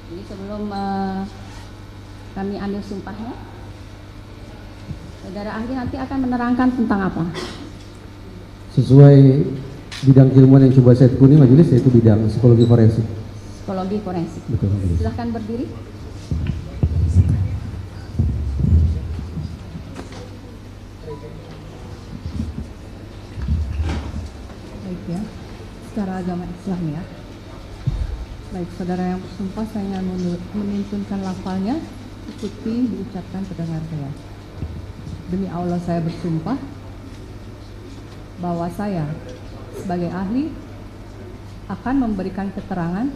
Jadi sebelum kami ambil sumpahnya, saudara ahli nanti akan menerangkan tentang apa? Sesuai bidang keilmuan yang coba saya tekuni majelis, yaitu bidang psikologi forensik. Psikologi forensik. Betul, majelis. Silahkan berdiri. Baik ya, secara agama Islam ya. Baik, saudara yang bersumpah, saya menuntunkan lafalnya, ikuti diucapkan pendengar saya. Demi Allah saya bersumpah bahwa saya sebagai ahli akan memberikan keterangan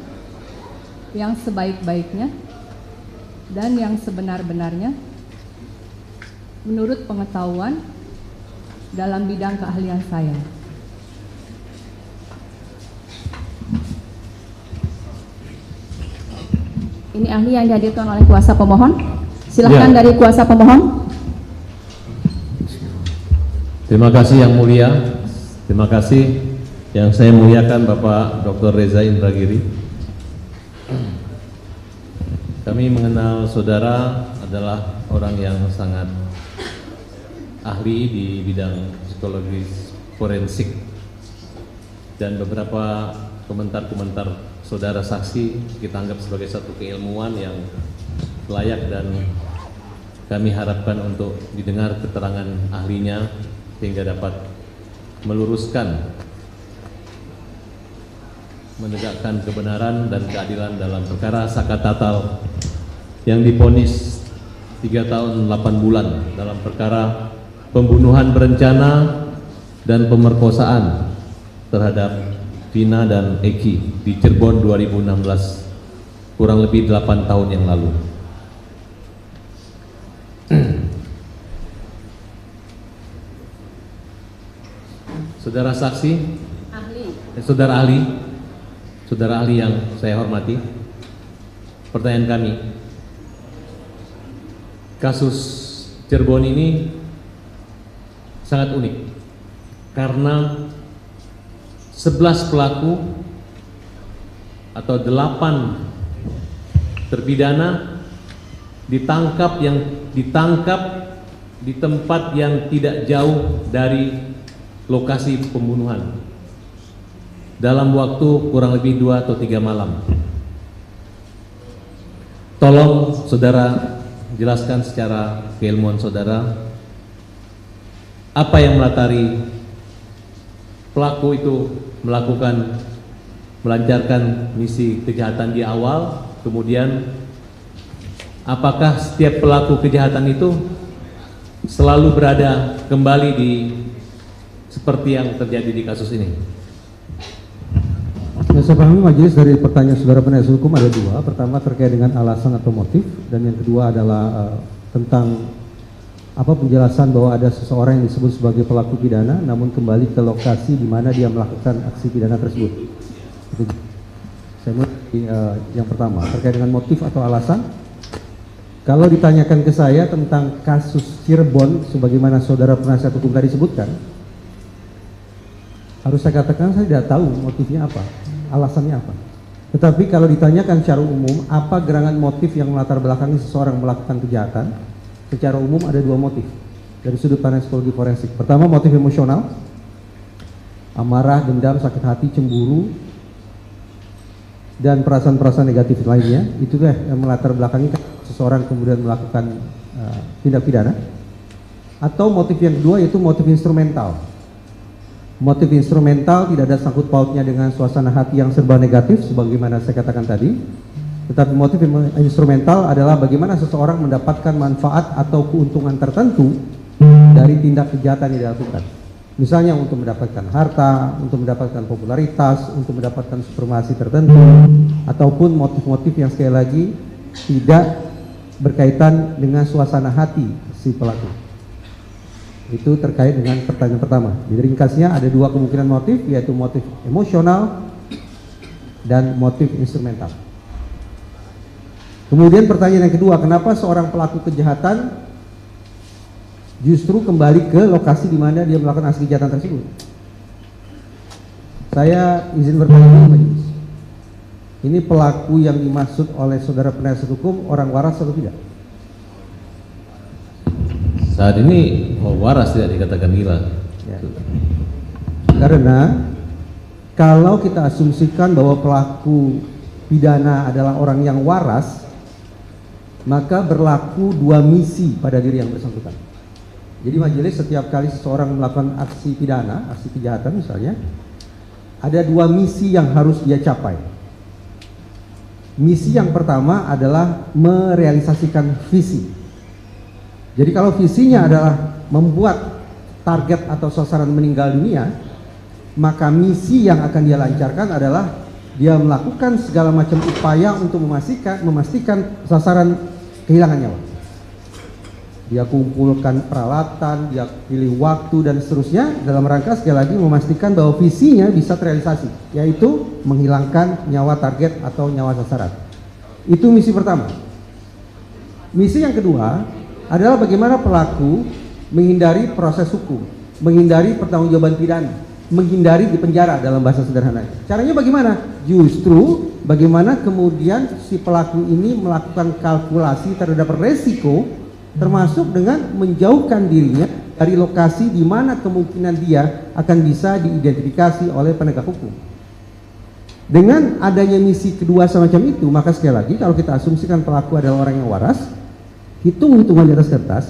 yang sebaik-baiknya dan yang sebenar-benarnya menurut pengetahuan dalam bidang keahlian saya. Ini ahli yang dihadirkan oleh kuasa pemohon. Silahkan dari kuasa pemohon. Terima kasih Yang Mulia. Terima kasih yang saya muliakan Bapak Dr. Reza Indragiri. Kami mengenal saudara adalah orang yang sangat ahli di bidang psikologi forensik, dan beberapa komentar-komentar saudara saksi kita anggap sebagai satu keilmuan yang layak, dan kami harapkan untuk didengar keterangan ahlinya sehingga dapat meluruskan, menegakkan kebenaran dan keadilan dalam perkara Saka Tatal yang divonis 3 tahun 8 bulan dalam perkara pembunuhan berencana dan pemerkosaan terhadap Vina dan Eki di Cirebon 2016, kurang lebih 8 tahun yang lalu. Saudara saksi, saudara ahli yang saya hormati, pertanyaan kami, kasus Cirebon ini sangat unik karena 11 pelaku atau 8 terpidana ditangkap di tempat yang tidak jauh dari lokasi pembunuhan dalam waktu kurang lebih 2 atau 3 malam. Tolong saudara jelaskan secara keilmuan saudara, apa yang melatari pelaku itu melancarkan misi kejahatan di awal, kemudian apakah setiap pelaku kejahatan itu selalu berada kembali di seperti yang terjadi di kasus ini? Yang saya pahami majelis dari pertanyaan saudara penasihat hukum ada 2. Pertama terkait dengan alasan atau motif, dan yang kedua adalah tentang apa penjelasan bahwa ada seseorang yang disebut sebagai pelaku pidana namun kembali ke lokasi di mana dia melakukan aksi pidana tersebut. Itu saya mulai yang pertama terkait dengan motif atau alasan. Kalau ditanyakan ke saya tentang kasus Cirebon sebagaimana saudara penasihat hukum tadi sebutkan, harus saya katakan saya tidak tahu motifnya apa, alasannya apa. Tetapi kalau ditanyakan secara umum, apa gerangan motif yang melatar belakangi seseorang melakukan kejahatan, secara umum ada 2 motif dari sudut pandang psikologi forensik. Pertama, motif emosional, amarah, dendam, sakit hati, cemburu, dan perasaan-perasaan negatif lainnya. Itulah yang melatar belakangi seseorang kemudian melakukan tindak pidana. Atau motif yang kedua yaitu motif instrumental. Motif instrumental tidak ada sangkut pautnya dengan suasana hati yang serba negatif sebagaimana saya katakan tadi. Tetapi motif instrumental adalah bagaimana seseorang mendapatkan manfaat atau keuntungan tertentu dari tindak kejahatan yang dilakukan. Misalnya untuk mendapatkan harta, untuk mendapatkan popularitas, untuk mendapatkan supremasi tertentu, ataupun motif-motif yang sekali lagi tidak berkaitan dengan suasana hati si pelaku. Itu terkait dengan pertanyaan pertama. Jadi ringkasnya ada 2 kemungkinan motif, yaitu motif emosional dan motif instrumental. Kemudian pertanyaan yang kedua, kenapa seorang pelaku kejahatan justru kembali ke lokasi di mana dia melakukan aksi kejahatan tersebut? Saya izin bertanya dulu, majelis. ini pelaku yang dimaksud oleh saudara penasihat hukum orang waras atau tidak? Saat ini waras, tidak dikatakan gila. Ya. Karena kalau kita asumsikan bahwa pelaku pidana adalah orang yang waras, maka berlaku dua misi pada diri yang bersangkutan. Jadi majelis, setiap kali seseorang melakukan aksi pidana, aksi kejahatan misalnya, ada dua misi yang harus dia capai. Misi yang pertama adalah merealisasikan visi. Jadi kalau visinya adalah membuat target atau sasaran meninggal dunia, maka misi yang akan dia lancarkan adalah dia melakukan segala macam upaya untuk memastikan sasaran kehilangan nyawa. Dia kumpulkan peralatan, dia pilih waktu dan seterusnya dalam rangka sekali lagi memastikan bahwa visinya bisa terrealisasi, yaitu menghilangkan nyawa target atau nyawa sasaran. Itu misi pertama. Misi yang kedua adalah bagaimana pelaku menghindari proses hukum, menghindari pertanggungjawaban pidana, menghindari di penjara dalam bahasa sederhananya. Caranya bagaimana? Justru bagaimana kemudian si pelaku ini melakukan kalkulasi terhadap resiko, termasuk dengan menjauhkan dirinya dari lokasi di mana kemungkinan dia akan bisa diidentifikasi oleh penegak hukum. Dengan adanya misi kedua semacam itu, maka sekali lagi kalau kita asumsikan pelaku adalah orang yang waras, hitung-hitungan di atas kertas,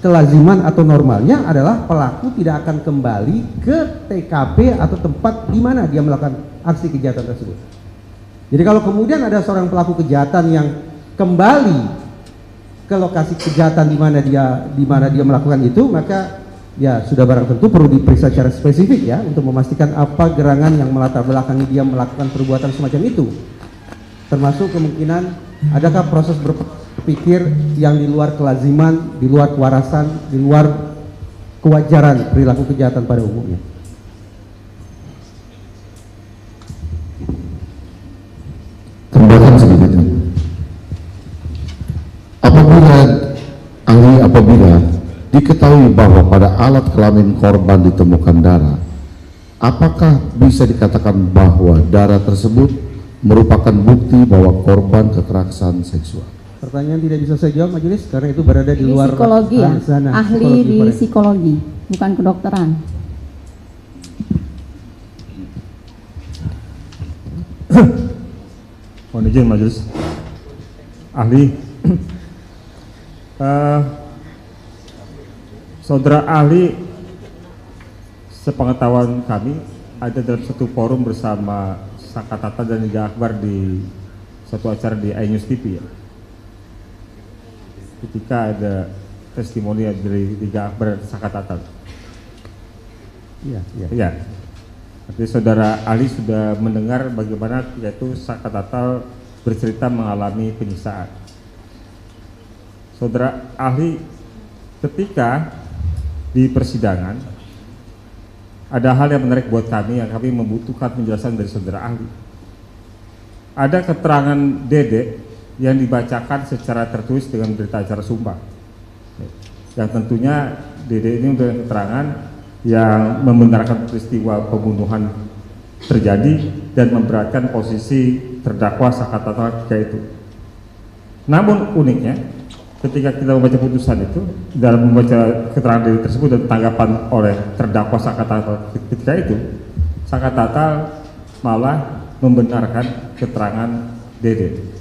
kelaziman atau normalnya adalah pelaku tidak akan kembali ke TKP atau tempat di mana dia melakukan aksi kejahatan tersebut. Jadi kalau kemudian ada seorang pelaku kejahatan yang kembali ke lokasi kejahatan di mana dia melakukan itu, maka ya sudah barang tentu perlu diperiksa secara spesifik ya untuk memastikan apa gerangan yang melatar belakangi dia melakukan perbuatan semacam itu. Termasuk kemungkinan adakah proses berpikir yang di luar kelaziman, di luar kewarasan, di luar kewajaran perilaku kejahatan pada umumnya. Tambahkan sedikit. Apabila diketahui bahwa pada alat kelamin korban ditemukan darah, apakah bisa dikatakan bahwa darah tersebut merupakan bukti bahwa korban kekerasan seksual? Pertanyaan tidak bisa saya jawab majelis karena itu berada di luar psikologi ya, sana. ahli di psikologi, bukan kedokteran. Mohon izin majelis, ahli. Saudara ahli, sepengetahuan kami ada dalam satu forum bersama Sakatata dan Liga Akbar di satu acara di iNews TV ya. Ketika ada testimoni dari Liga Akbar dan Sakatata. Iya. Ya. Artinya saudara ahli sudah mendengar bagaimana yaitu Sakatata bercerita mengalami penyiksaan. Saudara ahli, ketika di persidangan ada hal yang menarik buat kami yang kami membutuhkan penjelasan dari saudara ahli. Ada keterangan Dede yang dibacakan secara tertulis dengan berita acara sumpah, yang tentunya Dede ini dengan keterangan yang membenarkan peristiwa pembunuhan terjadi dan memberatkan posisi terdakwa Sakatata ketika itu. Namun uniknya ketika kita membaca putusan itu, dalam membaca keterangan Dede tersebut dan tanggapan oleh terdakwa Sakatata ketika itu, Sakatata malah membenarkan keterangan Dede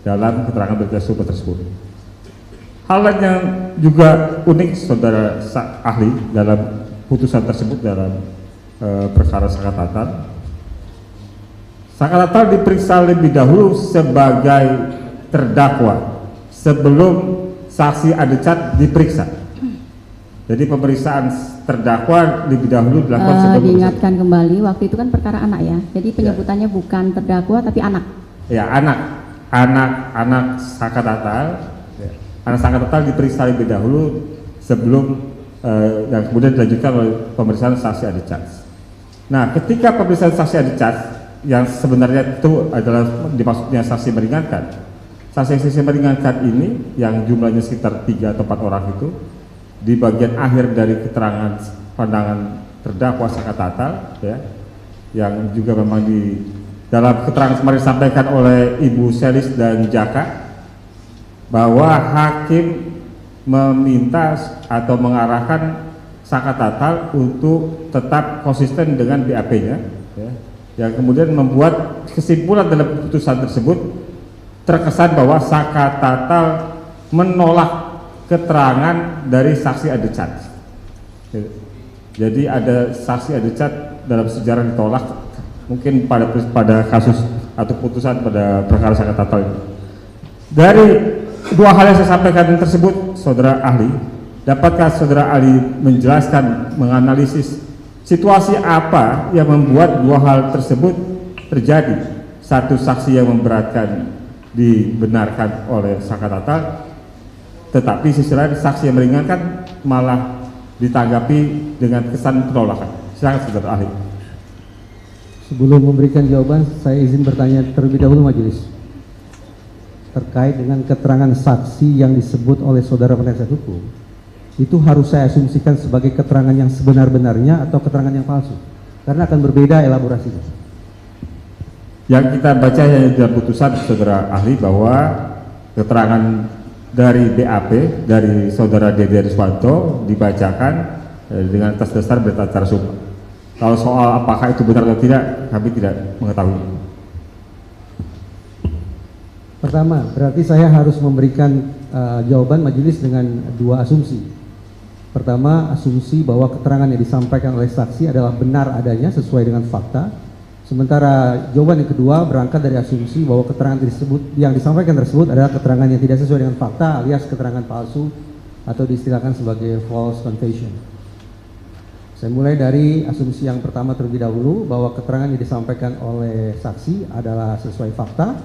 dalam keterangan berita sumpah tersebut. Hal lain yang juga unik saudara ahli dalam putusan tersebut dalam perkara Sakatata diperiksa lebih dahulu sebagai terdakwa sebelum saksi Adecat diperiksa. Jadi pemeriksaan terdakwa lebih dahulu dilakukan sebelum diingatkan kembali, waktu itu kan perkara anak ya. Jadi penyebutannya bukan terdakwa tapi anak. Ya, anak Sakatata. Ya. Anak Sakatata diperiksa lebih dahulu sebelum dan kemudian dilanjutkan oleh pemeriksaan saksi Adecat. Nah, ketika pemeriksaan saksi Adecat yang sebenarnya itu adalah dimaksudnya saksi meringankan. Saksi-saksi meringankan ini yang jumlahnya sekitar 3 atau 4 orang itu di bagian akhir dari keterangan pandangan terdakwa Sakatata ya, yang juga memang dalam keterangan kemarin disampaikan oleh Ibu Selis dan Jaka bahwa hakim meminta atau mengarahkan Saka Tatal untuk tetap konsisten dengan BAP-nya, ya, yang kemudian membuat kesimpulan dalam keputusan tersebut terkesan bahwa Saka Tatal menolak keterangan dari saksi adecat. Jadi ada saksi adecat dalam sejarah ditolak, mungkin pada kasus atau putusan pada perkara Saka Tatal ini. Dari dua hal yang saya sampaikan tersebut, saudara ahli, dapatkah saudara ahli menjelaskan, menganalisis situasi apa yang membuat dua hal tersebut terjadi? Satu, saksi yang memberatkan dibenarkan oleh Saka Tatal, tetapi sisi lain saksi yang meringankan malah ditanggapi dengan kesan penolakan. Silakan saudara ahli. Sebelum memberikan jawaban, saya izin bertanya terlebih dahulu majelis terkait dengan keterangan saksi yang disebut oleh saudara penasihat hukum. Itu harus saya asumsikan sebagai keterangan yang sebenar-benarnya atau keterangan yang palsu, karena akan berbeda elaborasinya. Yang kita baca yang dalam putusan saudara ahli bahwa keterangan dari BAP dari saudara Dede Riswanto dibacakan dengan atas dasar berita acara sumpah. Kalau soal apakah itu benar atau tidak, kami tidak mengetahui. Pertama, berarti saya harus memberikan jawaban majelis dengan dua asumsi. Pertama, asumsi bahwa keterangan yang disampaikan oleh saksi adalah benar adanya sesuai dengan fakta. Sementara jawaban yang kedua berangkat dari asumsi bahwa keterangan tersebut yang disampaikan tersebut adalah keterangan yang tidak sesuai dengan fakta alias keterangan palsu atau diistilahkan sebagai false confession. Saya mulai dari asumsi yang pertama terlebih dahulu bahwa keterangan yang disampaikan oleh saksi adalah sesuai fakta,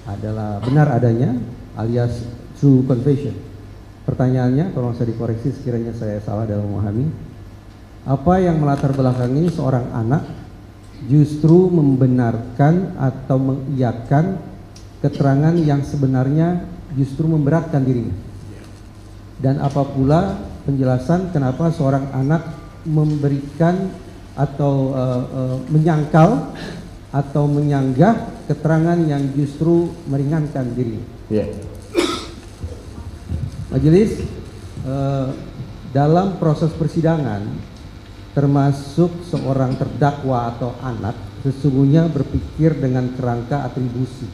adalah benar adanya alias true confession. Pertanyaannya, tolong saya dikoreksi sekiranya saya salah dalam memahami. Apa yang melatar belakangi seorang anak justru membenarkan atau mengiyakan keterangan yang sebenarnya justru memberatkan dirinya? Dan apa pula penjelasan kenapa seorang anak memberikan atau menyangkal atau menyanggah keterangan yang justru meringankan dirinya? Yeah. Majelis, dalam proses persidangan termasuk seorang terdakwa atau anak sesungguhnya berpikir dengan kerangka atribusi.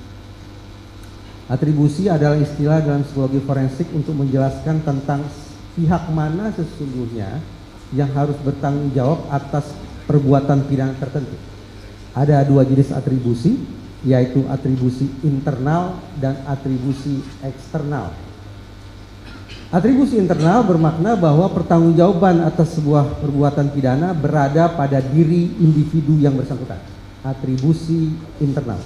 Atribusi adalah istilah dalam psikologi forensik untuk menjelaskan tentang pihak mana sesungguhnya yang harus bertanggung jawab atas perbuatan pidana tertentu. Ada dua jenis atribusi, yaitu atribusi internal dan atribusi eksternal. Atribusi internal bermakna bahwa pertanggungjawaban atas sebuah perbuatan pidana berada pada diri individu yang bersangkutan. Atribusi internal.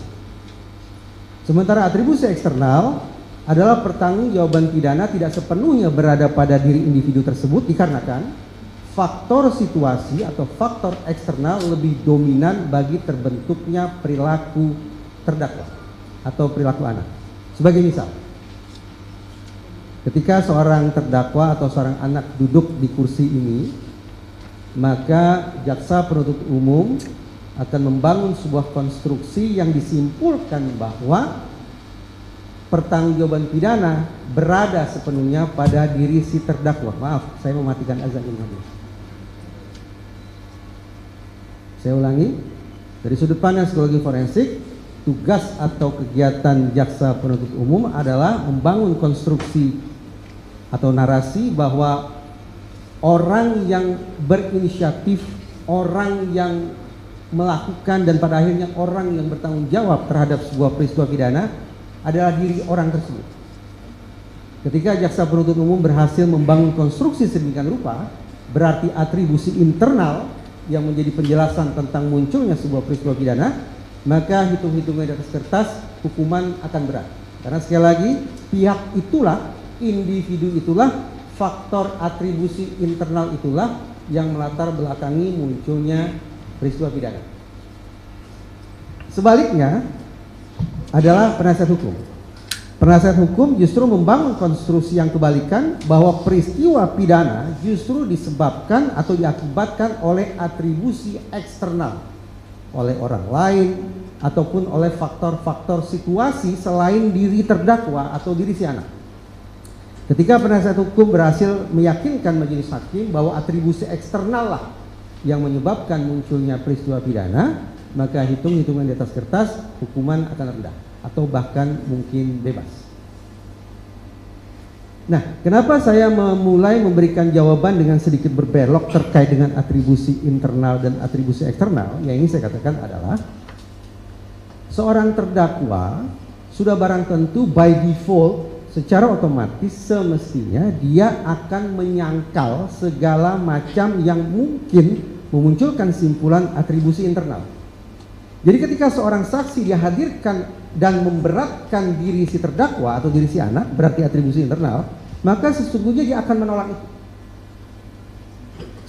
Sementara atribusi eksternal adalah pertanggungjawaban pidana tidak sepenuhnya berada pada diri individu tersebut dikarenakan faktor situasi atau faktor eksternal lebih dominan bagi terbentuknya perilaku terdakwa atau perilaku anak. Sebagai misal, ketika seorang terdakwa atau seorang anak duduk di kursi ini, maka jaksa penuntut umum akan membangun sebuah konstruksi yang disimpulkan bahwa pertanggungjawaban pidana berada sepenuhnya pada diri si terdakwa. Maaf, saya mematikan azan ini. Saya ulangi, dari sudut pandang psikologi forensik, tugas atau kegiatan jaksa penuntut umum adalah membangun konstruksi atau narasi bahwa orang yang berinisiatif, orang yang melakukan dan pada akhirnya orang yang bertanggung jawab terhadap sebuah peristiwa pidana adalah diri orang tersebut. Ketika jaksa penuntut umum berhasil membangun konstruksi sedemikian rupa, berarti atribusi internal yang menjadi penjelasan tentang munculnya sebuah peristiwa pidana, maka hitung-hitungan di atas kertas hukuman akan berat. Karena sekali lagi pihak itulah, individu itulah, faktor atribusi internal itulah yang melatar belakangi munculnya peristiwa pidana. Sebaliknya adalah penasihat hukum. Penasihat hukum justru membangun konstruksi yang kebalikan bahwa peristiwa pidana justru disebabkan atau diakibatkan oleh atribusi eksternal, oleh orang lain ataupun oleh faktor-faktor situasi selain diri terdakwa atau diri si anak. Ketika penasihat hukum berhasil meyakinkan majelis hakim bahwa atribusi eksternal lah yang menyebabkan munculnya peristiwa pidana, maka hitung-hitungan di atas kertas hukuman akan rendah atau bahkan mungkin bebas. Nah, kenapa saya memulai memberikan jawaban dengan sedikit berbelok terkait dengan atribusi internal dan atribusi eksternal? Yang ingin saya katakan adalah seorang terdakwa sudah barang tentu by default secara otomatis semestinya dia akan menyangkal segala macam yang mungkin memunculkan simpulan atribusi internal. Jadi ketika seorang saksi dihadirkan dan memberatkan diri si terdakwa atau diri si anak, berarti atribusi internal, maka sesungguhnya dia akan menolak itu.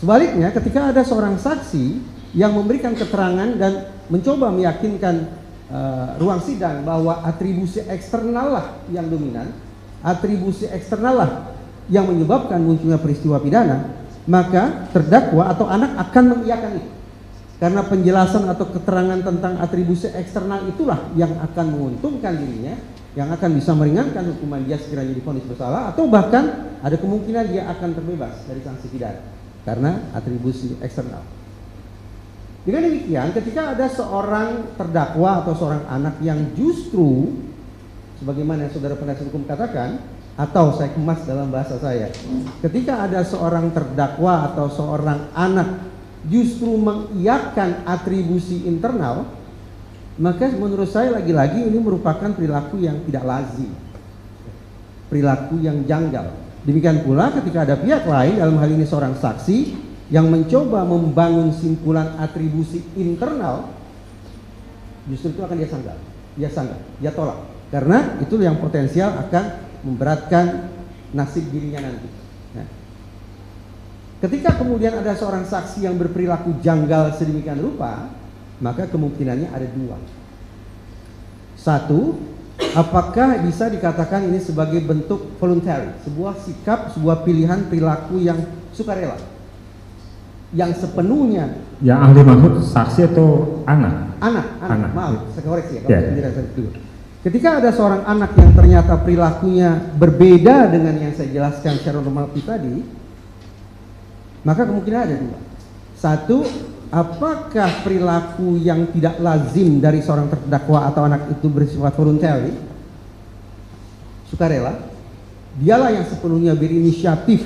Sebaliknya, ketika ada seorang saksi yang memberikan keterangan dan mencoba meyakinkan ruang sidang bahwa atribusi eksternal lah yang dominan, atribusi eksternal lah yang menyebabkan munculnya peristiwa pidana, maka terdakwa atau anak akan mengiyakan itu. Karena penjelasan atau keterangan tentang atribusi eksternal itulah yang akan menguntungkan dirinya, yang akan bisa meringankan hukuman dia sekiranya divonis bersalah, atau bahkan ada kemungkinan dia akan terbebas dari sanksi pidana karena atribusi eksternal. Dengan demikian, ketika ada seorang terdakwa atau seorang anak yang justru sebagaimana yang saudara penasihat hukum katakan, atau saya kemas dalam bahasa saya, ketika ada seorang terdakwa atau seorang anak justru mengiyakan atribusi internal, maka menurut saya lagi-lagi ini merupakan perilaku yang tidak lazim, perilaku yang janggal. Demikian pula ketika ada pihak lain, dalam hal ini seorang saksi yang mencoba membangun simpulan atribusi internal, justru itu akan dia sanggah, dia tolak, karena itu yang potensial akan memberatkan nasib dirinya nanti. Nah, ketika kemudian ada seorang saksi yang berperilaku janggal sedemikian rupa, maka kemungkinannya ada dua. Satu, apakah bisa dikatakan ini sebagai bentuk voluntary, sebuah sikap, sebuah pilihan perilaku yang sukarela, yang sepenuhnya. Yang ahli maksud saksi atau anak? Anak. Maaf, saya koreksi ya. Ketika ada seorang anak yang ternyata perilakunya berbeda dengan yang saya jelaskan secara normatif tadi, maka kemungkinan ada dua. Satu, apakah perilaku yang tidak lazim dari seorang terdakwa atau anak itu bersifat voluntary, sukarela, dialah yang sepenuhnya berinisiatif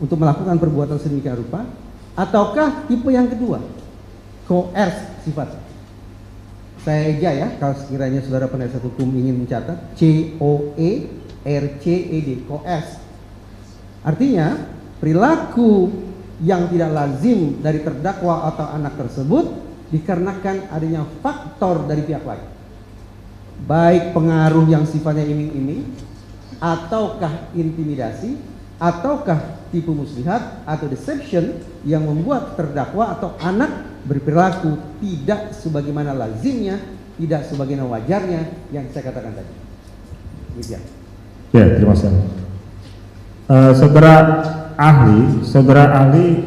untuk melakukan perbuatan sedemikian rupa, ataukah tipe yang kedua, coerced sifatnya. Saya eja ya, kalau sekiranya saudara penasihat hukum ingin mencatat, C-O-E-R-C-E-D, coerced. Artinya perilaku yang tidak lazim dari terdakwa atau anak tersebut dikarenakan adanya faktor dari pihak lain, baik pengaruh yang sifatnya iming-iming, ataukah intimidasi, ataukah tipu muslihat atau deception yang membuat terdakwa atau anak berperilaku tidak sebagaimana lazimnya, tidak sebagaimana wajarnya yang saya katakan tadi. Demikian. Ya, terima kasih. Saudara ahli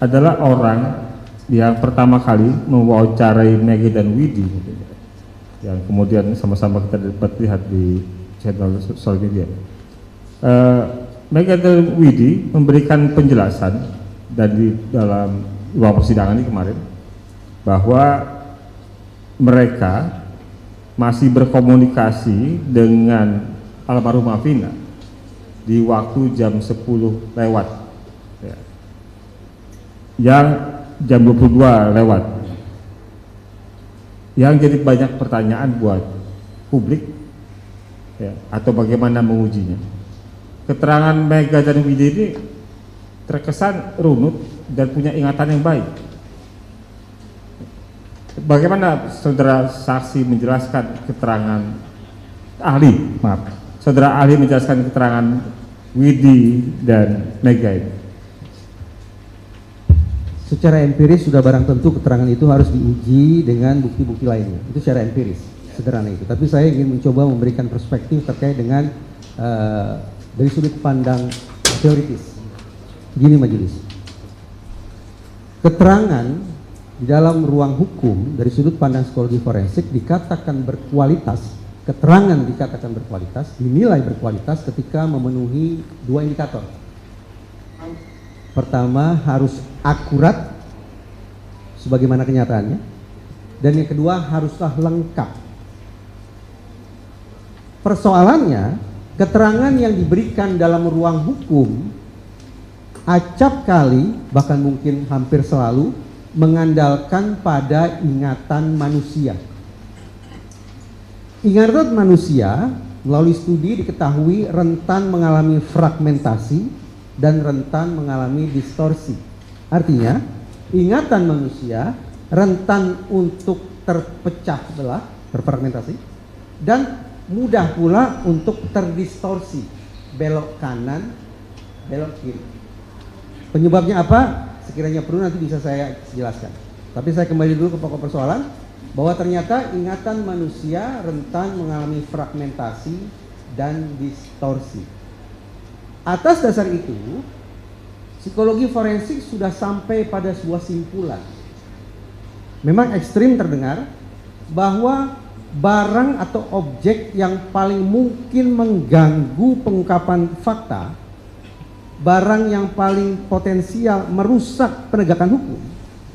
adalah orang yang pertama kali mewawancarai Maggie dan Widi, yang kemudian sama-sama kita dapat lihat di channel sosial media. Maggie dan Widi memberikan penjelasan dan di dalam ruang persidangan ini kemarin bahwa mereka masih berkomunikasi dengan almarhumah Vina di waktu jam 10 lewat ya. Yang jam 22 lewat, yang jadi banyak pertanyaan buat publik ya, atau bagaimana mengujinya. Keterangan Mega dan Widi ini terkesan runut dan punya ingatan yang baik. Bagaimana saudara saksi menjelaskan keterangan ahli, saudara ahli menjelaskan keterangan Widi dan Mega ini? Secara empiris sudah barang tentu keterangan itu harus diuji dengan bukti-bukti lainnya. Itu secara empiris, sederhana itu. Tapi saya ingin mencoba memberikan perspektif terkait dengan dari sudut pandang teoritis. Gini majelis, keterangan di dalam ruang hukum dari sudut pandang psikologi forensik dikatakan berkualitas, keterangan dikatakan berkualitas, dinilai berkualitas ketika memenuhi dua indikator. Pertama, harus akurat sebagaimana kenyataannya, dan yang kedua haruslah lengkap. Persoalannya, keterangan yang diberikan dalam ruang hukum acap kali, bahkan mungkin hampir selalu mengandalkan pada ingatan manusia. Ingatan manusia melalui studi diketahui rentan mengalami fragmentasi dan rentan mengalami distorsi. Artinya, ingatan manusia rentan untuk terpecah belah, terfragmentasi, dan mudah pula untuk terdistorsi, belok kanan, belok kiri. Penyebabnya apa? Sekiranya perlu nanti bisa saya jelaskan. Tapi saya kembali dulu ke pokok persoalan, bahwa ternyata ingatan manusia rentan mengalami fragmentasi dan distorsi. Atas dasar itu, psikologi forensik sudah sampai pada sebuah simpulan. Memang ekstrim terdengar, bahwa barang atau objek yang paling mungkin mengganggu pengungkapan fakta, barang yang paling potensial merusak penegakan hukum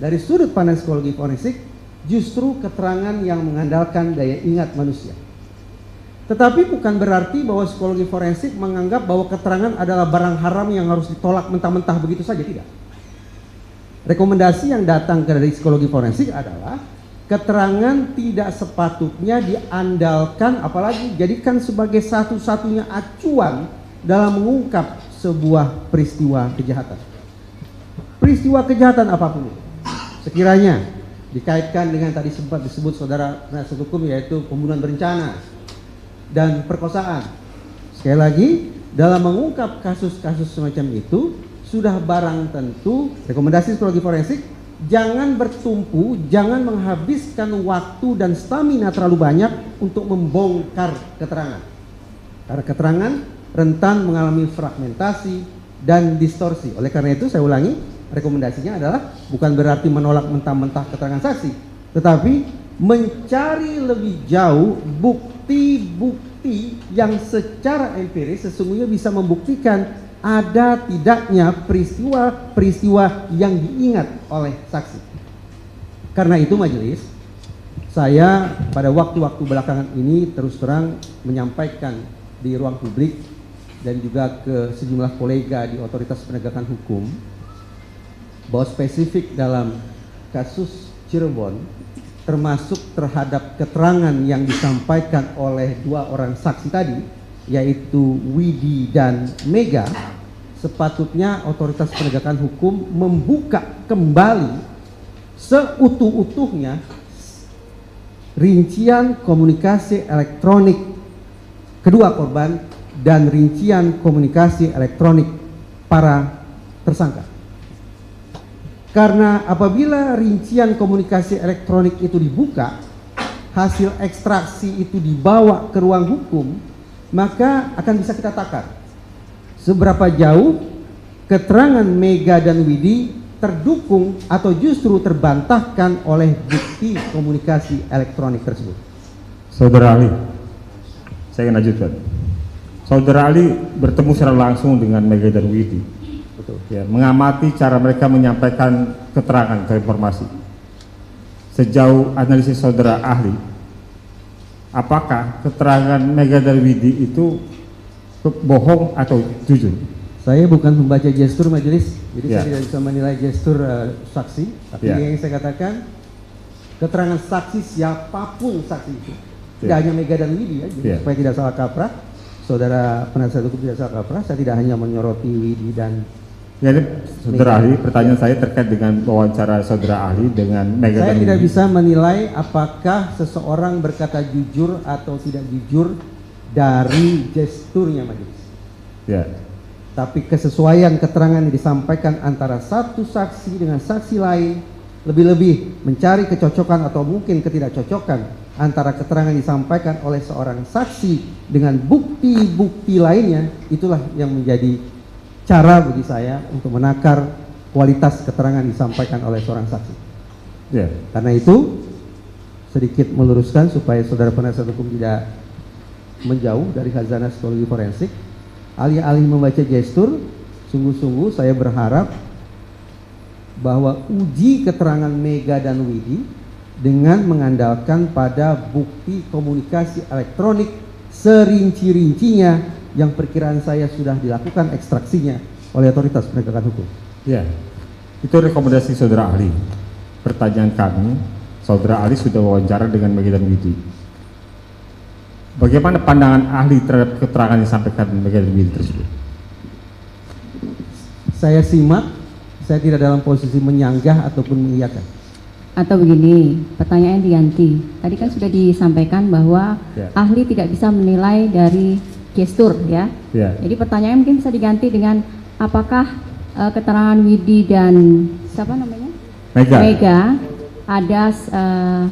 dari sudut pandang psikologi forensik justru keterangan yang mengandalkan daya ingat manusia. Tetapi bukan berarti bahwa psikologi forensik menganggap bahwa keterangan adalah barang haram yang harus ditolak mentah-mentah begitu saja, tidak. Rekomendasi yang datang dari psikologi forensik adalah keterangan tidak sepatutnya diandalkan, apalagi jadikan sebagai satu-satunya acuan dalam mengungkap sebuah peristiwa kejahatan. Peristiwa kejahatan apapun itu, sekiranya dikaitkan dengan tadi sempat disebut saudara penasihat hukum, yaitu pembunuhan berencana dan perkosaan. Sekali lagi, dalam mengungkap kasus-kasus semacam itu, sudah barang tentu rekomendasi psikologi forensik jangan bertumpu, jangan menghabiskan waktu dan stamina terlalu banyak untuk membongkar keterangan. Karena keterangan rentan mengalami fragmentasi dan distorsi. Oleh karena itu saya ulangi, rekomendasinya adalah bukan berarti menolak mentah-mentah keterangan saksi, tetapi mencari lebih jauh bukti-bukti yang secara empiris sesungguhnya bisa membuktikan ada tidaknya peristiwa-peristiwa yang diingat oleh saksi. Karena itu majelis, saya pada waktu-waktu belakangan ini terus terang menyampaikan di ruang publik dan juga ke sejumlah kolega di otoritas penegakan hukum bahwa spesifik dalam kasus Cirebon, termasuk terhadap keterangan yang disampaikan oleh dua orang saksi tadi, yaitu Widi dan Mega, sepatutnya otoritas penegakan hukum membuka kembali seutuh-utuhnya rincian komunikasi elektronik kedua korban dan rincian komunikasi elektronik para tersangka. Karena apabila rincian komunikasi elektronik itu dibuka, hasil ekstraksi itu dibawa ke ruang hukum, maka akan bisa kita takar seberapa jauh keterangan Mega dan Widi terdukung atau justru terbantahkan oleh bukti komunikasi elektronik tersebut. Saudara ahli, saya ingin lanjutkan. Saudara ahli bertemu secara langsung dengan Mega dan Widi. Betul. Ya, mengamati cara mereka menyampaikan keterangan atau informasi. Sejauh analisis saudara ahli, apakah keterangan Mega dan Widi itu bohong atau jujur? Saya bukan membaca gestur majelis, jadi Ya. saya tidak bisa menilai gestur saksi. Tapi Ya. yang saya katakan, keterangan saksi siapapun saksi itu, tidak Ya. hanya Mega dan Widi ya, jadi Ya. supaya tidak salah kaprah, saudara penasihat hukum tidak salah kaprah, saya tidak hanya menyoroti Widi dan Jadi saudara ahli, pertanyaan saya terkait dengan wawancara saudara ahli dengan Mega saya dan tidak Widi. bisa menilai apakah seseorang berkata jujur atau tidak jujur dari gesturnya majelis. Ya. Tapi kesesuaian keterangan yang disampaikan antara satu saksi dengan saksi lain, lebih-lebih mencari kecocokan atau mungkin ketidakcocokan antara keterangan yang disampaikan oleh seorang saksi dengan bukti-bukti lainnya, itulah yang menjadi cara bagi saya untuk menakar kualitas keterangan yang disampaikan oleh seorang saksi. Ya. Karena itu sedikit meluruskan supaya saudara penasihat hukum tidak menjauh dari khazanah psikologi forensik. Alih-alih membaca gestur, sungguh-sungguh saya berharap bahwa uji keterangan Mega dan Widi dengan mengandalkan pada bukti komunikasi elektronik serinci-rincinya yang perkiraan saya sudah dilakukan ekstraksinya oleh otoritas penegakan hukum. Ya, itu rekomendasi saudara ahli. Pertanyaan kami, saudara ahli sudah wawancara dengan Mega dan Widi. Bagaimana pandangan ahli terhadap keterangan yang disampaikan Mega dan Widi tersebut? Saya simak, saya tidak dalam posisi menyanggah ataupun mengiyakan. Atau begini, pertanyaan diganti. Tadi kan sudah disampaikan bahwa Ya. ahli tidak bisa menilai dari gestur ya. Ya. Jadi pertanyaan mungkin bisa diganti dengan apakah keterangan Widi dan siapa namanya? Mega. ada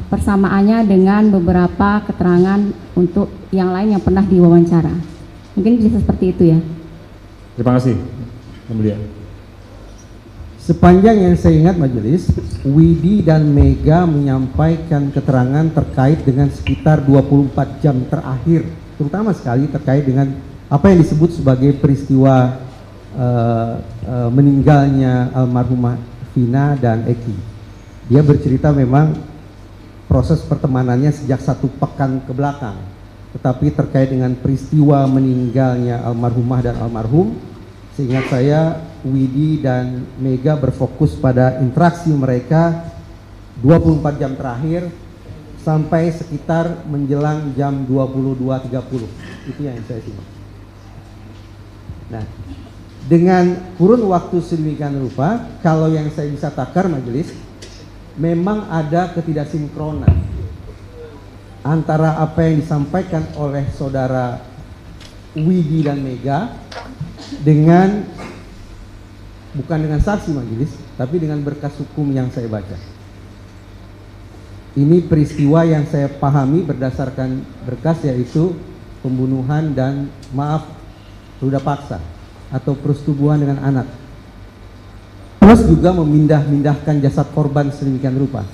persamaannya dengan beberapa keterangan untuk yang lain yang pernah diwawancara. Mungkin bisa seperti itu ya. Terima kasih, Yang Mulia. Sepanjang yang saya ingat majelis, Widi dan Mega menyampaikan keterangan terkait dengan sekitar 24 jam terakhir, terutama sekali terkait dengan apa yang disebut sebagai peristiwa meninggalnya almarhumah Vina dan Eki. Dia bercerita memang proses pertemanannya sejak 1 pekan ke belakang, tetapi terkait dengan peristiwa meninggalnya almarhumah dan almarhum, seingat saya Widi dan Mega berfokus pada interaksi mereka 24 jam terakhir sampai sekitar menjelang jam 22.30. Itu yang saya simak. Nah, dengan kurun waktu sedemikian rupa, kalau yang saya bisa takar majelis, memang ada ketidaksinkronan antara apa yang disampaikan oleh saudara Widi dan Mega dengan, bukan dengan saksi majelis, tapi dengan berkas hukum yang saya baca. Ini peristiwa yang saya pahami berdasarkan berkas, yaitu pembunuhan dan ruda paksa atau persetubuhan dengan anak, plus juga memindah-mindahkan jasad korban sedemikian rupa.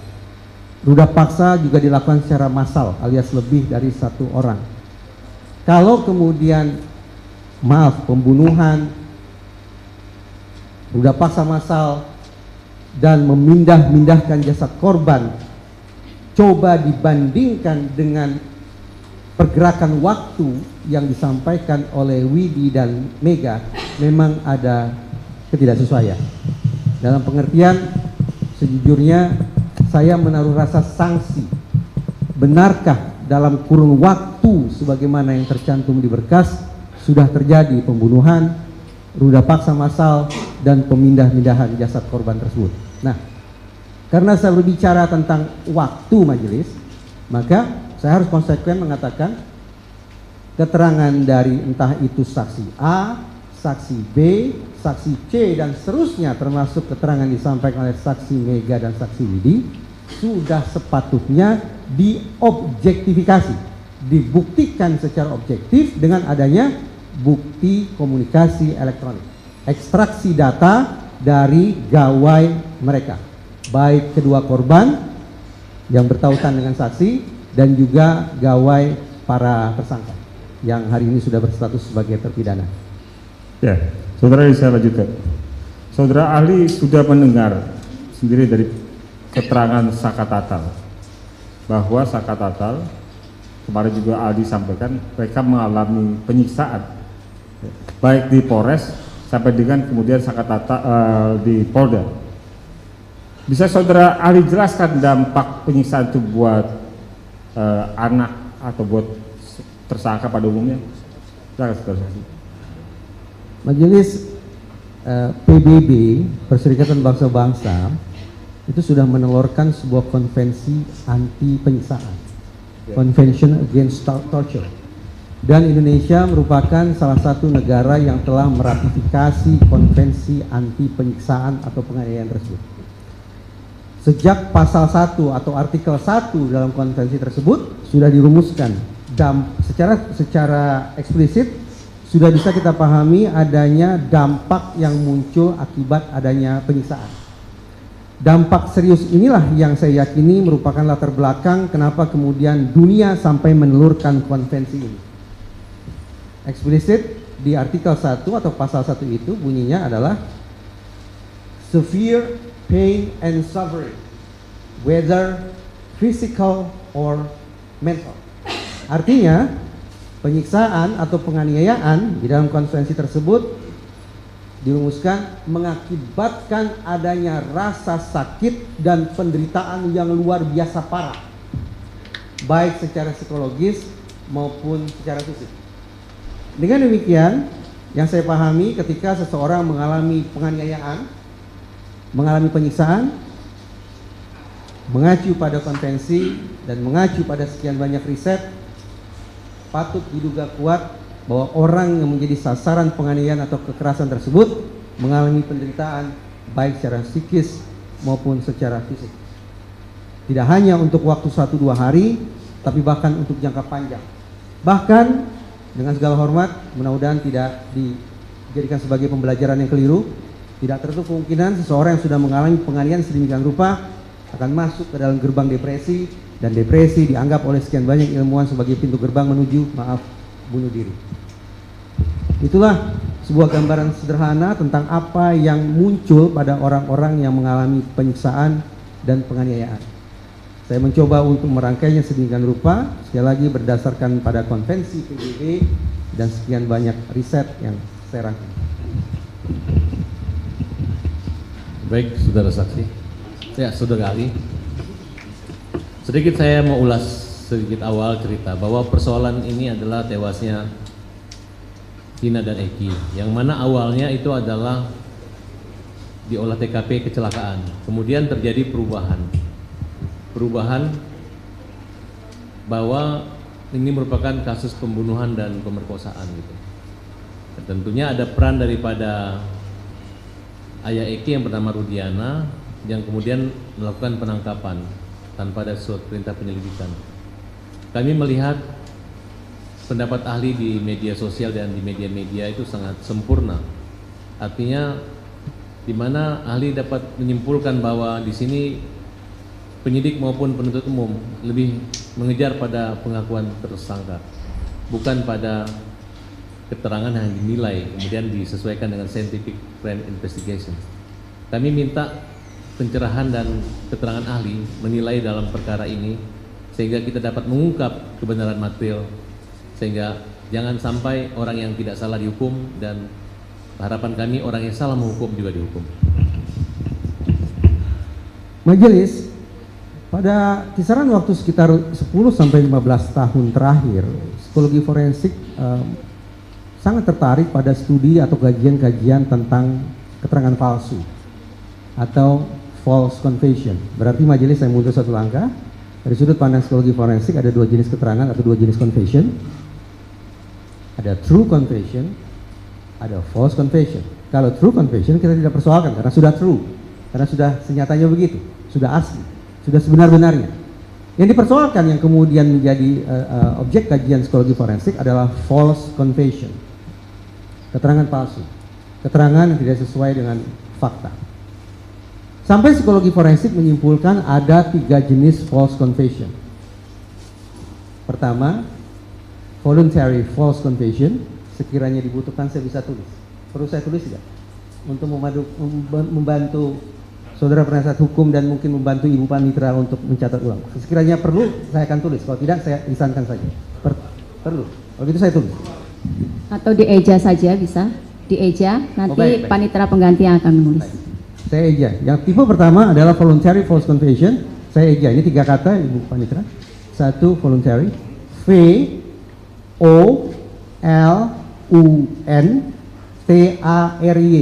Ruda paksa juga dilakukan secara massal alias lebih dari 1 orang. Kalau kemudian pembunuhan, ruda paksa massal dan memindah-mindahkan jasad korban coba dibandingkan dengan pergerakan waktu yang disampaikan oleh Widi dan Mega, memang ada ketidaksesuaian. Dalam pengertian, sejujurnya saya menaruh rasa sanksi. Benarkah dalam kurun waktu sebagaimana yang tercantum di berkas sudah terjadi pembunuhan, ruda paksa massal, dan pemindah-mindahan jasad korban tersebut? Nah, karena saya berbicara tentang waktu majelis, maka saya harus konsekuen mengatakan keterangan dari entah itu saksi A, saksi B, saksi C, dan seterusnya, termasuk keterangan disampaikan oleh saksi Mega dan saksi Widi, sudah sepatutnya diobjektifikasi, dibuktikan secara objektif dengan adanya bukti komunikasi elektronik, ekstraksi data dari gawai mereka, baik kedua korban yang bertautan dengan saksi dan juga gawai para tersangka yang hari ini sudah berstatus sebagai terpidana. Ya, saudara, saya lanjutkan. Saudara ahli sudah mendengar sendiri dari keterangan Saka Tatal bahwa Saka Tatal, kemarin juga ahli sampaikan, mereka mengalami penyiksaan baik di Polres sampai dengan kemudian Saka Tatal di Polda. Bisa saudara ahli jelaskan dampak penyiksaan itu buat anak atau buat tersangka pada umumnya? Silakan saudara. Majelis PBB, Perserikatan Bangsa-Bangsa, itu sudah menelurkan sebuah konvensi anti penyiksaan, Convention Against Torture, dan Indonesia merupakan salah satu negara yang telah meratifikasi konvensi anti penyiksaan atau penganiayaan tersebut. Sejak pasal 1 atau artikel 1 dalam konvensi tersebut sudah dirumuskan secara eksplisit, sudah bisa kita pahami adanya dampak yang muncul akibat adanya penyiksaan. Dampak serius inilah yang saya yakini merupakan latar belakang kenapa kemudian dunia sampai menelurkan konvensi ini. Eksplisit di artikel 1 atau pasal 1 itu bunyinya adalah severe pain and suffering, whether physical or mental. Artinya, penyiksaan atau penganiayaan di dalam konvensi tersebut dirumuskan mengakibatkan adanya rasa sakit dan penderitaan yang luar biasa parah, baik secara psikologis maupun secara fisik. Dengan demikian, yang saya pahami ketika seseorang mengalami penganiayaan, mengalami penyiksaan, mengacu pada konvensi dan mengacu pada sekian banyak riset, patut diduga kuat bahwa orang yang menjadi sasaran penganiayaan atau kekerasan tersebut mengalami penderitaan baik secara psikis maupun secara fisik. Tidak hanya untuk waktu 1-2 hari, tapi bahkan untuk jangka panjang. Bahkan dengan segala hormat, mudah-mudahan tidak dijadikan sebagai pembelajaran yang keliru. Tidak tertutup kemungkinan seseorang yang sudah mengalami penganiayaan sedemikian rupa akan masuk ke dalam gerbang depresi, dan depresi dianggap oleh sekian banyak ilmuwan sebagai pintu gerbang menuju bunuh diri. Itulah sebuah gambaran sederhana tentang apa yang muncul pada orang-orang yang mengalami penyiksaan dan penganiayaan. Saya mencoba untuk merangkainya sedemikian rupa, sekali lagi berdasarkan pada konvensi PBB dan sekian banyak riset yang saya rangkai. Baik, saudara saksi. Ya, saudara ahli. Sedikit saya mau ulas sedikit awal cerita bahwa persoalan ini adalah tewasnya Tina dan Eki, yang mana awalnya itu adalah di olah TKP kecelakaan, kemudian terjadi perubahan bahwa ini merupakan kasus pembunuhan dan pemerkosaan gitu. Dan tentunya ada peran daripada ayah Eki yang bernama Rudiana yang kemudian melakukan penangkapan tanpa ada surat perintah penyelidikan. Kami melihat pendapat ahli di media sosial dan di media-media itu sangat sempurna. Artinya di mana ahli dapat menyimpulkan bahwa di sini penyidik maupun penuntut umum lebih mengejar pada pengakuan tersangka, bukan pada keterangan yang dinilai kemudian disesuaikan dengan scientific crime investigation. Kami minta pencerahan dan keterangan ahli menilai dalam perkara ini sehingga kita dapat mengungkap kebenaran material, sehingga jangan sampai orang yang tidak salah dihukum, dan harapan kami orang yang salah menghukum juga dihukum. Majelis, pada kisaran waktu sekitar 10-15 tahun terakhir, psikologi forensik sangat tertarik pada studi atau kajian-kajian tentang keterangan palsu atau false confession. Berarti majelis saya mundur satu langkah. Dari sudut pandang psikologi forensik ada dua jenis keterangan atau dua jenis confession. Ada true confession, ada false confession. Kalau true confession kita tidak persoalkan karena sudah true, karena sudah senyatanya begitu, sudah asli, sudah sebenar-benarnya. Yang dipersoalkan yang kemudian menjadi objek kajian psikologi forensik adalah false confession, keterangan palsu, keterangan yang tidak sesuai dengan fakta. Sampai psikologi forensik menyimpulkan ada 3 jenis false confession. Pertama, voluntary false confession. Sekiranya dibutuhkan saya bisa tulis. Perlu saya tulis tidak? Untuk membantu saudara penasihat hukum dan mungkin membantu Ibu Panitra untuk mencatat ulang. Sekiranya perlu saya akan tulis, kalau tidak saya lisankan saja. Perlu, kalau gitu saya tulis. Atau dieja saja bisa, dieja, nanti baik. panitera pengganti yang akan menulis. Baik. Saya eja. Yang tipe pertama adalah voluntary false confession. Saya eja. Ini 3 kata Ibu Panitra. 1 voluntary, V-O-L-U-N-T-A-R-Y,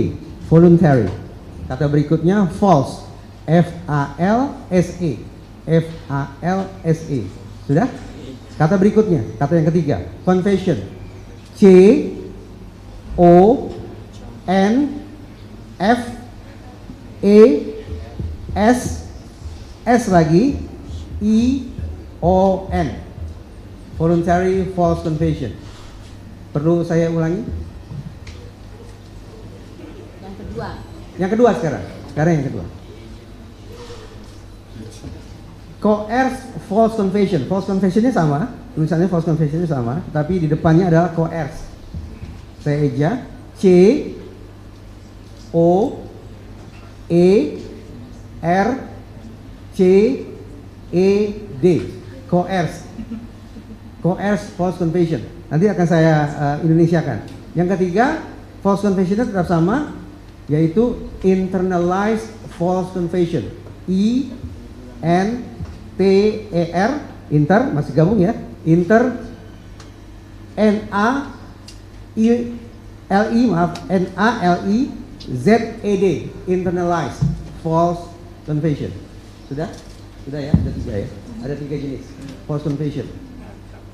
voluntary. Kata berikutnya false, F-A-L-S-E, F-A-L-S-E. Sudah? Kata berikutnya, kata yang ketiga, confession, C-O-N-F-E-S-S lagi, E-O-N, voluntary false confession. Perlu saya ulangi? Yang kedua. Yang kedua sekarang yang kedua. Coerce false confession. False confessionnya sama, tulisannya false confessionnya sama, tapi di depannya adalah coerce. Saya eja, C O E R C E D. Coerce. Coerce false confession. Nanti akan saya Indonesiakan. Yang ketiga, false confessionnya tetap sama, yaitu internalized false confession. I N T E R, inter, masih gabung ya, inter, N A I L I, maaf, N A L I Z E D, internalized false confession. Sudah ya, ada 3 ya, ada 3 jenis false confession.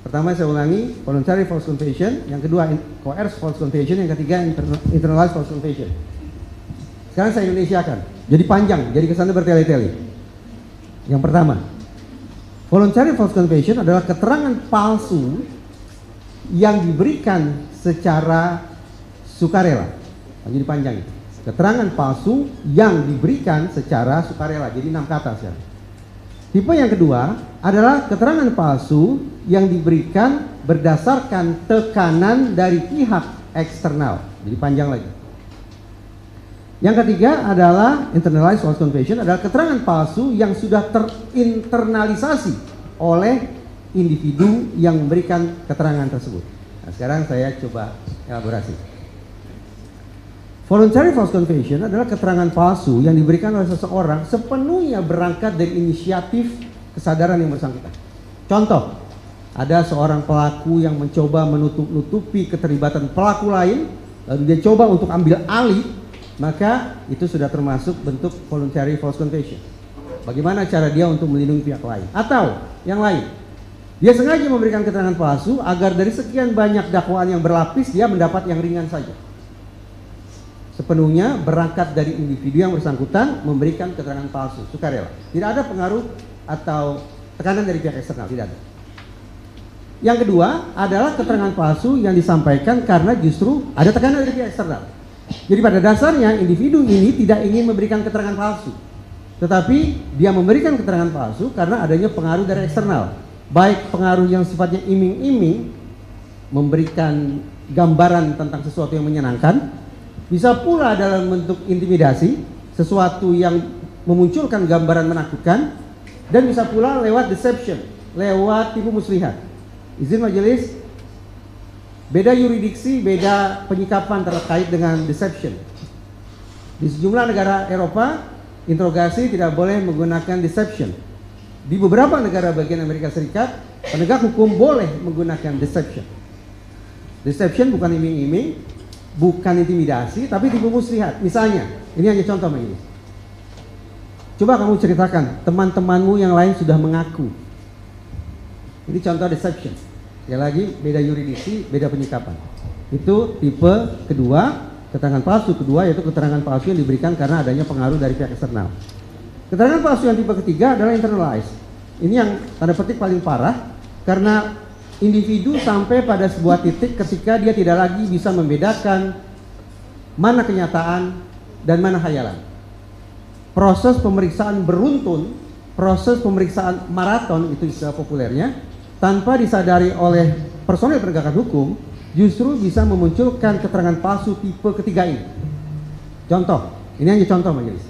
Pertama saya ulangi, voluntary false confession, yang kedua coerced false confession, yang ketiga internalized false confession. Sekarang saya Indonesiakan, jadi panjang, jadi kesannya bertele-tele. Yang pertama, voluntary false confession adalah keterangan palsu yang diberikan secara sukarela. Jadi panjang itu. Keterangan palsu yang diberikan secara sukarela. Jadi 6 kata sekarang. Tipe yang kedua adalah keterangan palsu yang diberikan berdasarkan tekanan dari pihak eksternal. Jadi panjang lagi. Yang ketiga adalah internalized false confession, adalah keterangan palsu yang sudah terinternalisasi oleh individu yang memberikan keterangan tersebut. Nah, sekarang saya coba elaborasi. Voluntary false confession adalah keterangan palsu yang diberikan oleh seseorang sepenuhnya berangkat dari inisiatif kesadaran yang bersangkutan. Contoh, ada seorang pelaku yang mencoba menutup-nutupi keterlibatan pelaku lain, lalu dia coba untuk ambil alih, maka itu sudah termasuk bentuk voluntary false confession. Bagaimana cara dia untuk melindungi pihak lain? Atau yang lain, dia sengaja memberikan keterangan palsu agar dari sekian banyak dakwaan yang berlapis dia mendapat yang ringan saja. Sepenuhnya berangkat dari individu yang bersangkutan memberikan keterangan palsu, sukarela. Tidak ada pengaruh atau tekanan dari pihak eksternal, tidak ada. Yang kedua adalah keterangan palsu yang disampaikan karena justru ada tekanan dari pihak eksternal. Jadi pada dasarnya individu ini tidak ingin memberikan keterangan palsu, tetapi dia memberikan keterangan palsu karena adanya pengaruh dari eksternal. Baik pengaruh yang sifatnya iming-iming, memberikan gambaran tentang sesuatu yang menyenangkan, bisa pula dalam bentuk intimidasi, sesuatu yang memunculkan gambaran menakutkan, dan bisa pula lewat deception, lewat tipu muslihat. Izin majelis, beda yuridiksi, beda penyikapan terkait dengan deception. Di sejumlah negara Eropa, interogasi tidak boleh menggunakan deception. Di beberapa negara bagian Amerika Serikat, penegak hukum boleh menggunakan deception. Deception bukan iming-iming, bukan intimidasi, tapi tipu muslihat. Misalnya, ini hanya contoh ini. Coba kamu ceritakan, teman-temanmu yang lain sudah mengaku. Ini contoh deception. Sekali lagi, beda yuridiksi, beda penyikapan. Itu tipe kedua, keterangan palsu kedua, yaitu keterangan palsu yang diberikan karena adanya pengaruh dari pihak eksternal. Keterangan palsu yang tipe ketiga adalah internalized. Ini yang tanda petik paling parah, karena individu sampai pada sebuah titik ketika dia tidak lagi bisa membedakan mana kenyataan dan mana khayalan. Proses pemeriksaan beruntun, proses pemeriksaan maraton, itu istilah populernya, tanpa disadari oleh personel penegakan hukum, justru bisa memunculkan keterangan palsu tipe ketiga ini. Contoh, ini hanya contoh majelis.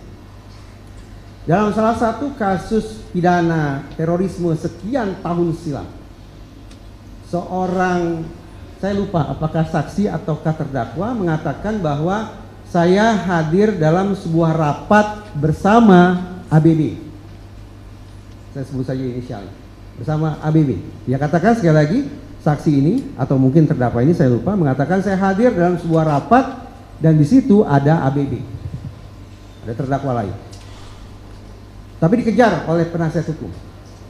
Dalam salah satu kasus pidana terorisme sekian tahun silam, seorang, saya lupa apakah saksi ataukah terdakwa, mengatakan bahwa saya hadir dalam sebuah rapat bersama ABB. Saya sebut saja inisialnya, bersama ABB. Dia katakan sekali lagi, saksi ini atau mungkin terdakwa ini, saya lupa, mengatakan saya hadir dalam sebuah rapat dan di situ ada ABB, ada terdakwa lain. Tapi dikejar oleh penasihat hukum.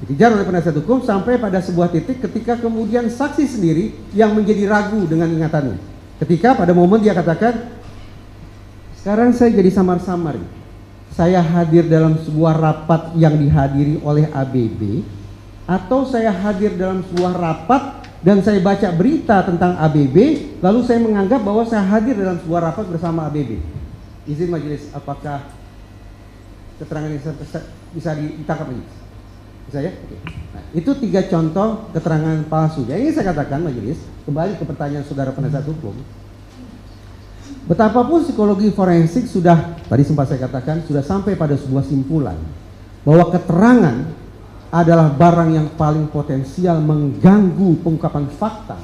Dikejar oleh penasihat hukum sampai pada sebuah titik ketika kemudian saksi sendiri yang menjadi ragu dengan ingatannya. Ketika pada momen dia katakan, sekarang saya jadi samar-samar. Saya hadir dalam sebuah rapat yang dihadiri oleh ABB, atau saya hadir dalam sebuah rapat dan saya baca berita tentang ABB, lalu saya menganggap bahwa saya hadir dalam sebuah rapat bersama ABB. Izin majelis, apakah keterangan ini bisa ditangkap ini? Bisa ya? Oke. Nah, itu 3 contoh keterangan palsu. Yang ingin saya katakan majelis, kembali ke pertanyaan saudara penasihat hukum. Betapapun psikologi forensik sudah, tadi sempat saya katakan, sudah sampai pada sebuah simpulan bahwa keterangan adalah barang yang paling potensial mengganggu pengungkapan fakta.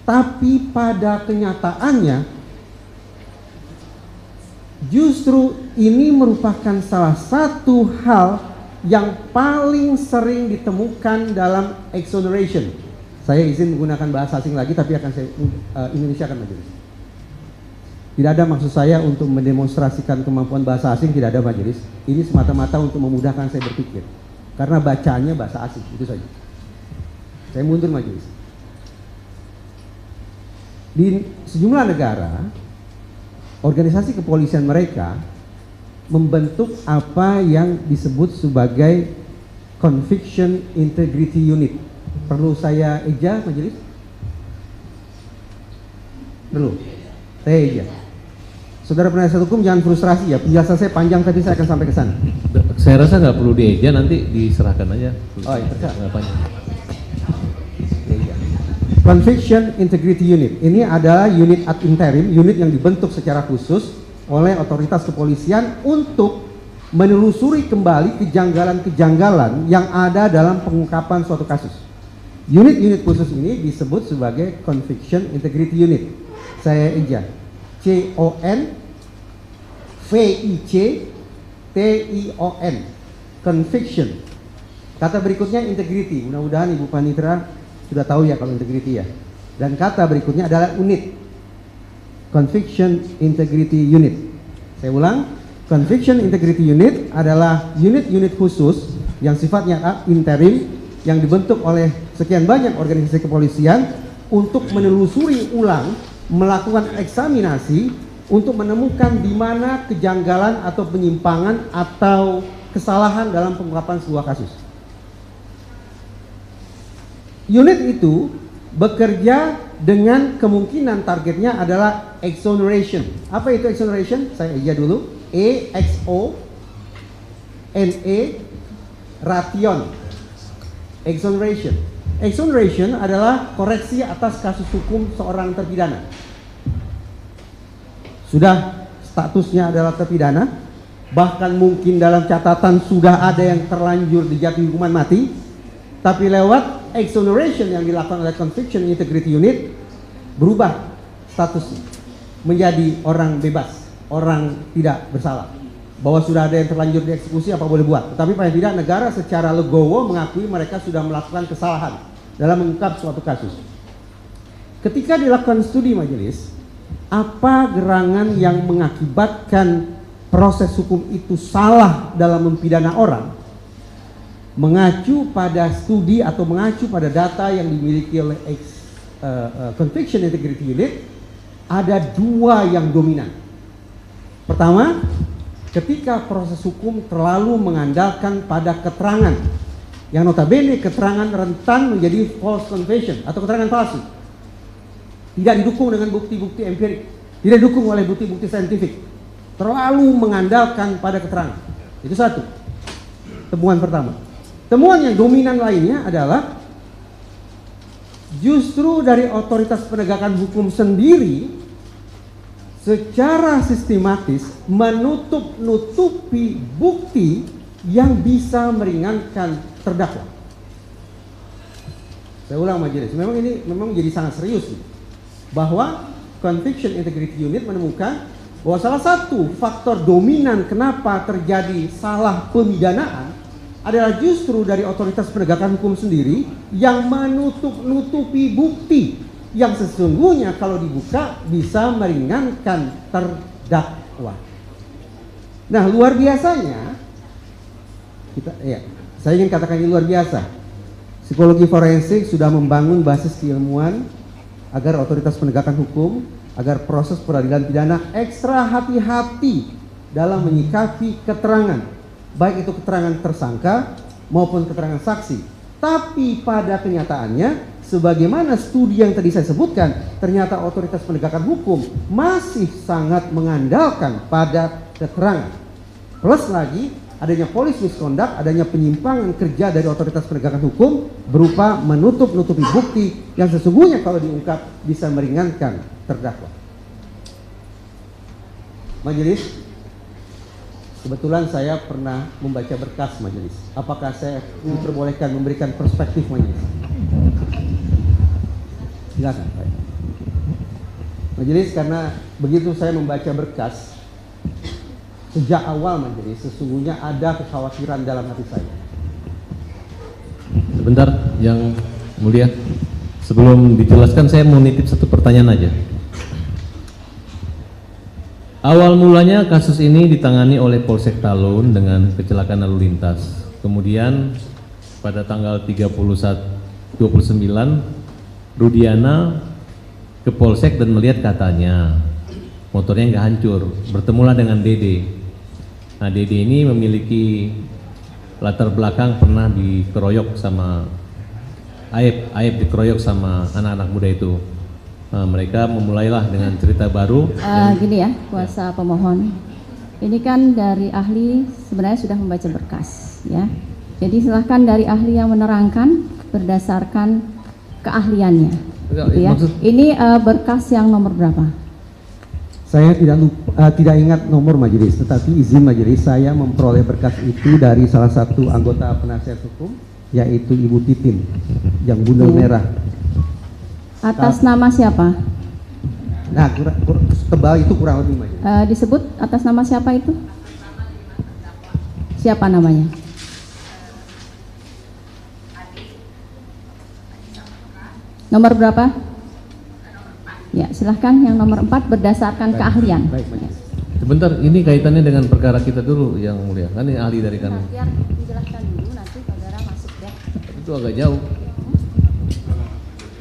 Tapi pada kenyataannya justru ini merupakan salah satu hal yang paling sering ditemukan dalam exoneration. Saya izin menggunakan bahasa asing lagi, tapi akan saya Indonesiakan majelis. Tidak ada maksud saya untuk mendemonstrasikan kemampuan bahasa asing, tidak ada majelis. Ini semata-mata untuk memudahkan saya berpikir. Karena bacaannya bahasa asing, itu saja. Saya mundur majelis. Di sejumlah negara, organisasi kepolisian mereka membentuk apa yang disebut sebagai Conviction Integrity Unit. Perlu saya eja majelis? Perlu. Saya eja. Saudara penasihat hukum jangan frustrasi ya, penjelasan saya panjang tadi, saya akan sampai ke sana. Saya rasa nggak perlu dieja, nanti diserahkan aja. Oh iya, terserah. Nggak panjang. Conviction Integrity Unit ini adalah unit ad interim, unit yang dibentuk secara khusus oleh otoritas kepolisian untuk menelusuri kembali kejanggalan-kejanggalan yang ada dalam pengungkapan suatu kasus. Unit-unit khusus ini disebut sebagai Conviction Integrity Unit. Saya eja. CONVICTION. Conviction. Kata berikutnya integrity. Mudah-mudahan Ibu Panitra sudah tahu ya kalau integrity ya. Dan kata berikutnya adalah unit. Conviction Integrity Unit. Saya ulang, Conviction Integrity Unit adalah unit-unit khusus yang sifatnya interim yang dibentuk oleh sekian banyak organisasi kepolisian untuk menelusuri ulang, melakukan eksaminasi untuk menemukan di mana kejanggalan atau penyimpangan atau kesalahan dalam pengungkapan sebuah kasus. Unit itu bekerja dengan kemungkinan targetnya adalah exoneration. Apa itu exoneration? Saya eja dulu. EXONE ration. Exoneration. Exoneration adalah koreksi atas kasus hukum seorang terpidana. Sudah statusnya adalah terpidana, bahkan mungkin dalam catatan sudah ada yang terlanjur dijatuhi hukuman mati, tapi lewat exoneration yang dilakukan oleh Conviction Integrity Unit berubah statusnya menjadi orang bebas, orang tidak bersalah. Bahwa sudah ada yang terlanjur dieksekusi apa boleh buat. Tetapi paling tidak negara secara legowo mengakui mereka sudah melakukan kesalahan dalam mengungkap suatu kasus. Ketika dilakukan studi majelis, apa gerangan yang mengakibatkan proses hukum itu salah dalam mempidana orang? Mengacu pada studi atau mengacu pada data yang dimiliki oleh Conviction Integrity Unit, ada 2 yang dominan. Pertama, ketika proses hukum terlalu mengandalkan pada keterangan yang notabene keterangan rentan menjadi false confession atau keterangan palsu, tidak didukung dengan bukti-bukti empirik, tidak didukung oleh bukti-bukti saintifik, terlalu mengandalkan pada keterangan. Itu satu, temuan pertama. Temuan yang dominan lainnya adalah justru dari otoritas penegakan hukum sendiri secara sistematis menutup-nutupi bukti yang bisa meringankan terdakwa. Saya ulang majelis, memang ini menjadi sangat serius nih, bahwa Conviction Integrity Unit menemukan bahwa salah satu faktor dominan kenapa terjadi salah pemidanaan adalah justru dari otoritas penegakan hukum sendiri yang menutup-nutupi bukti yang sesungguhnya kalau dibuka bisa meringankan terdakwa. Nah, luar biasanya saya ingin katakan ini luar biasa. Psikologi forensik sudah membangun basis keilmuan agar otoritas penegakan hukum, agar proses peradilan pidana ekstra hati-hati dalam menyikapi keterangan, baik itu keterangan tersangka maupun keterangan saksi. Tapi pada kenyataannya, sebagaimana studi yang tadi saya sebutkan, ternyata otoritas penegakan hukum masih sangat mengandalkan pada keterangan. Plus lagi adanya police misconduct, adanya penyimpangan kerja dari otoritas penegakan hukum berupa menutup-nutupi bukti yang sesungguhnya kalau diungkap bisa meringankan terdakwa. Majelis, kebetulan saya pernah membaca berkas majelis. Apakah saya diperbolehkan memberikan perspektif majelis? Silakan, Pak. Majelis, karena begitu saya membaca berkas, sejak awal majelis sesungguhnya ada kekhawatiran dalam hati saya. Sebentar, yang mulia. Sebelum dijelaskan saya mau nitip satu pertanyaan aja. Awal mulanya kasus ini ditangani oleh Polsek Talun dengan kecelakaan lalu lintas. Kemudian pada tanggal 29 Rudiana ke Polsek dan melihat katanya motornya nggak hancur. Bertemulah dengan Dede. Nah, Dede ini memiliki latar belakang pernah dikeroyok sama Aib dikeroyok sama anak-anak muda itu. Nah, mereka memulailah dengan cerita baru. Gini ya, kuasa pemohon. Ini kan dari ahli sebenarnya sudah membaca berkas, ya. Jadi silahkan dari ahli yang menerangkan berdasarkan keahliannya. Gitu ya. Ini berkas yang nomor berapa? Saya tidak ingat nomor majelis, tetapi izin majelis saya memperoleh berkas itu dari salah satu anggota penasihat hukum, yaitu Ibu Titin yang bundel merah. Atas nama siapa? Nah, tebal itu kurang lebih majelis. Disebut atas nama siapa itu? Siapa namanya? Nomor berapa? Ya, silahkan yang nomor 4 berdasarkan keahlian. Baik, majelis. Sebentar, ini kaitannya dengan perkara kita dulu yang mulia. Kan ini ahli dari kami. Biar dijelaskan dulu, nanti saudara masuk deh. Itu agak jauh.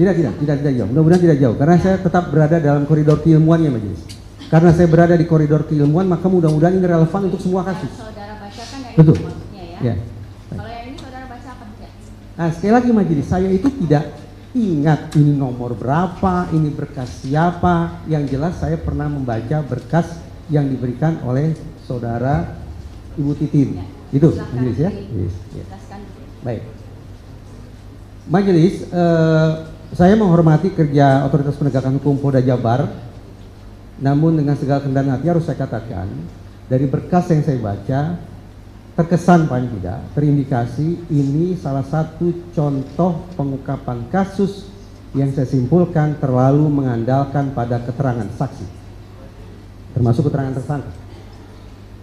Tidak jauh. Mudah-mudahan tidak jauh. Karena saya tetap berada dalam koridor keilmuannya majelis. Karena saya berada di koridor keilmuan, maka mudah-mudahan ini relevan untuk semua kasus. Saudara bacakan yang Betul. ini maksudnya ya. Ya. Kalau yang ini saudara bacakan ya. Nah, sekali lagi majelis, saya itu tidak ingat ini nomor berapa, ini berkas siapa. Yang jelas saya pernah membaca berkas yang diberikan oleh saudara Ibu Titin. Itu majelis ya. Yes. Ya. Baik. Majelis, saya menghormati kerja otoritas penegakan hukum Polda Jabar. Namun dengan segala kerendahan hati harus saya katakan, dari berkas yang saya baca, terkesan paling tidak, terindikasi ini salah satu contoh pengungkapan kasus yang saya simpulkan terlalu mengandalkan pada keterangan saksi, termasuk keterangan tersangka,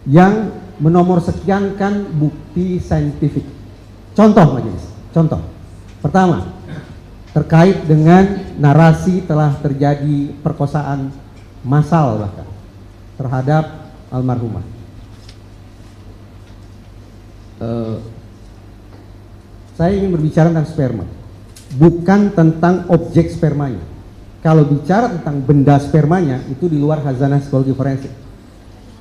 yang menomor sekiankan bukti saintifik. Contoh majelis, contoh. Pertama, terkait dengan narasi telah terjadi perkosaan massal bahkan terhadap almarhumah. Saya ingin berbicara tentang sperma, bukan tentang objek spermanya. Kalau bicara tentang benda spermanya, itu di luar khazanah psikologi forensik.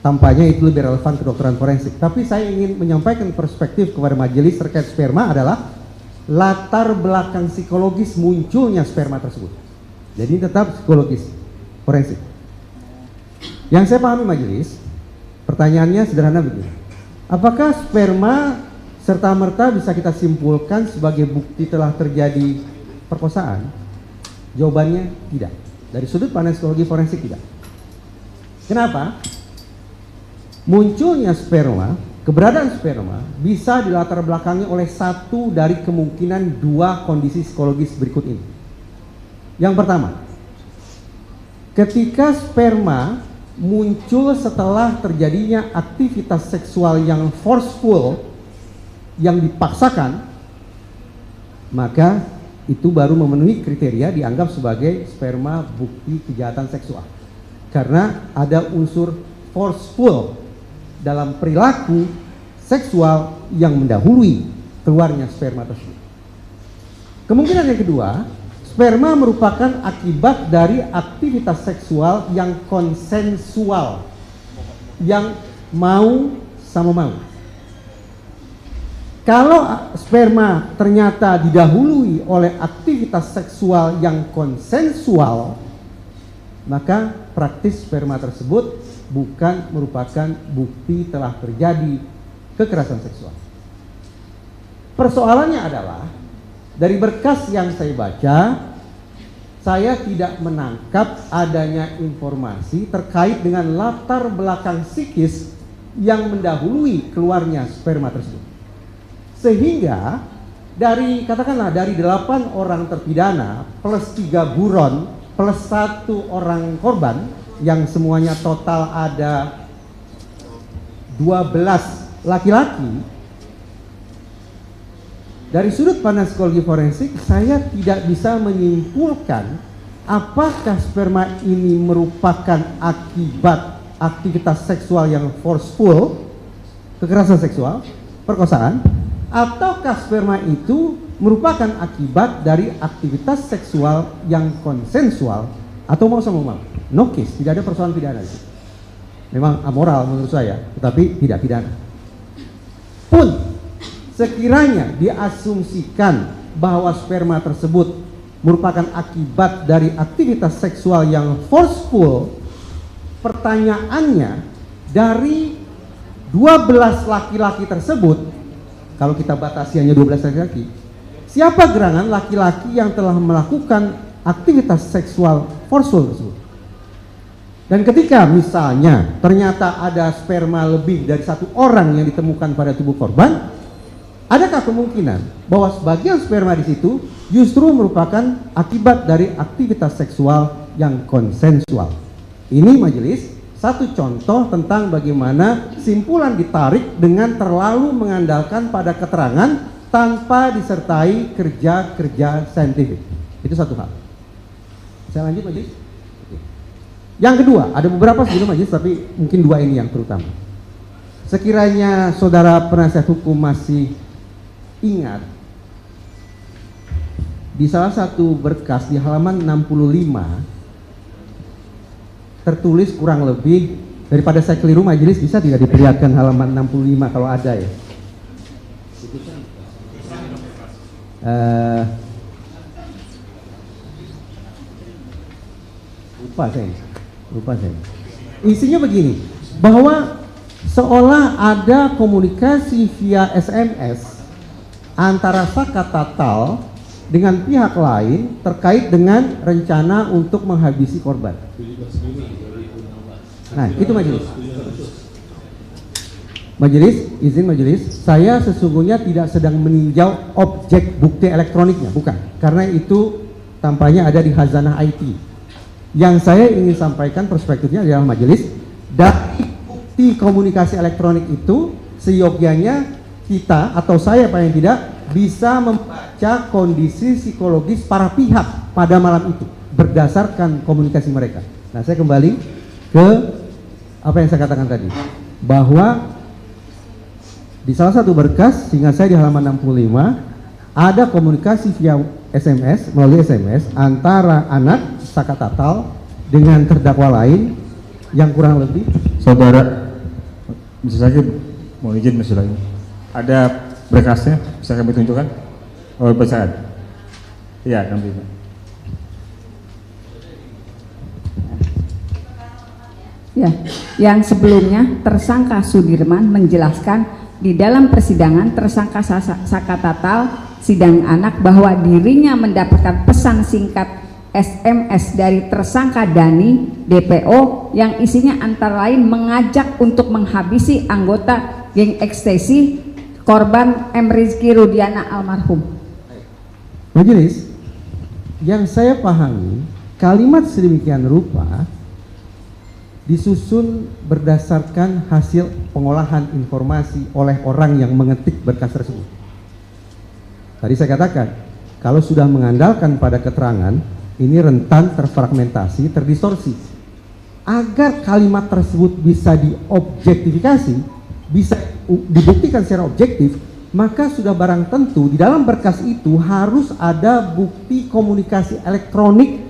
Tampaknya itu lebih relevan kedokteran forensik. Tapi saya ingin menyampaikan perspektif kepada majelis terkait sperma adalah latar belakang psikologis munculnya sperma tersebut. Jadi tetap psikologis forensik. Yang saya pahami majelis, pertanyaannya sederhana begini. Apakah sperma serta-merta bisa kita simpulkan sebagai bukti telah terjadi perkosaan? Jawabannya tidak. Dari sudut pandang psikologi forensik tidak. Kenapa? Munculnya sperma, keberadaan sperma bisa dilatar belakangi oleh satu dari kemungkinan dua kondisi psikologis berikut ini. Yang pertama, ketika sperma muncul setelah terjadinya aktivitas seksual yang forceful, yang dipaksakan, maka itu baru memenuhi kriteria dianggap sebagai sperma bukti kejahatan seksual. Karena ada unsur forceful dalam perilaku seksual yang mendahului keluarnya sperma tersebut. Kemungkinan yang kedua, sperma merupakan akibat dari aktivitas seksual yang konsensual, yang mau sama mau. Kalau sperma ternyata didahului oleh aktivitas seksual yang konsensual, maka praktis sperma tersebut bukan merupakan bukti telah terjadi kekerasan seksual. Persoalannya adalah dari berkas yang saya baca, saya tidak menangkap adanya informasi terkait dengan latar belakang psikis yang mendahului keluarnya sperma tersebut. Sehingga dari katakanlah dari 8 orang terpidana plus 3 buron plus 1 orang korban yang semuanya total ada 12 laki-laki. Dari sudut pandang psikologi forensik, saya tidak bisa menyimpulkan apakah sperma ini merupakan akibat aktivitas seksual yang forceful, kekerasan seksual, perkosaan, ataukah sperma itu merupakan akibat dari aktivitas seksual yang konsensual atau mau sama mau. No case, tidak ada persoalan pidana itu. Memang amoral menurut saya, tetapi tidak pidana. Pun sekiranya diasumsikan bahwa sperma tersebut merupakan akibat dari aktivitas seksual yang forceful, pertanyaannya dari 12 laki-laki tersebut, kalau kita batasi hanya 12 laki-laki, siapa gerangan laki-laki yang telah melakukan aktivitas seksual forceful tersebut? Dan ketika misalnya ternyata ada sperma lebih dari 1 orang yang ditemukan pada tubuh korban, adakah kemungkinan bahwa sebagian sperma di situ justru merupakan akibat dari aktivitas seksual yang konsensual? Ini majelis satu contoh tentang bagaimana simpulan ditarik dengan terlalu mengandalkan pada keterangan tanpa disertai kerja-kerja saintifik. Itu satu hal. Saya lanjut majelis. Yang kedua, ada beberapa sebelum majelis tapi mungkin 2 ini yang terutama. Sekiranya saudara penasihat hukum masih ingat, di salah satu berkas di halaman 65 tertulis kurang lebih, daripada saya keliru majelis bisa tidak diperlihatkan halaman 65 kalau ada ya. Lupa saya. Isinya begini, bahwa seolah ada komunikasi via SMS antara Saka Tatal dengan pihak lain terkait dengan rencana untuk menghabisi korban. Nah, itu majelis. Majelis, izin majelis, saya sesungguhnya tidak sedang meninjau objek bukti elektroniknya, bukan. Karena itu tampaknya ada di khazanah IT. Yang saya ingin sampaikan perspektifnya adalah majelis, dari bukti komunikasi elektronik itu seyogyanya kita atau saya paling tidak bisa membaca kondisi psikologis para pihak pada malam itu berdasarkan komunikasi mereka. Nah, saya kembali ke apa yang saya katakan tadi, bahwa di salah satu berkas sehingga saya di halaman 65 ada komunikasi via SMS, melalui SMS antara anak Saka Tatal dengan terdakwa lain yang kurang lebih. Saudara, bisa saja mau izin masih lagi. Ada berkasnya, bisa kami tunjukkan? Oh, bacaan. Iya, nanti. Ya, yang sebelumnya tersangka Sudirman menjelaskan di dalam persidangan tersangka Saka Tatal sidang anak bahwa dirinya mendapatkan pesan singkat SMS dari tersangka Dani DPO yang isinya antara lain mengajak untuk menghabisi anggota geng ekstasi korban M. Rizky Rudiana almarhum. Majelis, yang saya pahami kalimat sedemikian rupa disusun berdasarkan hasil pengolahan informasi oleh orang yang mengetik berkas tersebut. Tadi saya katakan, kalau sudah mengandalkan pada keterangan, ini rentan terfragmentasi, terdistorsi. Agar kalimat tersebut bisa diobjektifikasi, bisa dibuktikan secara objektif, maka sudah barang tentu di dalam berkas itu harus ada bukti komunikasi elektronik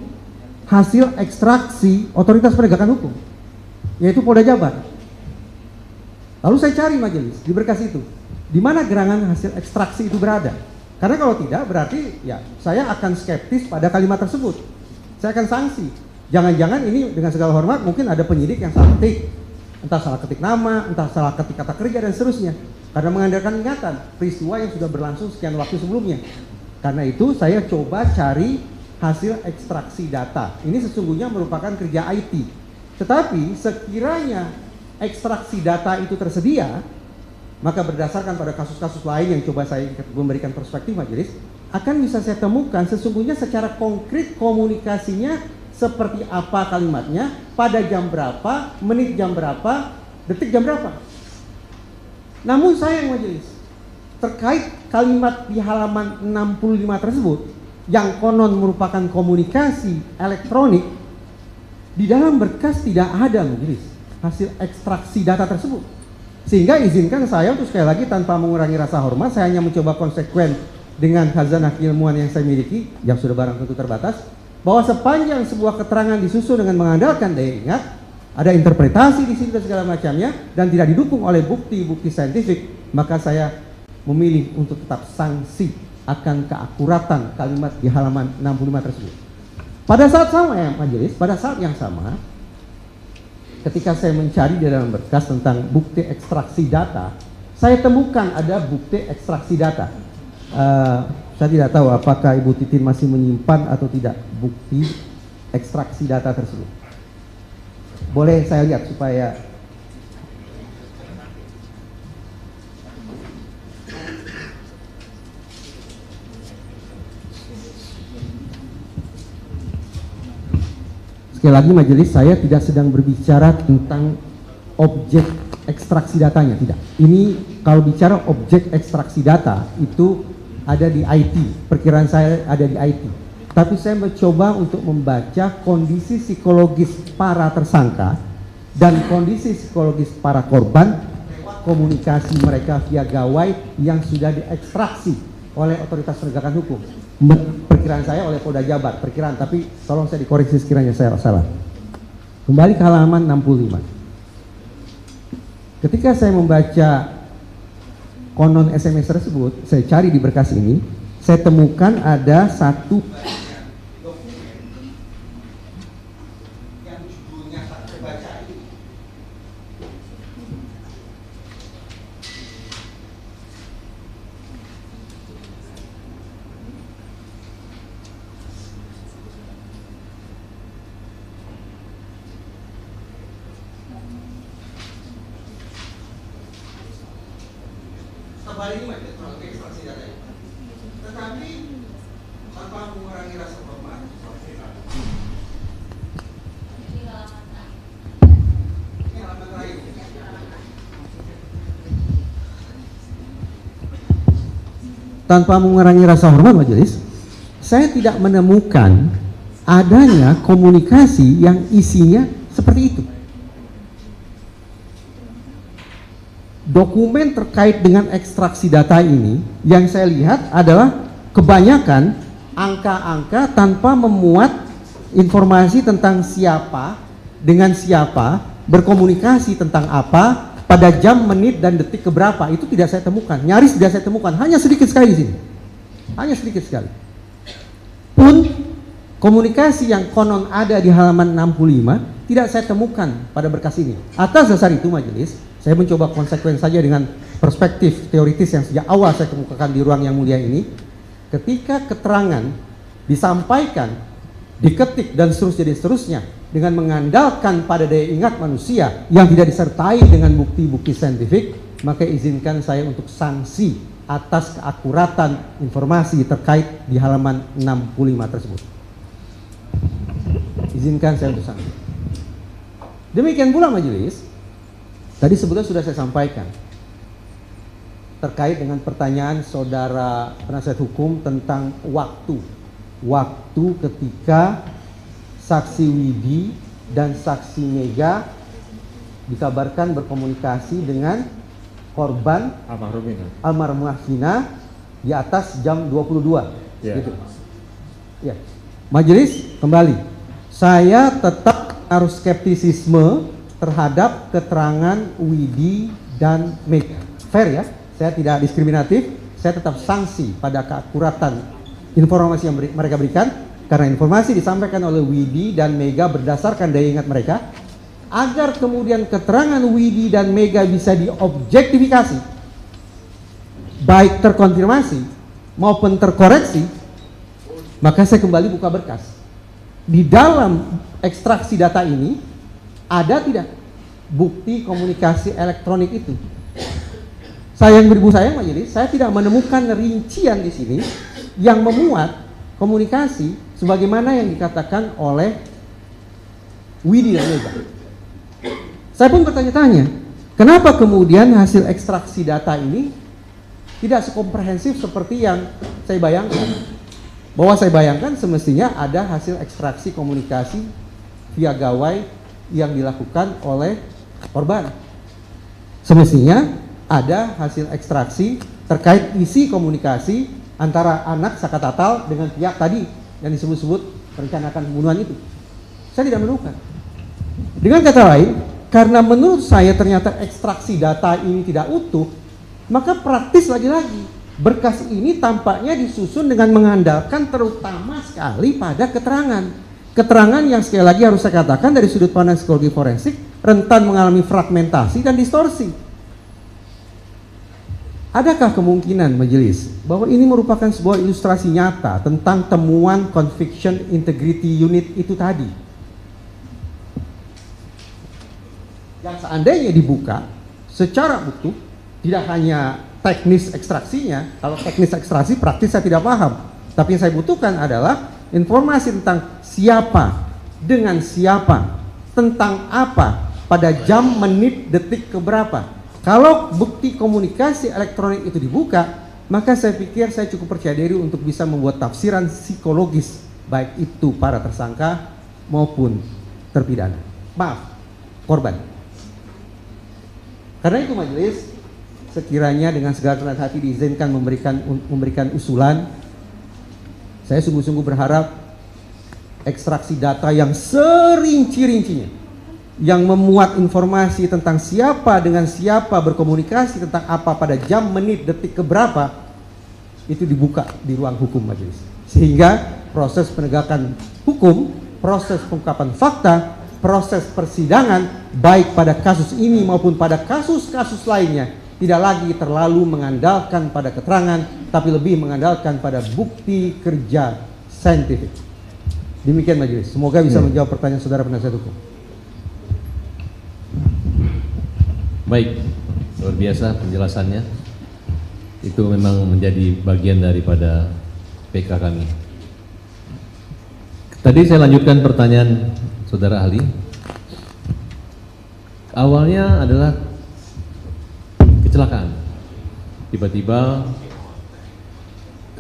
hasil ekstraksi otoritas penegakan hukum, yaitu Polda Jabar. Lalu saya cari majelis di berkas itu, di mana gerangan hasil ekstraksi itu berada. Karena kalau tidak berarti ya saya akan skeptis pada kalimat tersebut. Saya akan sanksi. Jangan-jangan ini dengan segala hormat mungkin ada penyidik yang salah ketik. Entah salah ketik nama, entah salah ketik kata kerja dan seterusnya. Karena mengandalkan ingatan peristiwa yang sudah berlangsung sekian waktu sebelumnya. Karena itu saya coba cari hasil ekstraksi data. Ini sesungguhnya merupakan kerja IT. Tetapi sekiranya ekstraksi data itu tersedia, maka berdasarkan pada kasus-kasus lain yang coba saya memberikan perspektif majelis, akan bisa saya temukan sesungguhnya secara konkret komunikasinya seperti apa kalimatnya, pada jam berapa, menit jam berapa, detik jam berapa. Namun sayang majelis, terkait kalimat di halaman 65 tersebut yang konon merupakan komunikasi elektronik, di dalam berkas tidak ada majelis hasil ekstraksi data tersebut. Sehingga izinkan saya untuk sekali lagi tanpa mengurangi rasa hormat, saya hanya mencoba konsekuen dengan khazanah keilmuan yang saya miliki, yang sudah barang tentu terbatas, bahwa sepanjang sebuah keterangan disusun dengan mengandalkan daya ingat, ada interpretasi di situ dan segala macamnya, dan tidak didukung oleh bukti-bukti saintifik, maka saya memilih untuk tetap sanksi akan keakuratan kalimat di halaman 65 tersebut. Pada saat sama ya majelis, pada saat yang sama, ketika saya mencari di dalam berkas tentang bukti ekstraksi data, saya temukan ada bukti ekstraksi data. Saya tidak tahu apakah Ibu Titin masih menyimpan atau tidak bukti ekstraksi data tersebut. Boleh saya lihat supaya sekali lagi majelis, saya tidak sedang berbicara tentang objek ekstraksi datanya, tidak. Ini kalau bicara objek ekstraksi data itu ada di IT, perkiraan saya ada di IT. Tapi saya mencoba untuk membaca kondisi psikologis para tersangka dan kondisi psikologis para korban, komunikasi mereka via gawai yang sudah diekstraksi oleh otoritas penegakan hukum. Perkiraan saya oleh Polda Jabar, perkiraan, tapi tolong saya dikoreksi sekiranya saya salah. Kembali ke halaman 65. Ketika saya membaca konon SMS tersebut, saya cari di berkas ini, saya temukan ada satu yang judulnya saya baca ini. Tebal ini macam terlalu ekstraksi data ini. Tetapi tanpa mengurangi rasa hormat, ini halaman terakhir. Tanpa mengurangi rasa hormat majelis, saya tidak menemukan adanya komunikasi yang isinya seperti itu. Dokumen terkait dengan ekstraksi data ini yang saya lihat adalah kebanyakan angka-angka tanpa memuat informasi tentang siapa dengan siapa, berkomunikasi tentang apa, pada jam, menit, dan detik keberapa. Itu tidak saya temukan, nyaris tidak saya temukan, hanya sedikit sekali di sini, hanya sedikit sekali. Pun komunikasi yang konon ada di halaman 65 tidak saya temukan pada berkas ini. Atas dasar itu majelis, saya mencoba konsekuen saja dengan perspektif teoritis yang sejak awal saya kemukakan di ruang yang mulia ini. Ketika keterangan disampaikan, diketik dan seterusnya dengan mengandalkan pada daya ingat manusia yang tidak disertai dengan bukti-bukti saintifik, maka izinkan saya untuk sanksi atas keakuratan informasi terkait di halaman 65 tersebut. Izinkan saya untuk sanksi. Demikian pula majelis, tadi sebetulnya sudah saya sampaikan terkait dengan pertanyaan saudara penasihat hukum tentang waktu ketika saksi Widi dan saksi Mega dikabarkan berkomunikasi dengan korban almarhumah Vina di atas jam 22. Gitu. Ya. Majelis, kembali, saya tetap harus skeptisisme terhadap keterangan Widi dan Mega. Fair ya, saya tidak diskriminatif, saya tetap sanksi pada keakuratan informasi yang mereka berikan, karena informasi disampaikan oleh Widi dan Mega berdasarkan daya ingat mereka, agar kemudian keterangan Widi dan Mega bisa diobjektifikasi, baik terkonfirmasi maupun terkoreksi, maka saya kembali buka berkas. Di dalam ekstraksi data ini ada tidak bukti komunikasi elektronik itu? Sayang beribu sayang majelis, saya tidak menemukan rincian di sini yang memuat komunikasi sebagaimana yang dikatakan oleh Widi dan Mega. Saya pun bertanya-tanya, kenapa kemudian hasil ekstraksi data ini tidak sekomprehensif seperti yang saya bayangkan? Bahwa saya bayangkan semestinya ada hasil ekstraksi komunikasi via gawai yang dilakukan oleh korban. Semestinya ada hasil ekstraksi terkait isi komunikasi antara anak Sakatatal dengan pihak tadi yang disebut-sebut merencanakan pembunuhan itu. Saya tidak menemukan. Dengan kata lain, karena menurut saya ternyata ekstraksi data ini tidak utuh, maka praktis lagi-lagi berkas ini tampaknya disusun dengan mengandalkan terutama sekali pada keterangan. Keterangan yang sekali lagi harus saya katakan dari sudut pandang psikologi forensik rentan mengalami fragmentasi dan distorsi. Adakah kemungkinan majelis bahwa ini merupakan sebuah ilustrasi nyata tentang temuan Conviction Integrity Unit itu tadi? Yang seandainya dibuka secara utuh, tidak hanya teknis ekstraksinya, kalau teknis ekstraksi praktis saya tidak paham, tapi yang saya butuhkan adalah informasi tentang siapa, dengan siapa, tentang apa, pada jam, menit, detik keberapa. Kalau bukti komunikasi elektronik itu dibuka, maka saya pikir saya cukup percaya diri untuk bisa membuat tafsiran psikologis, baik itu para tersangka maupun terpidana. Maaf, korban. Karena itu majelis, sekiranya dengan segala kerendahan hati diizinkan memberikan usulan, saya sungguh-sungguh berharap ekstraksi data yang serinci-rincinya, yang memuat informasi tentang siapa dengan siapa berkomunikasi tentang apa pada jam, menit, detik keberapa, itu dibuka di ruang hukum majelis. Sehingga proses penegakan hukum, proses pengungkapan fakta, proses persidangan, baik pada kasus ini maupun pada kasus-kasus lainnya, tidak lagi terlalu mengandalkan pada keterangan, tapi lebih mengandalkan pada bukti kerja saintifik. Demikian majelis. Semoga bisa menjawab pertanyaan saudara penasihat hukum. Baik, luar biasa penjelasannya. Itu memang menjadi bagian daripada PK kami. Tadi saya lanjutkan pertanyaan saudara ahli. Awalnya adalah kecelakaan. Tiba-tiba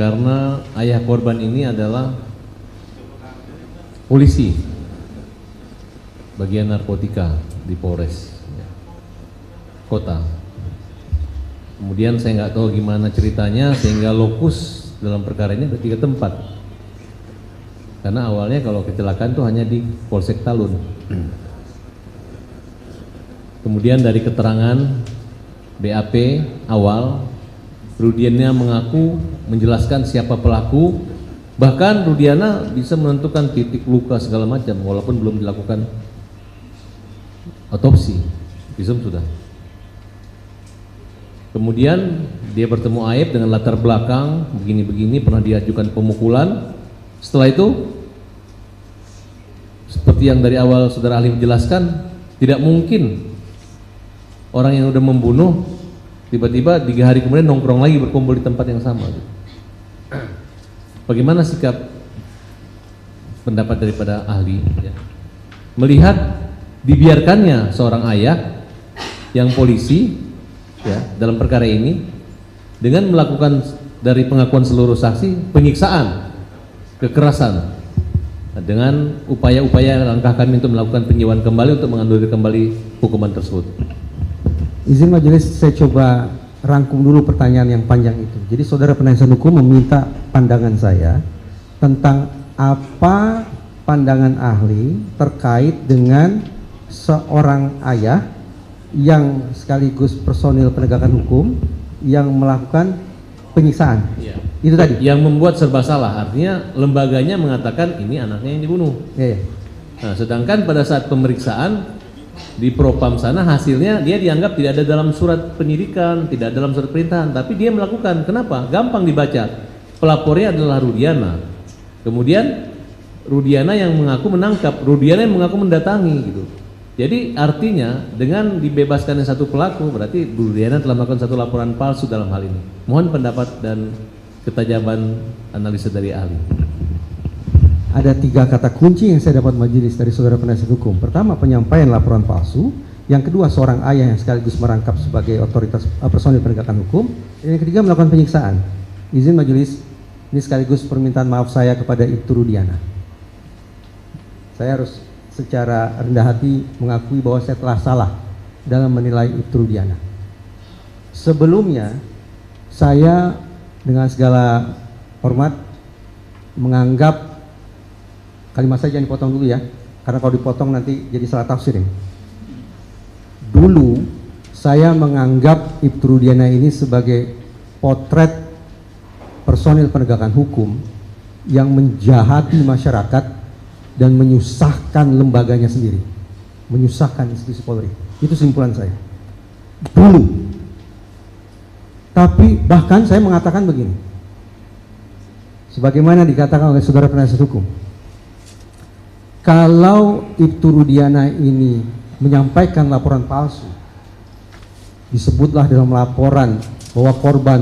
karena ayah korban ini adalah polisi bagian narkotika di Polres Kota. Kemudian saya nggak tahu gimana ceritanya sehingga lokus dalam perkara ini ada 3 tempat. Karena awalnya kalau kecelakaan itu hanya di Polsek Talun. Kemudian dari keterangan BAP awal, Rudiana mengaku menjelaskan siapa pelaku, bahkan Rudiana bisa menentukan titik luka segala macam walaupun belum dilakukan otopsi. Visum sudah. Kemudian dia bertemu Aib dengan latar belakang begini-begini, pernah diajukan pemukulan. Setelah itu, seperti yang dari awal saudara ahli menjelaskan, tidak mungkin orang yang sudah membunuh tiba-tiba 3 hari kemudian nongkrong lagi berkumpul di tempat yang sama. Bagaimana sikap pendapat daripada ahli ya? Melihat dibiarkannya seorang ayah yang polisi ya dalam perkara ini dengan melakukan dari pengakuan seluruh saksi penyiksaan, kekerasan, dengan upaya-upaya langkah kami untuk melakukan penyewaan kembali untuk menganulir kembali hukuman tersebut. Izin majelis, saya coba rangkum dulu pertanyaan yang panjang itu. Jadi saudara penasihat hukum meminta pandangan saya tentang apa pandangan ahli terkait dengan seorang ayah yang sekaligus personil penegakan hukum yang melakukan penyiksaan. Ya. Itu tadi. Yang membuat serba salah, artinya lembaganya mengatakan ini anaknya yang dibunuh. Ya, ya. Nah, sedangkan pada saat pemeriksaan di Propam sana hasilnya dia dianggap tidak ada dalam surat penyidikan, tidak ada dalam surat perintahan, tapi dia melakukan. Kenapa? Gampang dibaca. Pelapornya adalah Rudiana. Kemudian Rudiana yang mengaku menangkap, Rudiana yang mengaku mendatangi gitu. Jadi artinya dengan dibebaskannya satu pelaku berarti Rudiana telah melakukan satu laporan palsu dalam hal ini. Mohon pendapat dan ketajaman analisa dari ahli. Ada 3 kata kunci yang saya dapat majelis dari saudara penasihat hukum. Pertama, penyampaian laporan palsu. Yang kedua, seorang ayah yang sekaligus merangkap sebagai otoritas personil penegakan hukum. Dan yang ketiga, melakukan penyiksaan. Izin majelis, ini sekaligus permintaan maaf saya kepada Ibtu Rudiana. Saya harus secara rendah hati mengakui bahwa saya telah salah dalam menilai Ibtu Rudiana. Sebelumnya, saya dengan segala hormat menganggap, kalimat saya jangan dipotong dulu ya, karena kalau dipotong nanti jadi salah tafsir ini. Dulu saya menganggap Ibtu Rudiana ini sebagai potret personil penegakan hukum yang menjahati masyarakat dan menyusahkan lembaganya sendiri, menyusahkan institusi Polri. Itu simpulan saya dulu. Tapi bahkan saya mengatakan begini, sebagaimana dikatakan oleh saudara penasihat hukum, kalau Ibtu Rudiana ini menyampaikan laporan palsu, disebutlah dalam laporan bahwa korban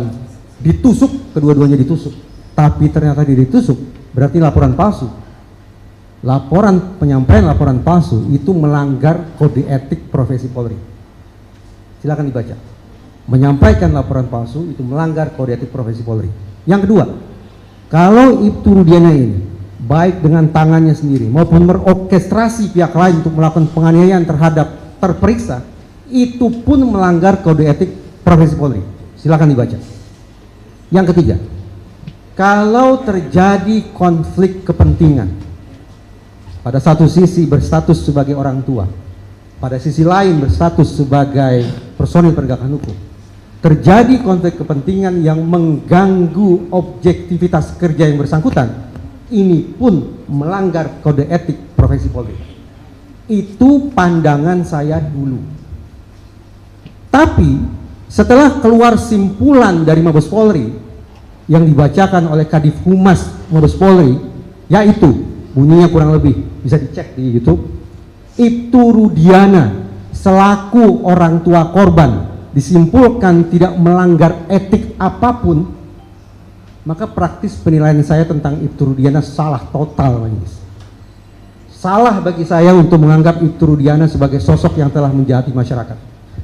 ditusuk, kedua-duanya ditusuk, tapi ternyata dia ditusuk, berarti laporan palsu. Penyampaian laporan palsu itu melanggar kode etik profesi Polri. Silakan dibaca. Menyampaikan laporan palsu itu melanggar kode etik profesi Polri. Yang kedua, kalau Ibtu Rudiana ini baik dengan tangannya sendiri maupun merorkestrasi pihak lain untuk melakukan penganiayaan terhadap terperiksa, itu pun melanggar kode etik profesi Polri. Silakan dibaca. Yang ketiga, kalau terjadi konflik kepentingan, pada satu sisi berstatus sebagai orang tua, pada sisi lain berstatus sebagai personil penegakan hukum, terjadi konflik kepentingan yang mengganggu objektivitas kerja yang bersangkutan, ini pun melanggar kode etik profesi Polri. Itu pandangan saya dulu. Tapi setelah keluar simpulan dari Mabes Polri yang dibacakan oleh Kadif Humas Mabes Polri, yaitu bunyinya kurang lebih bisa dicek di YouTube, Ibtu Rudiana selaku orang tua korban disimpulkan tidak melanggar etik apapun, maka praktis penilaian saya tentang Ibtu Rudiana salah total, majelis. Salah bagi saya untuk menganggap Ibtu Rudiana sebagai sosok yang telah menjahati masyarakat.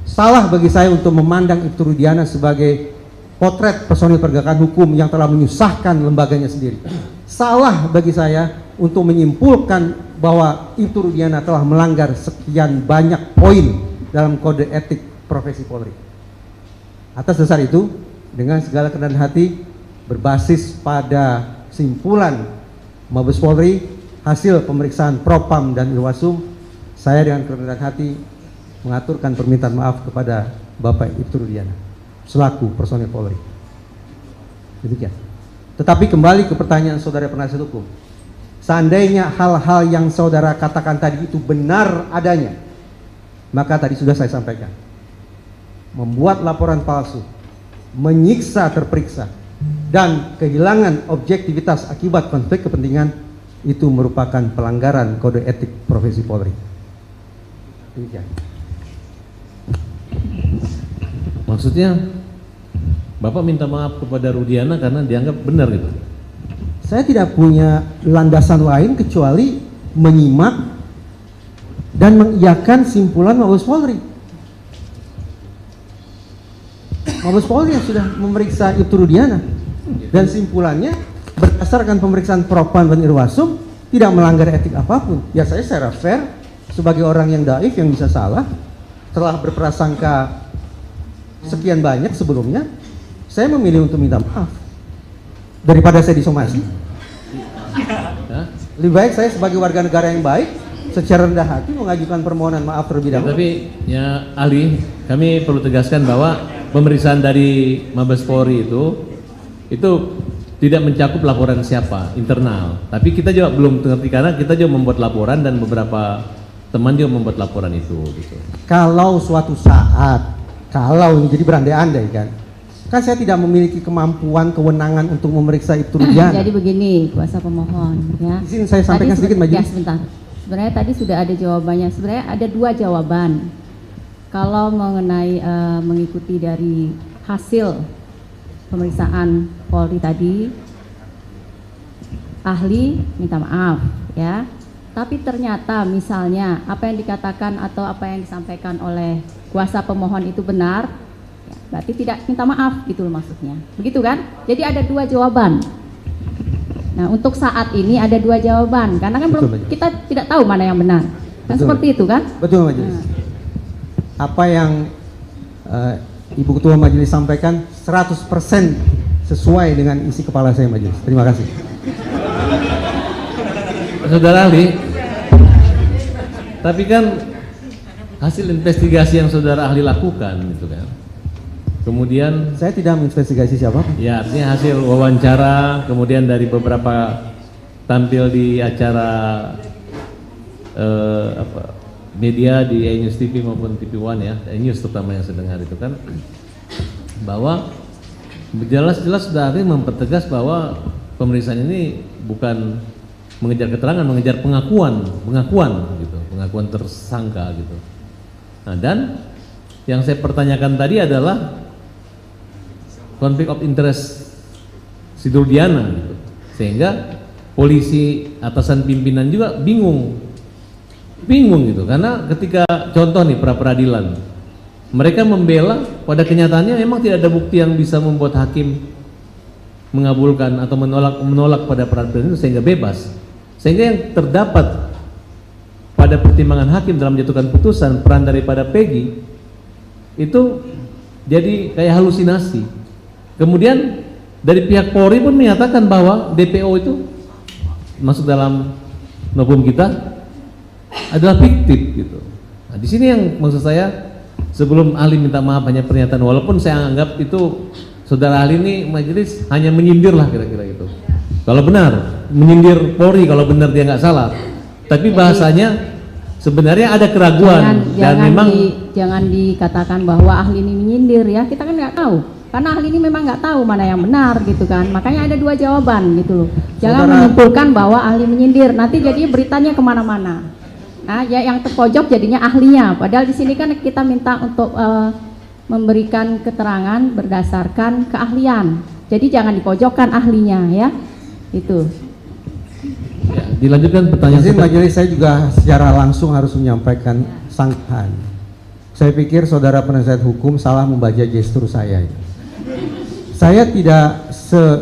Salah bagi saya untuk memandang Ibtu Rudiana sebagai potret personil penegakan hukum yang telah menyusahkan lembaganya sendiri. Salah bagi saya untuk menyimpulkan bahwa Ibtu Rudiana telah melanggar sekian banyak poin dalam kode etik profesi Polri. Atas dasar itu, dengan segala kerendahan hati, berbasis pada simpulan Mabes Polri, hasil pemeriksaan Propam dan Irwasum, saya dengan kerendahan hati mengaturkan permintaan maaf kepada Bapak Ibtu Rudiana selaku personil Polri. Demikian. Tetapi kembali ke pertanyaan saudara penasihat hukum, seandainya hal-hal yang saudara katakan tadi itu benar adanya, maka tadi sudah saya sampaikan, membuat laporan palsu, menyiksa terperiksa, dan kehilangan objektivitas akibat konflik kepentingan itu merupakan pelanggaran kode etik profesi Polri. Demikian. Maksudnya Bapak minta maaf kepada Rudiana karena dianggap benar gitu? Saya tidak punya landasan lain kecuali menyimak dan mengiyakan simpulan Mabes Polri. Mabes Polri yang sudah memeriksa Ibtu Rudiana, dan simpulannya berdasarkan pemeriksaan Propam dan Irwasum tidak melanggar etik apapun. Ya saya secara fair sebagai orang yang daif yang bisa salah, telah berprasangka sekian banyak sebelumnya, saya memilih untuk minta maaf daripada saya disomasi. Lebih baik saya sebagai warga negara yang baik secara rendah hati mengajukan permohonan maaf terlebih dahulu. Tapi ya ahli, kami perlu tegaskan bahwa pemeriksaan dari Mabes Polri itu tidak mencakup laporan siapa internal. Tapi kita juga belum mengerti karena kita juga membuat laporan dan beberapa teman juga membuat laporan itu gitu. Kalau suatu saat, kalau ini jadi berandai-andai kan saya tidak memiliki kemampuan, kewenangan untuk memeriksa Ibtu Rudiana. Jadi begini, kuasa pemohon, ya. Di sini saya sampaikan sedikit, Ya, Majelis. sebentar. Sebenarnya tadi sudah ada jawabannya. Sebenarnya ada dua jawaban. Kalau mengenai mengikuti dari hasil pemeriksaan Polri tadi, ahli minta maaf, ya. Tapi ternyata misalnya apa yang dikatakan atau apa yang disampaikan oleh kuasa pemohon itu benar, ya, berarti tidak minta maaf gitu loh maksudnya. Begitu kan? Jadi ada dua jawaban. Nah, untuk saat ini ada dua jawaban karena kan Betul, belum, kita tidak tahu mana yang benar. Kan Betul. seperti itu kan? Betul, Majelis. Apa yang Ibu Ketua Majelis sampaikan 100% sesuai dengan isi kepala saya, Majelis. Terima kasih. Saudara ahli, tapi kan hasil investigasi yang saudara ahli lakukan gitu kan, kemudian Saya tidak menginvestigasi siapa. ya artinya hasil wawancara, kemudian dari beberapa tampil di acara media di E-News TV maupun TV One ya, E-News terutama yang saya dengar itu kan, bahwa jelas-jelas sudah ahli mempertegas bahwa pemeriksaan ini bukan mengejar keterangan, mengejar pengakuan gitu, pengakuan tersangka gitu. Nah, dan yang saya pertanyakan tadi adalah konflik of interest si Rudiana gitu. Sehingga polisi atasan pimpinan juga bingung gitu, karena ketika contoh nih pra peradilan mereka membela, pada kenyataannya memang tidak ada bukti yang bisa membuat hakim mengabulkan atau menolak pada peradilan itu sehingga bebas. Sehingga yang terdapat pada pertimbangan hakim dalam menjatuhkan putusan peran daripada Peggy itu jadi kayak halusinasi. Kemudian dari pihak Polri pun menyatakan bahwa DPO itu masuk dalam novum kita adalah fiktif gitu. Nah, di sini yang maksud saya, sebelum ahli minta maaf hanya pernyataan, walaupun saya anggap itu saudara ahli ini majelis hanya menyindir lah kira-kira gitu. Kalau benar menyindir Polri, kalau benar dia nggak salah. Tapi bahasanya sebenarnya ada keraguan dan memang jangan dikatakan bahwa ahli ini menyindir ya, kita kan nggak tahu. Karena ahli ini memang nggak tahu mana yang benar gitu kan. Makanya ada dua jawaban gitu loh. Jangan menyimpulkan bahwa ahli menyindir, nanti jadi beritanya kemana-mana. Nah, ya yang terpojok jadinya ahlinya. Padahal di sini kan kita minta untuk memberikan keterangan berdasarkan keahlian. Jadi jangan dipojokkan ahlinya ya. Itu. ya, dilanjutkan pertanyaan. Izin majelis, saya juga secara langsung harus menyampaikan sanggahan. Saya pikir saudara penasihat hukum salah membaca gestur saya. Saya tidak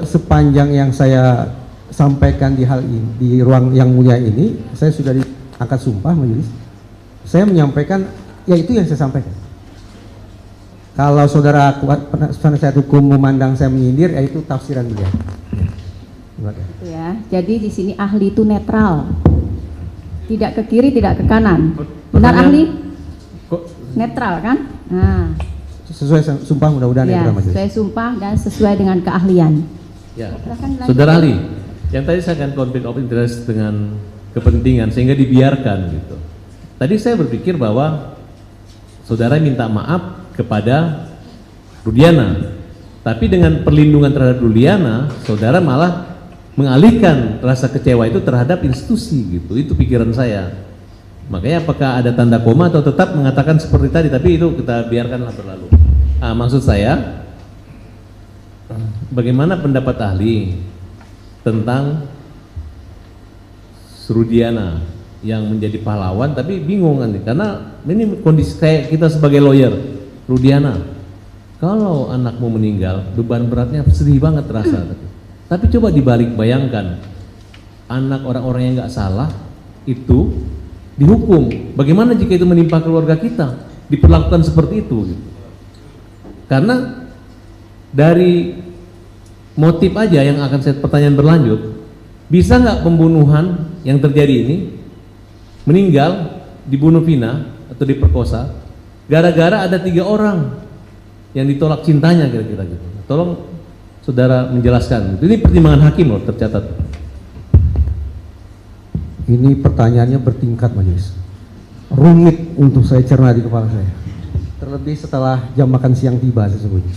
sepanjang yang saya sampaikan di hal ini, di ruang yang mulia ini, saya sudah diangkat sumpah majelis. Saya menyampaikan, ya itu yang saya sampaikan. Kalau saudara penasihat hukum memandang saya menyindir, ya itu tafsiran beliau. Gitu ya. Jadi di sini ahli itu netral. Tidak ke kiri, tidak ke kanan. Benar ahli? Netral kan? Nah, sesuai sumpah mudah-mudahan ya, ya, majelis. sesuai sumpah dan sesuai dengan keahlian. Ya. Silakan Saudara ahli, yang tadi saya akan konflik of interest dengan kepentingan sehingga dibiarkan gitu. Tadi saya berpikir bahwa saudara minta maaf kepada Rudiana, tapi dengan perlindungan terhadap Rudiana, saudara malah mengalihkan rasa kecewa itu terhadap institusi gitu. Itu pikiran saya. Makanya apakah ada tanda koma atau tetap mengatakan seperti tadi, tapi itu kita biarkanlah berlalu. Nah, maksud saya, bagaimana pendapat ahli tentang Rudiana yang menjadi pahlawan tapi bingung kan, karena ini kondisi kayak kita sebagai lawyer. Rudiana, kalau anakmu meninggal beban beratnya sedih banget terasa, tapi coba dibalik bayangkan anak orang-orang yang nggak salah itu dihukum, bagaimana jika itu menimpa keluarga kita, diperlakukan seperti itu gitu. Karena dari motif aja yang akan saya pertanyaan berlanjut, bisa nggak pembunuhan yang terjadi ini meninggal, dibunuh Vina atau diperkosa gara-gara ada 3 orang yang ditolak cintanya kira-kira gitu. Tolong saudara menjelaskan. Ini pertimbangan hakim loh, tercatat. Ini pertanyaannya bertingkat majelis. rumit untuk saya cerna di kepala saya. Terlebih setelah jam makan siang tiba sesungguhnya.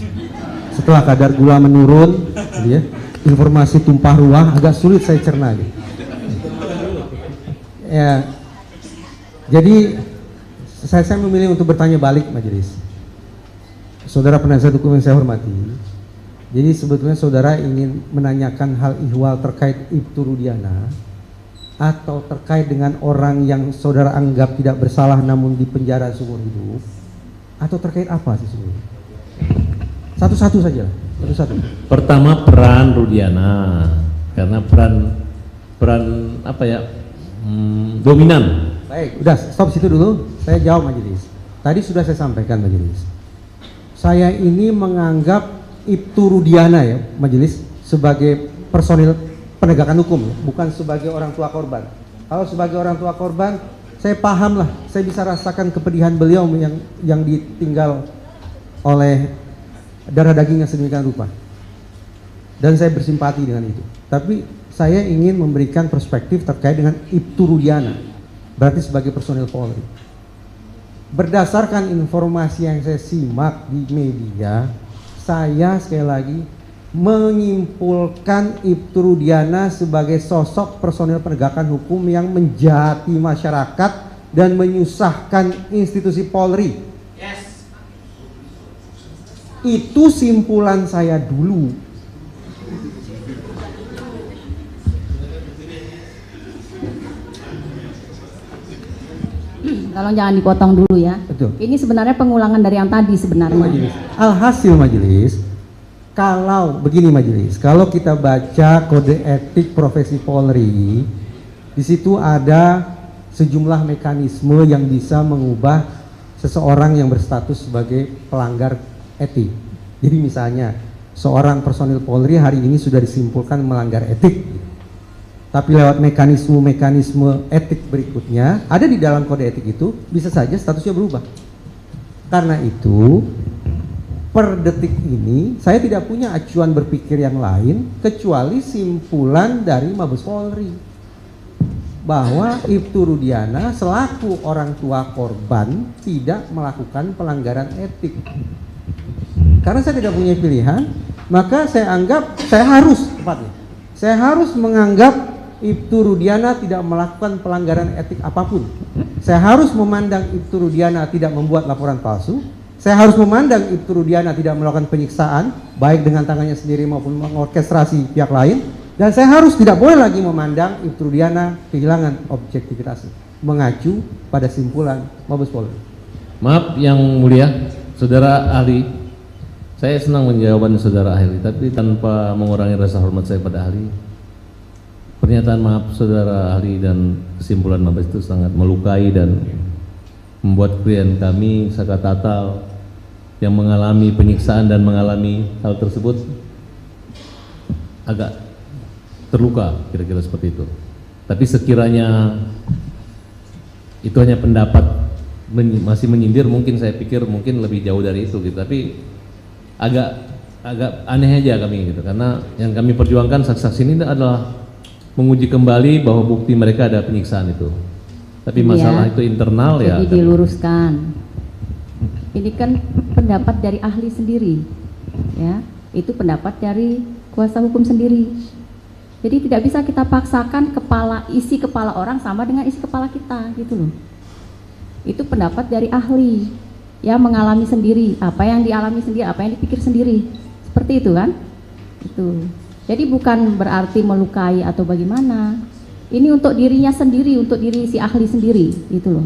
Setelah kadar gula menurun, gitu ya, informasi tumpah ruah agak sulit saya cerna. Gitu. Ya, jadi saya memilih untuk bertanya balik majelis. Saudara penasihat hukum yang saya hormati, jadi sebetulnya saudara ingin menanyakan hal ihwal terkait Ibtu Rudiana atau terkait dengan orang yang saudara anggap tidak bersalah namun dipenjara seumur hidup, atau terkait apa sih sebenarnya? Satu-satu saja, satu-satu. Pertama peran Rudiana, karena peran apa ya, dominan. Baik, udah stop situ dulu. Saya jawab majelis. Tadi sudah saya sampaikan majelis. Saya ini menganggap Ibtu Rudiana ya majelis sebagai personil penegakan hukum, bukan sebagai orang tua korban. Kalau sebagai orang tua korban, saya paham lah, saya bisa rasakan kepedihan beliau yang ditinggal oleh darah dagingnya sedemikian rupa. Dan saya bersimpati dengan itu. Tapi saya ingin memberikan perspektif terkait dengan Ibtu Rudiana, berarti sebagai personil Polri. Berdasarkan informasi yang saya simak di media, saya sekali lagi menyimpulkan Ibtu Rudiana sebagai sosok personil penegakan hukum yang menjahati masyarakat dan menyusahkan institusi Polri. Yes. Itu simpulan saya dulu. Tolong jangan dipotong dulu ya. Betul. Ini sebenarnya pengulangan dari yang tadi sebenarnya. Majelis. Alhasil majelis, kalau begini majelis, kalau kita baca kode etik profesi Polri, di situ ada sejumlah mekanisme yang bisa mengubah seseorang yang berstatus sebagai pelanggar etik. Jadi misalnya seorang personil Polri hari ini sudah disimpulkan melanggar etik, tapi lewat mekanisme etik berikutnya ada di dalam kode etik itu, bisa saja statusnya berubah. Karena itu per detik ini saya tidak punya acuan berpikir yang lain kecuali simpulan dari Mabes Polri bahwa Ibtu Rudiana selaku orang tua korban tidak melakukan pelanggaran etik. Karena saya tidak punya pilihan, maka saya anggap saya harus menganggap Ibtu Rudiana tidak melakukan pelanggaran etik apapun. Saya harus memandang Ibtu Rudiana tidak membuat laporan palsu. Saya harus memandang Ibtu Rudiana tidak melakukan penyiksaan, baik dengan tangannya sendiri maupun mengorkestrasi pihak lain. Dan saya harus tidak boleh lagi memandang Ibtu Rudiana kehilangan objektivitasnya, mengacu pada simpulan Mabes Polri. Maaf yang mulia, saudara ahli, saya senang menjawaban saudara ahli, tapi tanpa mengurangi rasa hormat saya pada ahli. Pernyataan maaf saudara ahli dan kesimpulan Mabes itu sangat melukai dan membuat klien kami Saka Tatal yang mengalami penyiksaan dan mengalami hal tersebut agak terluka, kira-kira seperti itu. Tapi sekiranya itu hanya pendapat masih menyindir, mungkin saya pikir mungkin lebih jauh dari itu gitu. Tapi agak aneh aja kami gitu, karena yang kami perjuangkan saksi-saksi ini adalah menguji kembali bahwa bukti mereka ada penyiksaan itu. Tapi masalah itu internal ya. Jadi diluruskan. Ini kan pendapat dari ahli sendiri, ya. Itu pendapat dari kuasa hukum sendiri. Jadi tidak bisa kita paksakan isi kepala orang sama dengan isi kepala kita, gitu loh. Itu pendapat dari ahli yang mengalami sendiri, apa yang dialami sendiri, apa yang dipikir sendiri. Seperti itu kan? Itu. Jadi bukan berarti melukai atau bagaimana. Ini untuk dirinya sendiri, untuk diri si ahli sendiri, gitu loh.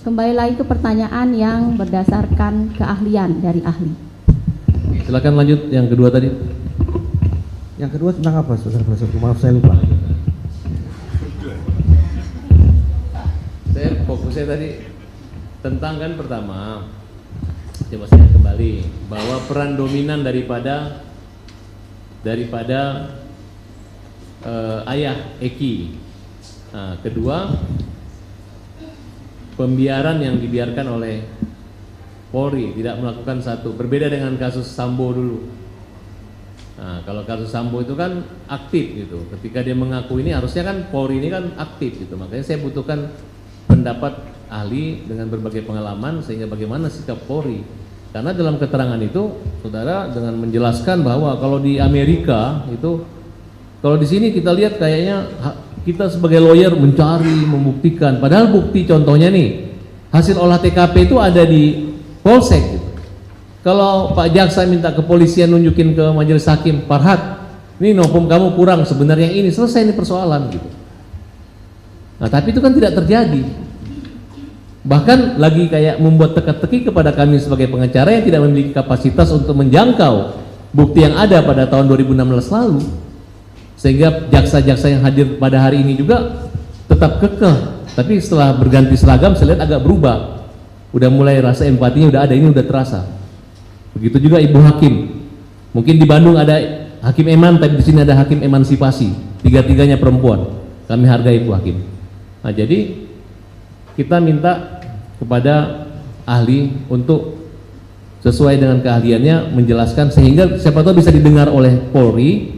Kembali lagi ke pertanyaan yang berdasarkan keahlian dari ahli. Silakan lanjut yang kedua tadi. Yang kedua tentang apa, saudara profesor? Maaf saya lupa. Saya fokusnya tadi tentang kan pertama, coba saya kembali bahwa peran dominan daripada ayah Eki. Nah, kedua, pembiaran yang dibiarkan oleh Polri tidak melakukan satu, berbeda dengan kasus Sambo dulu. Nah, kalau kasus Sambo itu kan aktif gitu. Ketika dia mengaku ini harusnya kan Polri ini kan aktif gitu. Makanya saya butuhkan pendapat ahli dengan berbagai pengalaman sehingga bagaimana sikap Polri. Karena dalam keterangan itu saudara dengan menjelaskan bahwa kalau di Amerika itu, kalau di sini kita lihat kayaknya kita sebagai lawyer mencari, membuktikan, padahal bukti contohnya nih hasil olah TKP itu ada di Polsek gitu. Kalau Pak Jaksa minta kepolisian nunjukin ke majelis hakim, Farhad, ini nopum kamu kurang, sebenarnya ini selesai ini persoalan gitu. Nah tapi itu kan tidak terjadi. Bahkan lagi kayak membuat teka-teki kepada kami sebagai pengacara yang tidak memiliki kapasitas untuk menjangkau bukti yang ada pada tahun 2016 lalu, sehingga jaksa-jaksa yang hadir pada hari ini juga tetap kekeh. Tapi setelah berganti seragam saya lihat agak berubah, udah mulai rasa empatinya udah ada, ini udah terasa. Begitu juga Ibu Hakim, mungkin di Bandung ada Hakim Eman, tapi di sini ada Hakim Emansipasi, tiga-tiganya perempuan. Kami hargai Ibu Hakim. Nah jadi kita minta kepada ahli untuk sesuai dengan keahliannya menjelaskan sehingga siapa tahu bisa didengar oleh Polri,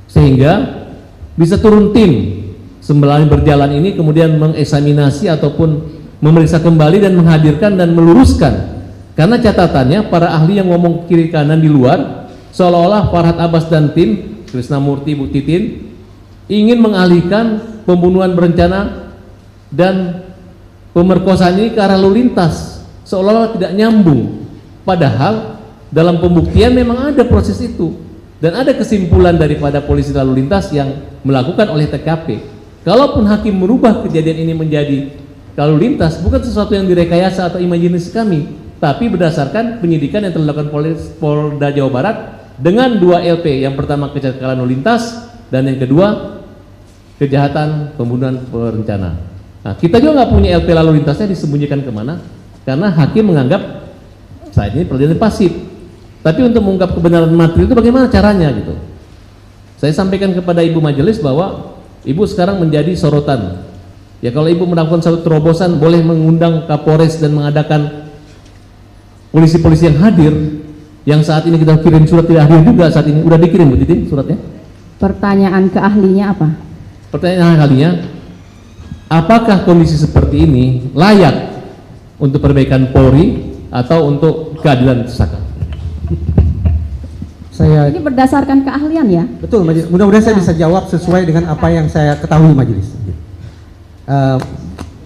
sehingga bisa turun tim sembari berjalan ini kemudian mengeksaminasi ataupun memeriksa kembali dan menghadirkan dan meluruskan. Karena catatannya para ahli yang ngomong kiri kanan di luar seolah-olah Farhad Abbas dan tim Krisnamurti, Bu Titin ingin mengalihkan pembunuhan berencana dan pemerkosaan ini ke arah lalu lintas, seolah-olah tidak nyambung. Padahal dalam pembuktian memang ada proses itu dan ada kesimpulan daripada polisi lalu lintas yang melakukan oleh TKP. Kalaupun hakim merubah kejadian ini menjadi lalu lintas, bukan sesuatu yang direkayasa atau imajinasi kami, tapi berdasarkan penyidikan yang telah dilakukan Polda Jawa Barat dengan 2 LP. Yang pertama kecelakaan lalu lintas dan yang kedua kejahatan pembunuhan berencana. Nah, kita juga nggak punya LP lalu lintasnya disembunyikan kemana, karena hakim menganggap saat ini peradilan pasif. Tapi untuk mengungkap kebenaran materi itu bagaimana caranya gitu. Saya sampaikan kepada Ibu Majelis bahwa Ibu sekarang menjadi sorotan. Ya kalau Ibu melakukan satu terobosan boleh mengundang Kapolres dan mengadakan polisi-polisi yang hadir. Yang saat ini kita kirim surat tidak hadir juga saat ini. Udah dikirim Bu Titin suratnya? Pertanyaan ke ahlinya apa? Pertanyaan ahlinya, apakah kondisi seperti ini layak untuk perbaikan Polri atau untuk keadilan tersangka? Saya Ini berdasarkan keahlian ya? betul Majelis. Mudah-mudahan saya bisa jawab sesuai dengan apa yang saya ketahui Majelis.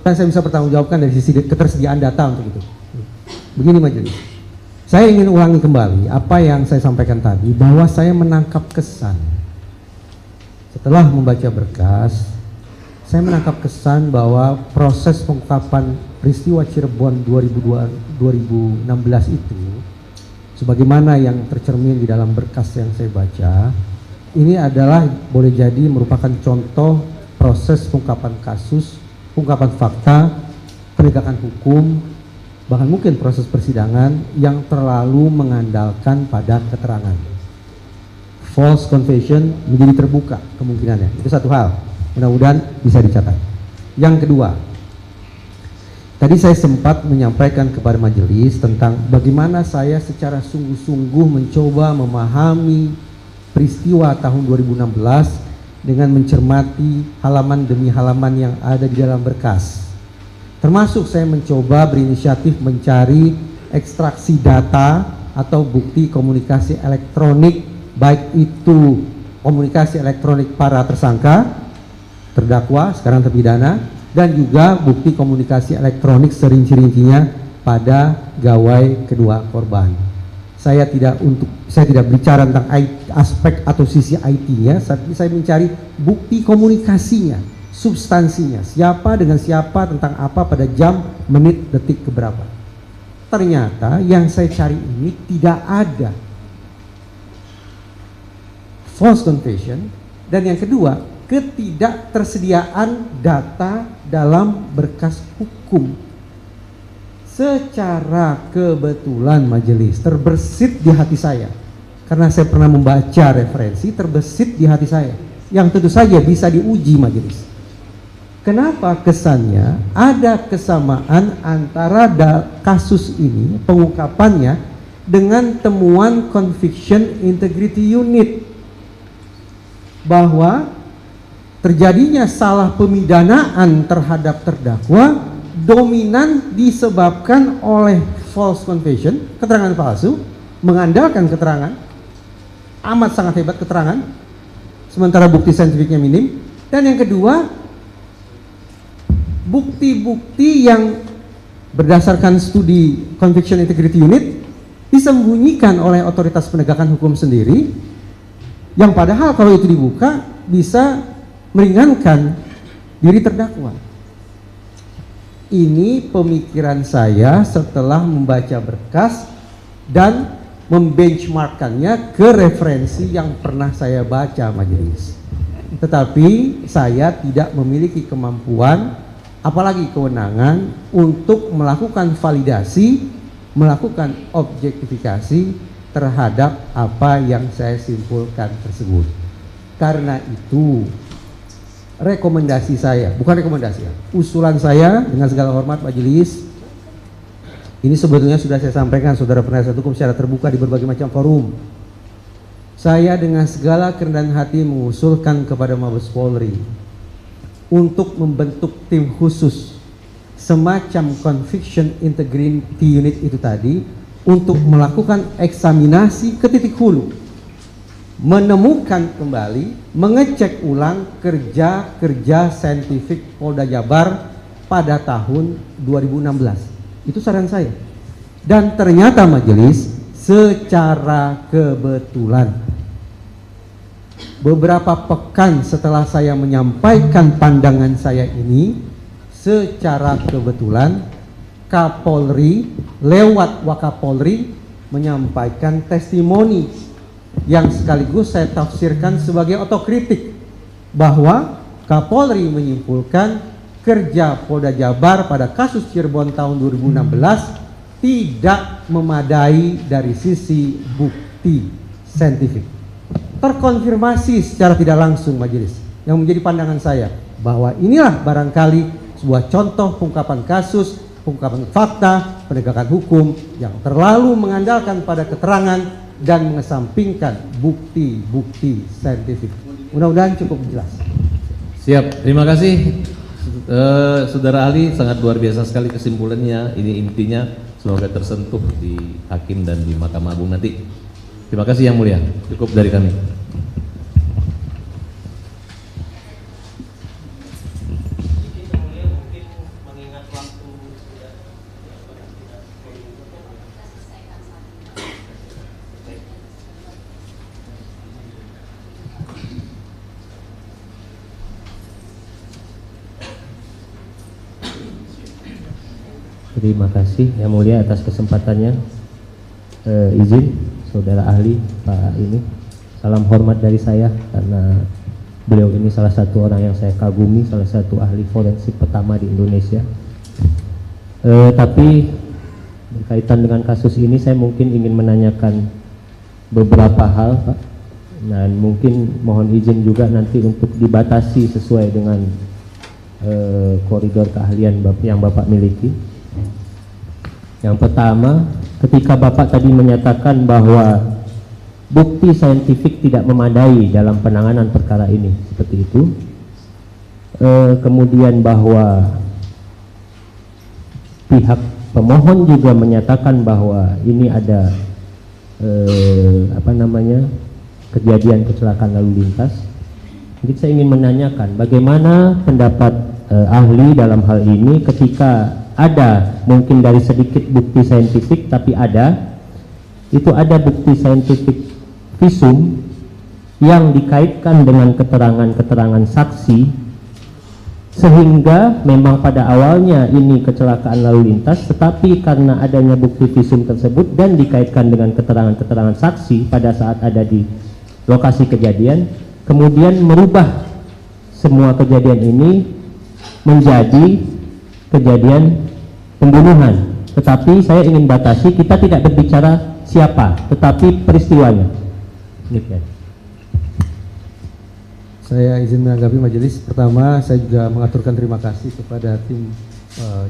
Dan saya bisa bertanggungjawabkan dari sisi ketersediaan data untuk itu. Begini Majelis, saya ingin ulangi kembali apa yang saya sampaikan tadi, bahwa saya menangkap kesan setelah membaca berkas. Saya menangkap kesan bahwa proses pengungkapan peristiwa Cirebon 2016 itu, sebagaimana yang tercermin di dalam berkas yang saya baca, ini adalah boleh jadi merupakan contoh proses pengungkapan kasus, pengungkapan fakta, penegakan hukum, bahkan mungkin proses persidangan yang terlalu mengandalkan pada keterangan. False confession menjadi terbuka kemungkinannya. Itu satu hal. Mudah-mudahan bisa dicatat. Yang kedua, tadi saya sempat menyampaikan kepada majelis tentang bagaimana saya secara sungguh-sungguh mencoba memahami peristiwa tahun 2016 dengan mencermati halaman demi halaman yang ada di dalam berkas. Termasuk saya mencoba berinisiatif mencari ekstraksi data atau bukti komunikasi elektronik, baik itu komunikasi elektronik para tersangka, terdakwa, sekarang terpidana, dan juga bukti komunikasi elektronik serinci-rincinya pada gawai kedua korban. Saya tidak bicara tentang aspek atau sisi IT-nya, tapi saya mencari bukti komunikasinya, substansinya, siapa dengan siapa, tentang apa, pada jam, menit, detik keberapa. Ternyata yang saya cari ini tidak ada false confession, dan yang kedua, ketidaktersediaan data dalam berkas hukum. Secara kebetulan majelis terbersit di hati saya, karena saya pernah membaca referensi, terbersit di hati saya, yang tentu saja bisa diuji majelis. Kenapa kesannya ada kesamaan antara kasus ini, pengungkapannya, dengan temuan Conviction Integrity Unit, bahwa terjadinya salah pemidanaan terhadap terdakwa dominan disebabkan oleh false confession, keterangan palsu, mengandalkan keterangan, amat sangat hebat keterangan, sementara bukti saintifiknya minim. Dan yang kedua, bukti-bukti yang berdasarkan studi Conviction Integrity Unit disembunyikan oleh otoritas penegakan hukum sendiri, yang padahal kalau itu dibuka bisa meringankan diri terdakwa. Ini pemikiran saya setelah membaca berkas dan membenchmarkkannya ke referensi yang pernah saya baca majelis. Tetapi saya tidak memiliki kemampuan, apalagi kewenangan untuk melakukan validasi, melakukan objektifikasi terhadap apa yang saya simpulkan tersebut. Karena itu rekomendasi saya, bukan rekomendasi ya, usulan saya dengan segala hormat majelis, ini sebetulnya sudah saya sampaikan saudara penasihat hukum secara terbuka di berbagai macam forum. Saya dengan segala kerendahan hati mengusulkan kepada Mabes Polri untuk membentuk tim khusus semacam Conviction Integrity Unit itu tadi untuk melakukan eksaminasi ke titik hulu, menemukan kembali, mengecek ulang kerja-kerja saintifik Polda Jabar pada tahun 2016. Itu saran saya. Dan ternyata majelis secara kebetulan beberapa pekan setelah saya menyampaikan pandangan saya ini, secara kebetulan Kapolri lewat Wakapolri menyampaikan testimoni yang sekaligus saya tafsirkan sebagai otokritik, bahwa Kapolri menyimpulkan kerja Polda Jabar pada kasus Cirebon tahun 2016 tidak memadai dari sisi bukti saintifik. Terkonfirmasi secara tidak langsung majelis, yang menjadi pandangan saya bahwa inilah barangkali sebuah contoh pengungkapan kasus, pengungkapan fakta, penegakan hukum yang terlalu mengandalkan pada keterangan dan mengesampingkan bukti-bukti saintifik. Mudah-mudahan cukup jelas. Siap, terima kasih saudara ahli, sangat luar biasa sekali kesimpulannya. Ini intinya, semoga tersentuh di hakim dan di Mahkamah Agung nanti. Terima kasih yang mulia, cukup dari kami. Terima kasih yang mulia atas kesempatannya. Izin saudara ahli Pak ini, salam hormat dari saya karena beliau ini salah satu orang yang saya kagumi, salah satu ahli forensik pertama di Indonesia. Tapi berkaitan dengan kasus ini saya mungkin ingin menanyakan beberapa hal Pak, dan mungkin mohon izin juga nanti untuk dibatasi sesuai dengan koridor keahlian yang Bapak miliki. Yang pertama, ketika Bapak tadi menyatakan bahwa bukti saintifik tidak memadai dalam penanganan perkara ini, seperti itu, kemudian bahwa pihak pemohon juga menyatakan bahwa ini ada kejadian kecelakaan lalu lintas. Jadi saya ingin menanyakan bagaimana pendapat ahli dalam hal ini ketika ada mungkin dari sedikit bukti saintifik, tapi ada bukti saintifik visum yang dikaitkan dengan keterangan-keterangan saksi, sehingga memang pada awalnya ini kecelakaan lalu lintas, tetapi karena adanya bukti visum tersebut dan dikaitkan dengan keterangan-keterangan saksi pada saat ada di lokasi kejadian, kemudian merubah semua kejadian ini menjadi kejadian pembunuhan. Tetapi saya ingin batasi, kita tidak berbicara siapa, tetapi peristiwanya. Saya izin menanggapi majelis. Pertama, saya juga mengaturkan terima kasih kepada tim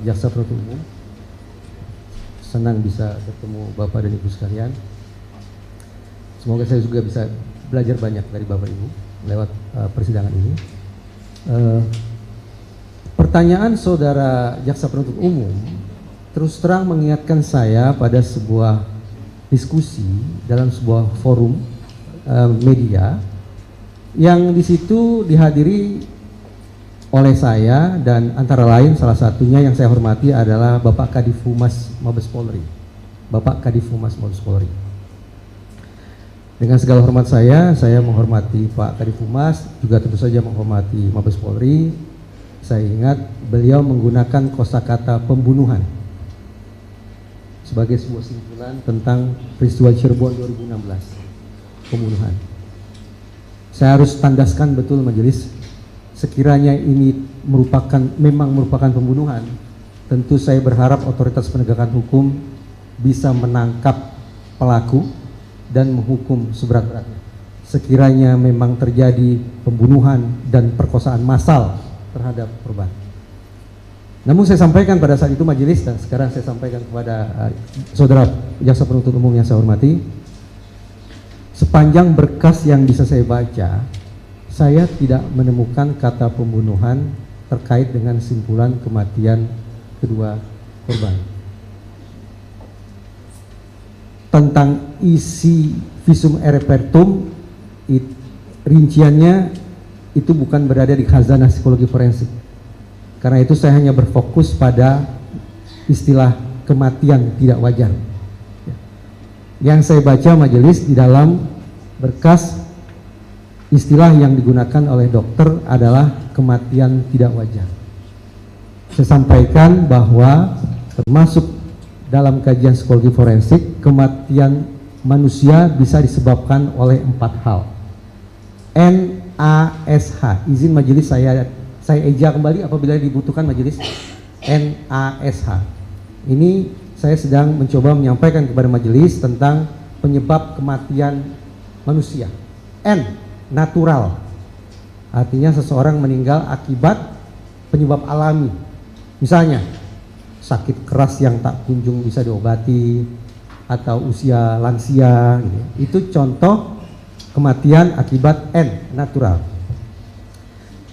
Jaksa Penuntut Umum. Senang bisa bertemu Bapak dan Ibu sekalian. Semoga saya juga bisa belajar banyak dari Bapak Ibu lewat persidangan ini. Pertanyaan saudara jaksa penuntut umum terus terang mengingatkan saya pada sebuah diskusi dalam sebuah forum media yang di situ dihadiri oleh saya dan antara lain salah satunya yang saya hormati adalah Bapak Kadif Humas Mabes Polri. Bapak Kadif Humas Mabes Polri. Dengan segala hormat saya menghormati Pak Kadif Humas, juga tentu saja menghormati Mabes Polri. Saya ingat beliau menggunakan kosakata pembunuhan sebagai sebuah simpulan tentang peristiwa Cirebon 2016, pembunuhan. Saya harus tandaskan betul majelis, sekiranya ini memang merupakan pembunuhan, tentu saya berharap otoritas penegakan hukum bisa menangkap pelaku dan menghukum seberat-beratnya. Sekiranya memang terjadi pembunuhan dan perkosaan massal terhadap korban. Namun saya sampaikan pada saat itu majelis, dan sekarang saya sampaikan kepada saudara jaksa penuntut umum yang saya hormati, sepanjang berkas yang bisa saya baca, saya tidak menemukan kata pembunuhan terkait dengan simpulan kematian kedua korban. Tentang isi visum et repertum, rinciannya itu bukan berada di khazanah psikologi forensik. Karena itu saya hanya berfokus pada istilah kematian tidak wajar. Yang saya baca majelis di dalam berkas, istilah yang digunakan oleh dokter adalah kematian tidak wajar. Saya sampaikan bahwa termasuk dalam kajian psikologi forensik, kematian manusia bisa disebabkan oleh 4 hal. NASH, izin majelis saya eja kembali apabila dibutuhkan majelis. NASH. Ini saya sedang mencoba menyampaikan kepada majelis tentang penyebab kematian manusia. N, natural. Artinya seseorang meninggal akibat penyebab alami. Misalnya sakit keras yang tak kunjung bisa diobati, atau usia lansia gitu. Itu contoh kematian akibat N, natural.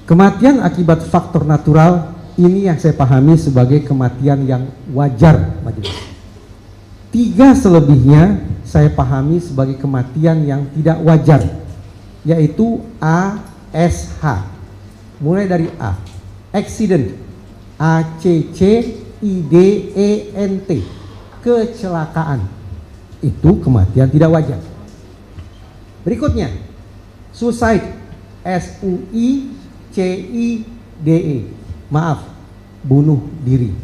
Kematian akibat faktor natural ini yang saya pahami sebagai kematian yang wajar majelis. 3 selebihnya saya pahami sebagai kematian yang tidak wajar, yaitu ASH. Mulai dari A, accident, ACCIDENT, kecelakaan. Itu kematian tidak wajar. Berikutnya, suicide, SUICIDE, maaf, bunuh diri.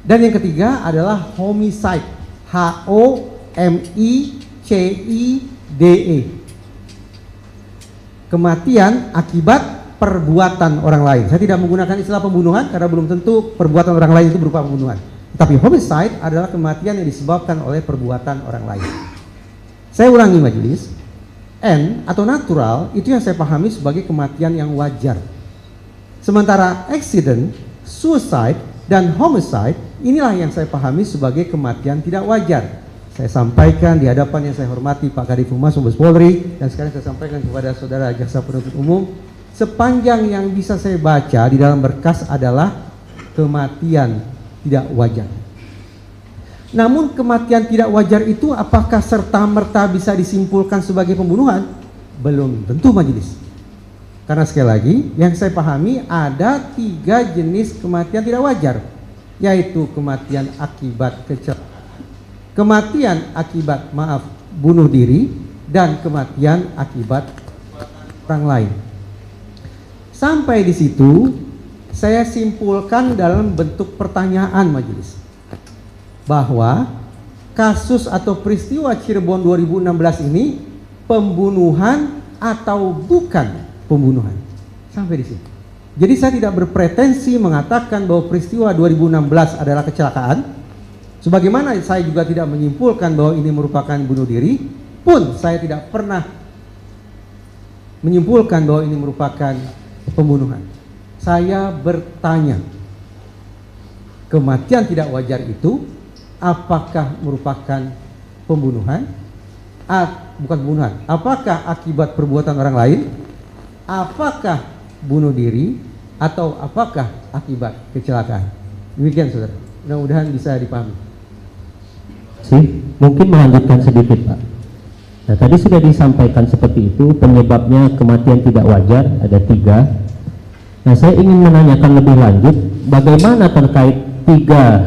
Dan yang ketiga adalah homicide, HOMICIDE, kematian akibat perbuatan orang lain. Saya tidak menggunakan istilah pembunuhan karena belum tentu perbuatan orang lain itu berupa pembunuhan. Tapi homicide adalah kematian yang disebabkan oleh perbuatan orang lain. Saya ulangi majelis, N atau natural itu yang saya pahami sebagai kematian yang wajar. Sementara accident, suicide, dan homicide inilah yang saya pahami sebagai kematian tidak wajar. Saya sampaikan di hadapan yang saya hormati Pak Kadif Humas Mabes Polri, dan sekarang saya sampaikan kepada saudara jaksa penuntut umum, sepanjang yang bisa saya baca di dalam berkas adalah kematian tidak wajar. Namun kematian tidak wajar itu apakah serta-merta bisa disimpulkan sebagai pembunuhan? Belum tentu majelis. Karena sekali lagi yang saya pahami ada 3 jenis kematian tidak wajar, yaitu kematian akibat kematian akibat bunuh diri, dan kematian akibat orang lain. Sampai di situ saya simpulkan dalam bentuk pertanyaan majelis, bahwa kasus atau peristiwa Cirebon 2016 ini pembunuhan atau bukan pembunuhan. Sampai di sini. Jadi saya tidak berpretensi mengatakan bahwa peristiwa 2016 adalah kecelakaan, sebagaimana saya juga tidak menyimpulkan bahwa ini merupakan bunuh diri, pun saya tidak pernah menyimpulkan bahwa ini merupakan pembunuhan. Saya bertanya, kematian tidak wajar itu apakah merupakan pembunuhan? Bukan pembunuhan. Apakah akibat perbuatan orang lain? Apakah bunuh diri? atau apakah akibat kecelakaan? Demikian saudara, mudah-mudahan bisa dipahami. Mungkin melanjutkan sedikit Pak. Nah tadi sudah disampaikan seperti itu, penyebabnya kematian tidak wajar ada 3. Nah saya ingin menanyakan lebih lanjut, bagaimana terkait 3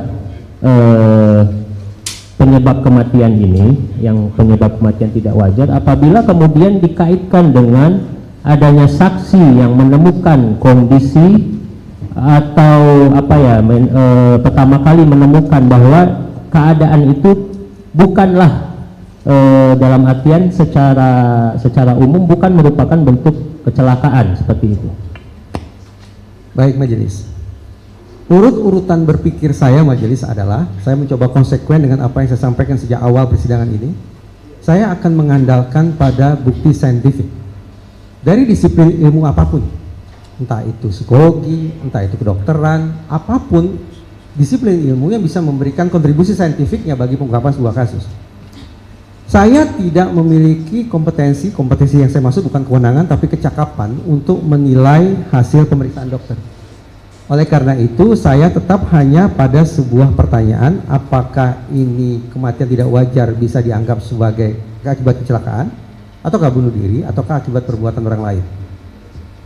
penyebab kematian ini, yang penyebab kematian tidak wajar, apabila kemudian dikaitkan dengan adanya saksi yang menemukan kondisi atau pertama kali menemukan bahwa keadaan itu bukanlah dalam artian secara umum bukan merupakan bentuk kecelakaan seperti itu. Baik majelis, urutan berpikir saya majelis adalah saya mencoba konsekuen dengan apa yang saya sampaikan sejak awal persidangan ini. Saya akan mengandalkan pada bukti saintifik dari disiplin ilmu apapun, entah itu psikologi, entah itu kedokteran, apapun disiplin ilmu yang bisa memberikan kontribusi saintifiknya bagi pengungkapan sebuah kasus. Saya tidak memiliki kompetensi yang saya maksud bukan kewenangan tapi kecakapan untuk menilai hasil pemeriksaan dokter. Oleh karena itu saya tetap hanya pada sebuah pertanyaan, apakah ini kematian tidak wajar bisa dianggap sebagai akibat kecelakaan, ataukah bunuh diri, ataukah akibat perbuatan orang lain.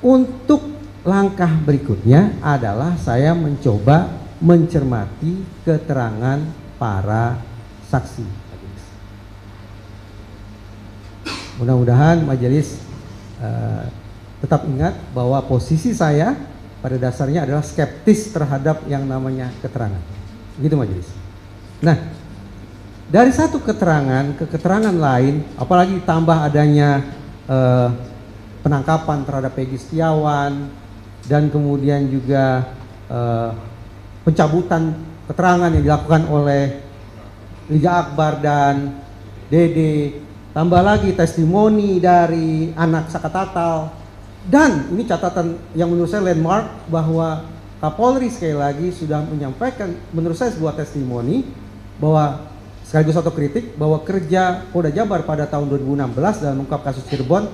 Untuk langkah berikutnya adalah saya mencoba mencermati keterangan para saksi. Mudah-mudahan majelis tetap ingat bahwa posisi saya pada dasarnya adalah skeptis terhadap yang namanya keterangan. Begitu majelis. Nah, dari satu keterangan ke keterangan lain, apalagi tambah adanya penangkapan terhadap Peggy Setiawan dan kemudian juga pencabutan keterangan yang dilakukan oleh Liga Akbar dan Dede, tambah lagi testimoni dari anak Sakatatal. Dan ini catatan yang menurut saya landmark, bahwa Kapolri sekali lagi sudah menyampaikan menurut saya sebuah testimoni bahwa sekaligus otokritik bahwa kerja Polda Jabar pada tahun 2016 dalam mengungkap kasus Cirebon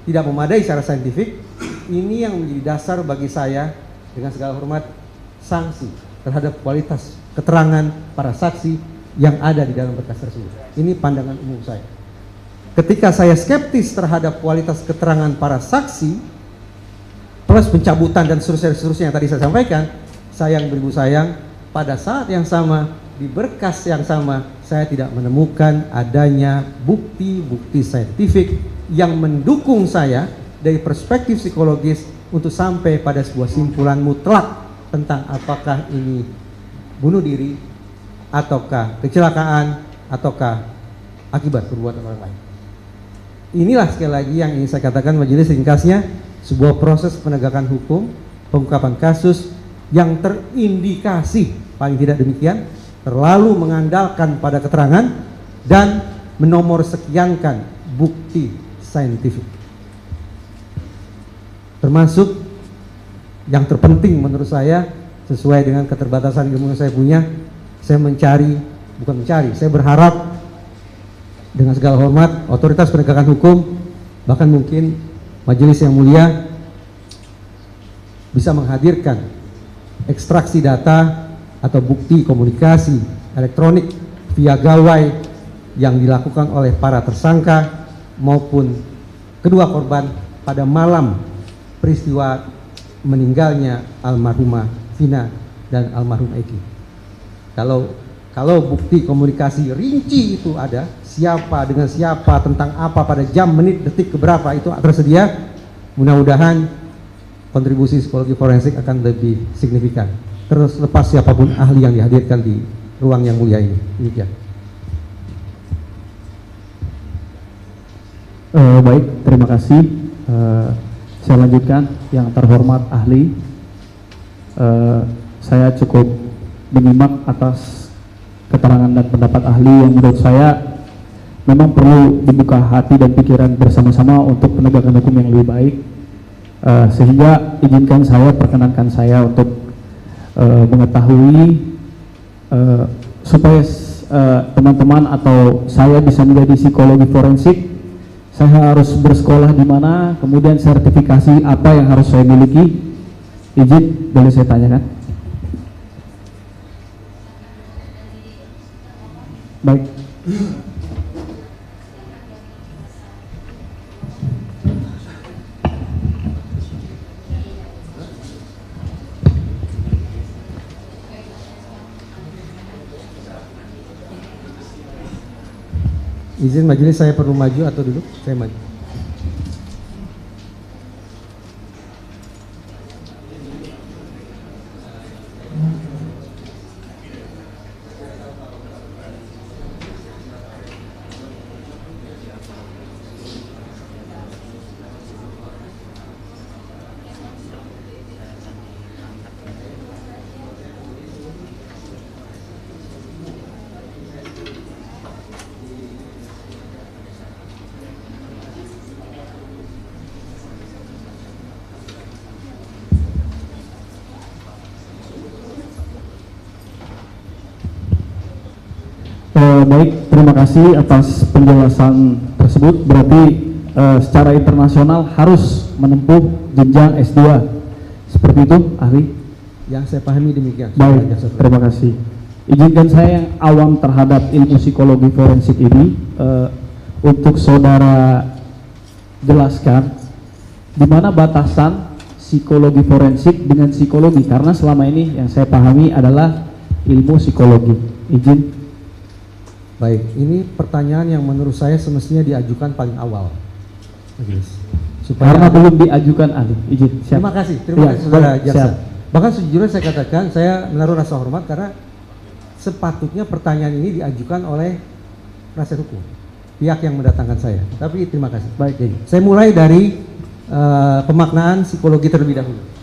tidak memadai secara saintifik. Ini yang menjadi dasar bagi saya dengan segala hormat sanksi terhadap kualitas keterangan para saksi yang ada di dalam berkas tersebut. Ini pandangan umum saya. Ketika saya skeptis terhadap kualitas keterangan para saksi plus pencabutan dan seterusnya yang tadi saya sampaikan, sayang beribu sayang, pada saat yang sama di berkas yang sama saya tidak menemukan adanya bukti-bukti saintifik yang mendukung saya dari perspektif psikologis untuk sampai pada sebuah simpulan mutlak tentang apakah ini bunuh diri ataukah kecelakaan ataukah akibat perbuatan orang lain. Inilah sekali lagi yang ingin saya katakan majelis, ringkasnya sebuah proses penegakan hukum, pengungkapan kasus yang terindikasi paling tidak demikian terlalu mengandalkan pada keterangan dan menomor sekiankan bukti saintifik. Termasuk yang terpenting menurut saya, sesuai dengan keterbatasan ilmu yang saya punya, saya saya berharap dengan segala hormat otoritas penegakan hukum, bahkan mungkin majelis yang mulia bisa menghadirkan ekstraksi data atau bukti komunikasi elektronik via gawai yang dilakukan oleh para tersangka maupun kedua korban pada malam peristiwa meninggalnya almarhumah Vina dan almarhum Eki. Kalau bukti komunikasi rinci itu ada, siapa dengan siapa, tentang apa, pada jam, menit, detik keberapa itu tersedia, mudah-mudahan kontribusi psikologi forensik akan lebih signifikan. Terus lepas siapapun ahli yang dihadirkan di ruang yang mulia ini. Demikian. Baik, terima kasih. Saya lanjutkan, yang terhormat ahli. Saya cukup menyimak atas keterangan dan pendapat ahli yang menurut saya memang perlu dibuka hati dan pikiran bersama-sama untuk penegakan hukum yang lebih baik. Sehingga izinkan saya, perkenankan saya untuk mengetahui supaya teman-teman atau saya bisa menjadi psikologi forensik, saya harus bersekolah di mana, kemudian sertifikasi apa yang harus saya miliki. Izin, boleh saya tanyakan? Baik. Izin majelis, saya perlu maju atau duduk? Saya maju. Baik, terima kasih atas penjelasan tersebut. Berarti secara internasional harus menempuh jenjang S2. Seperti itu, ahli? Yang saya pahami demikian. Baik, terima kasih. Izinkan saya yang awam terhadap ilmu psikologi forensik ini untuk saudara jelaskan di mana batasan psikologi forensik dengan psikologi, karena selama ini yang saya pahami adalah ilmu psikologi. Izin. Baik, ini pertanyaan yang menurut saya semestinya diajukan paling awal, majelis. Karena belum diajukan, ahli. Izin. Siap. Terima kasih saudara jaksa. Siap. Bahkan sejujurnya saya katakan, saya menaruh rasa hormat karena sepatutnya pertanyaan ini diajukan oleh penasihat hukum, pihak yang mendatangkan saya. Tapi terima kasih. Baik, jadi saya mulai dari pemaknaan psikologi terlebih dahulu.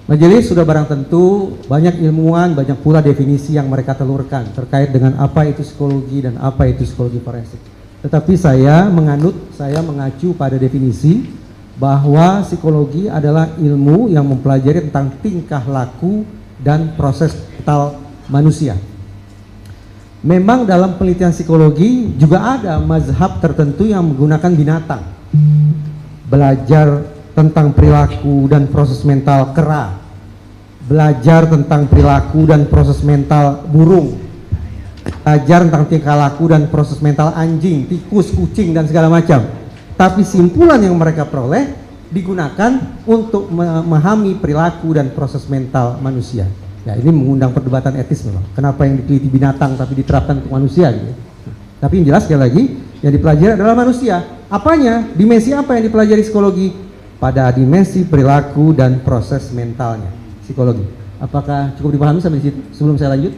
Majelis sudah barang tentu banyak ilmuwan, banyak pula definisi yang mereka telurkan terkait dengan apa itu psikologi dan apa itu psikologi forensik. Tetapi saya mengacu pada definisi bahwa psikologi adalah ilmu yang mempelajari tentang tingkah laku dan proses mental manusia. Memang dalam penelitian psikologi juga ada mazhab tertentu yang menggunakan binatang, belajar tentang perilaku dan proses mental kera, belajar tentang perilaku dan proses mental burung, belajar tentang tingkah laku dan proses mental anjing, tikus, kucing, dan segala macam. Tapi simpulan yang mereka peroleh digunakan untuk memahami perilaku dan proses mental manusia. Ya, ini mengundang perdebatan etis memang. Kenapa yang diteliti binatang tapi diterapkan untuk manusia gitu. Tapi yang jelas sekali lagi yang dipelajari adalah manusia. Apanya? Dimensi apa yang dipelajari psikologi? Pada dimensi perilaku dan proses mentalnya psikologi. Apakah cukup dipahami sampai di situ sebelum saya lanjut?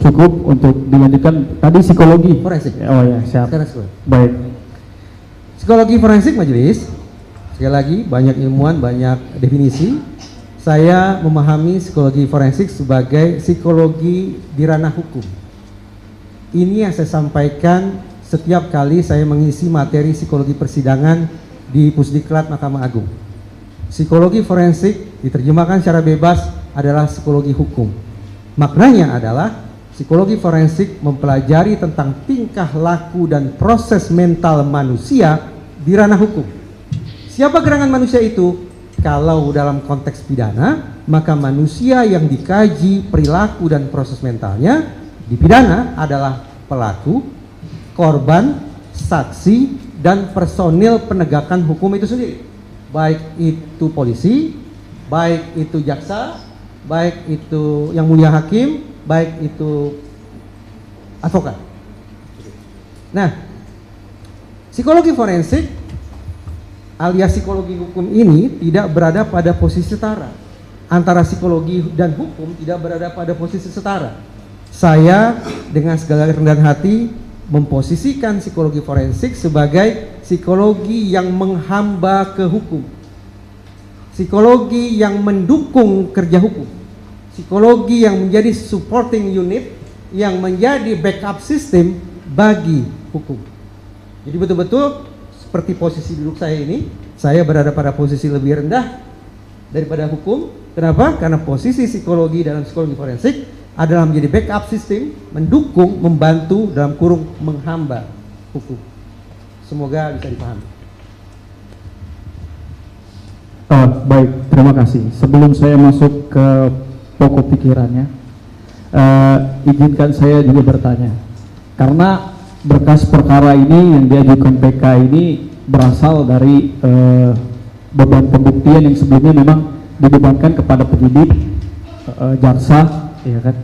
Cukup untuk dilanjutkan. Tadi psikologi forensik. Oh ya, siap. Sekarang baik. Psikologi forensik majelis. Sekali lagi banyak ilmuwan, banyak definisi. Saya memahami psikologi forensik sebagai psikologi di ranah hukum. Ini yang saya sampaikan setiap kali saya mengisi materi psikologi persidangan di Pusdiklat Mahkamah Agung. Psikologi forensik diterjemahkan secara bebas adalah psikologi hukum. Maknanya adalah psikologi forensik mempelajari tentang tingkah laku dan proses mental manusia di ranah hukum. Siapa gerangan manusia itu? Kalau dalam konteks pidana, maka manusia yang dikaji perilaku dan proses mentalnya di pidana adalah pelaku, korban, saksi, dan personil penegakan hukum itu sendiri, baik itu polisi, baik itu jaksa, baik itu yang mulia hakim, baik itu advokat. Nah, psikologi forensik alias psikologi hukum ini tidak berada pada posisi setara. Antara psikologi dan hukum tidak berada pada posisi setara. Saya dengan segala kerendahan hati memposisikan psikologi forensik sebagai psikologi yang menghamba ke hukum, psikologi yang mendukung kerja hukum, psikologi yang menjadi supporting unit, yang menjadi backup system bagi hukum. Jadi betul-betul seperti posisi duduk saya ini, saya berada pada posisi lebih rendah daripada hukum. Kenapa? Karena posisi psikologi dalam psikologi forensik adalah menjadi backup system, mendukung, membantu, dalam kurung menghamba hukum. Semoga bisa dipahami. Baik, terima kasih. Sebelum saya masuk ke pokok pikirannya, izinkan saya juga bertanya. Karena berkas perkara ini yang diajukan PK ini berasal dari beban pembuktian yang sebelumnya memang dibebankan kepada penyidik, jaksa, ya kan.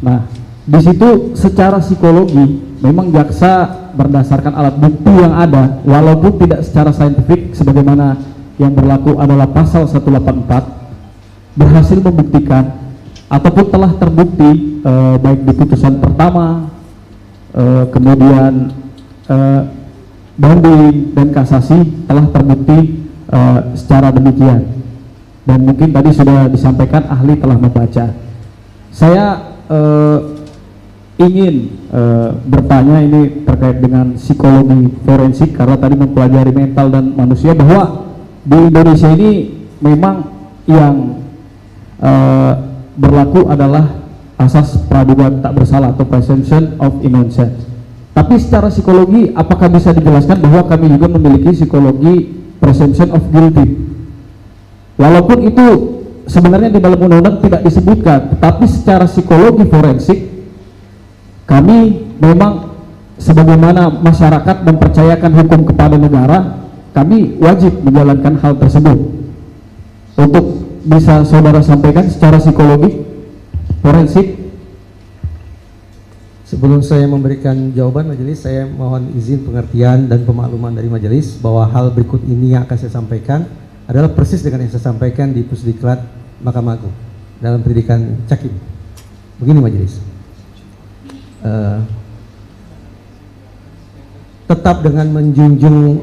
Nah, di situ secara psikologi memang jaksa berdasarkan alat bukti yang ada, walaupun tidak secara saintifik sebagaimana yang berlaku adalah pasal 184, berhasil membuktikan ataupun telah terbukti baik di putusan pertama, kemudian banding dan kasasi telah terbukti secara demikian. Dan mungkin tadi sudah disampaikan ahli telah membaca. Saya ingin bertanya ini terkait dengan psikologi forensik, karena tadi mempelajari mental dan manusia, bahwa di Indonesia ini memang yang berlaku adalah asas praduga tak bersalah atau presumption of innocence. Tapi secara psikologi, apakah bisa dijelaskan bahwa kami juga memiliki psikologi presumption of guilty? Walaupun itu sebenarnya di dalam undang-undang tidak disebutkan, tapi secara psikologi forensik kami memang sebagaimana masyarakat mempercayakan hukum kepada negara, kami wajib menjalankan hal tersebut. Untuk bisa saudara sampaikan secara psikologi forensik. Sebelum saya memberikan jawaban majelis, saya mohon izin pengertian dan pemakluman dari majelis bahwa hal berikut ini yang akan saya sampaikan adalah persis dengan yang saya sampaikan di Pusdiklat Mahkamah Agung dalam pendidikan Cakim. Begini majelis, tetap dengan menjunjung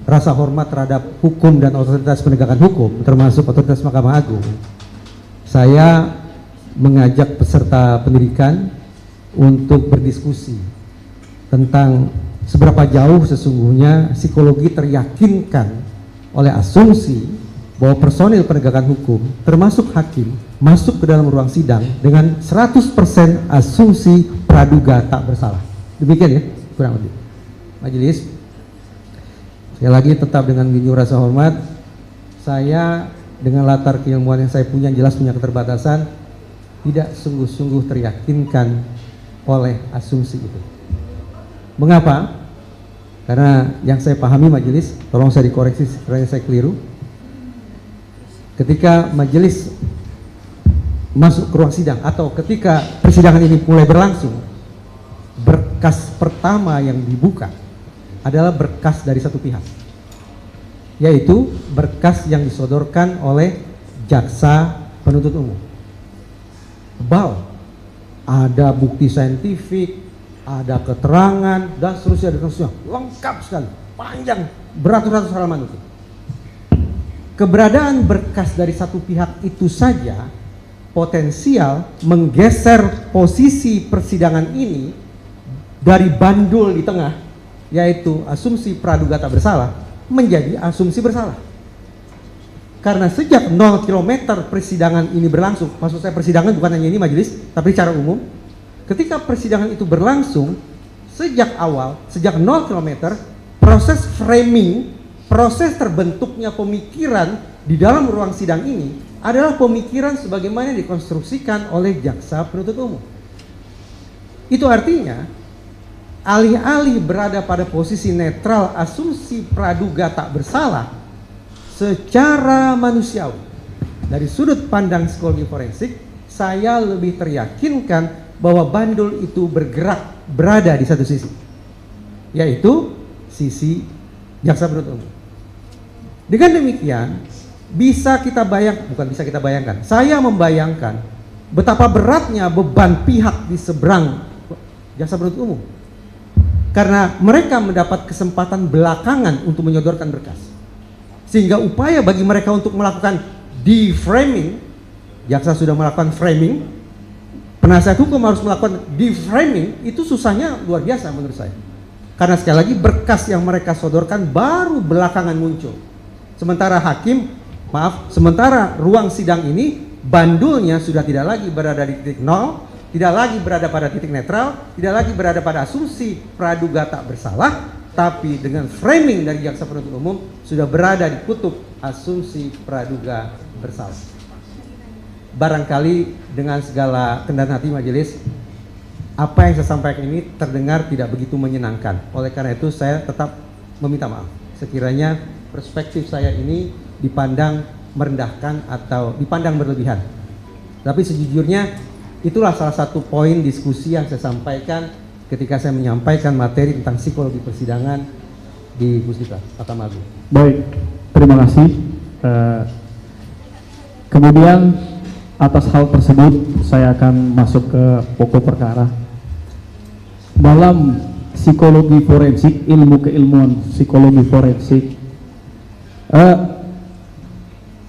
rasa hormat terhadap hukum dan otoritas penegakan hukum, termasuk otoritas Mahkamah Agung, saya mengajak peserta pendidikan untuk berdiskusi tentang seberapa jauh sesungguhnya psikologi teryakinkan oleh asumsi bahwa personil penegakan hukum, termasuk hakim, masuk ke dalam ruang sidang dengan 100% asumsi praduga tak bersalah. Demikian ya, kurang lebih. Majelis, sekali lagi tetap dengan junjung rasa hormat, saya dengan latar keilmuan yang saya punya, jelas punya keterbatasan, tidak sungguh-sungguh teryakinkan oleh asumsi itu. Mengapa? Karena yang saya pahami majelis, tolong saya dikoreksi sekiranya saya keliru. Ketika majelis masuk ke ruang sidang atau ketika persidangan ini mulai berlangsung, berkas pertama yang dibuka adalah berkas dari satu pihak, yaitu berkas yang disodorkan oleh jaksa penuntut umum. Bahwa ada bukti saintifik, ada keterangan, dan seterusnya, lengkap sekali, panjang, beratus-ratus halaman itu. Keberadaan berkas dari satu pihak itu saja potensial menggeser posisi persidangan ini dari bandul di tengah, yaitu asumsi praduga tak bersalah, menjadi asumsi bersalah. Karena sejak 0 km persidangan ini berlangsung, maksud saya persidangan bukan hanya ini majelis, tapi secara umum, ketika persidangan itu berlangsung, sejak awal, sejak 0 km, proses framing, proses terbentuknya pemikiran di dalam ruang sidang ini adalah pemikiran sebagaimana dikonstruksikan oleh jaksa penuntut umum. Itu artinya, alih-alih berada pada posisi netral asumsi praduga tak bersalah, secara manusiawi, dari sudut pandang psikologi forensik, saya lebih teryakinkan bahwa bandul itu bergerak berada di satu sisi, yaitu sisi jaksa penuntut umum. Dengan demikian, saya membayangkan betapa beratnya beban pihak di seberang jaksa penuntut umum, karena mereka mendapat kesempatan belakangan untuk menyodorkan berkas, sehingga upaya bagi mereka untuk melakukan deframing, jaksa sudah melakukan framing, penasihat hukum harus melakukan deframing, itu susahnya luar biasa menurut saya. Karena sekali lagi berkas yang mereka sodorkan baru belakangan muncul. Sementara sementara ruang sidang ini bandulnya sudah tidak lagi berada di titik nol, tidak lagi berada pada titik netral, tidak lagi berada pada asumsi praduga tak bersalah, tetapi dengan framing dari jaksa penuntut umum sudah berada di kutub asumsi praduga bersalah. Barangkali dengan segala kehendak hati majelis, apa yang saya sampaikan ini terdengar tidak begitu menyenangkan. Oleh karena itu saya tetap meminta maaf sekiranya perspektif saya ini dipandang merendahkan atau dipandang berlebihan. Tapi sejujurnya itulah salah satu poin diskusi yang saya sampaikan ketika saya menyampaikan materi tentang psikologi persidangan di Puspita Mahkamah Agung. Baik, terima kasih. Kemudian atas hal tersebut saya akan masuk ke pokok perkara. Dalam psikologi forensik, ilmu keilmuan psikologi forensik,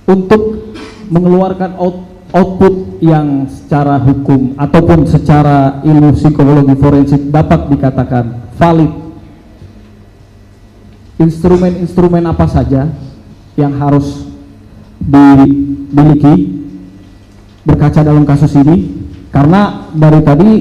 untuk mengeluarkan output yang secara hukum ataupun secara ilmu psikologi forensik dapat dikatakan valid, instrumen-instrumen apa saja yang harus dimiliki berkaca dalam kasus ini, karena dari tadi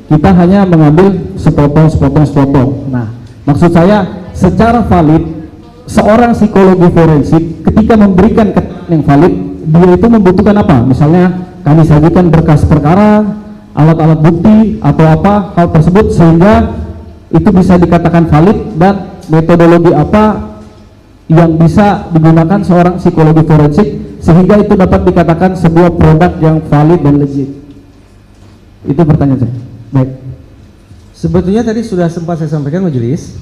kita hanya mengambil sepotong. Nah, maksud saya secara valid seorang psikologi forensik ketika memberikan keterangan yang valid, dia itu membutuhkan apa? Misalnya kami sajikan berkas perkara, alat-alat bukti atau apa hal tersebut sehingga itu bisa dikatakan valid, dan metodologi apa yang bisa digunakan seorang psikologi forensik sehingga itu dapat dikatakan sebuah produk yang valid dan legit. Itu pertanyaan saya. Baik. Sebetulnya tadi sudah sempat saya sampaikan majelis,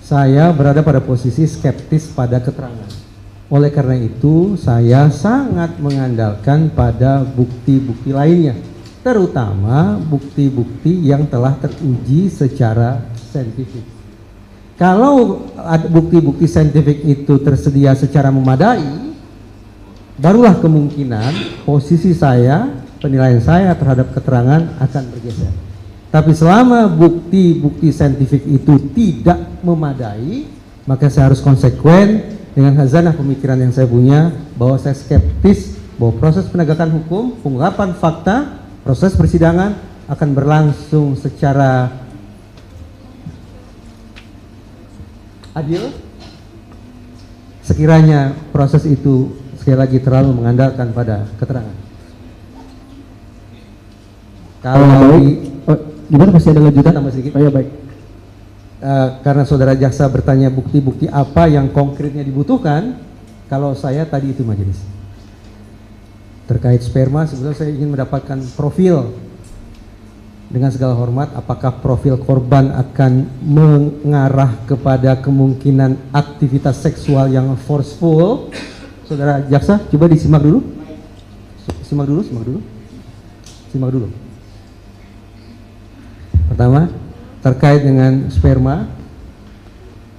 saya berada pada posisi skeptis pada keterangan. Oleh karena itu saya sangat mengandalkan pada bukti-bukti lainnya, terutama bukti-bukti yang telah teruji secara saintifik. Kalau bukti-bukti saintifik itu tersedia secara memadai, barulah kemungkinan posisi saya, penilaian saya terhadap keterangan akan bergeser. Tapi selama bukti-bukti saintifik itu tidak memadai, maka saya harus konsekuen dengan khazanah pemikiran yang saya punya, bahwa saya skeptis bahwa proses penegakan hukum, pengungkapan fakta, proses persidangan akan berlangsung secara adil sekiranya proses itu sekali lagi terlalu mengandalkan pada keterangan. Kalau gimana, masih ada lanjutan? Tambah sedikit. Oh ya, baik. Karena saudara jaksa bertanya bukti-bukti apa yang konkretnya dibutuhkan, kalau saya tadi itu majelis terkait sperma, sebetulnya saya ingin mendapatkan profil. Dengan segala hormat, apakah profil korban akan mengarah kepada kemungkinan aktivitas seksual yang forceful? Saudara jaksa, coba disimak dulu. Simak dulu. Pertama, terkait dengan sperma,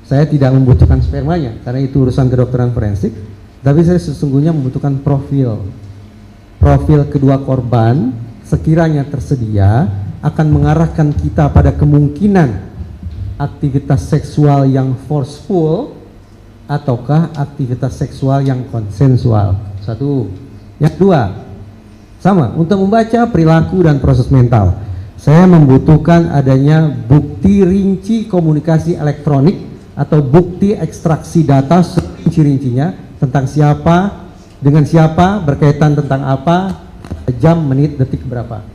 saya tidak membutuhkan spermanya karena itu urusan kedokteran forensik, tapi saya sesungguhnya membutuhkan profil kedua korban sekiranya tersedia akan mengarahkan kita pada kemungkinan aktivitas seksual yang forceful ataukah aktivitas seksual yang konsensual. Satu. Yang kedua, sama, untuk membaca perilaku dan proses mental, saya membutuhkan adanya bukti rinci komunikasi elektronik atau bukti ekstraksi data rinci-rincinya tentang siapa, dengan siapa, berkaitan tentang apa, jam, menit, detik berapa.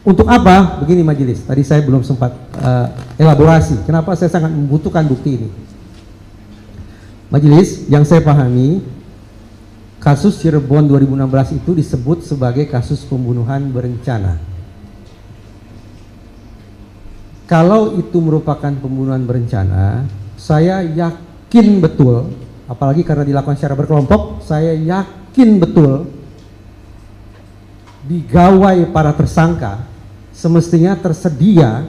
Untuk apa? Begini majelis, tadi saya belum sempat elaborasi kenapa saya sangat membutuhkan bukti ini. Majelis, yang saya pahami, kasus Cirebon 2016 itu disebut sebagai kasus pembunuhan berencana. Kalau itu merupakan pembunuhan berencana, saya yakin betul, apalagi karena dilakukan secara berkelompok, saya yakin betul di gawai para tersangka semestinya tersedia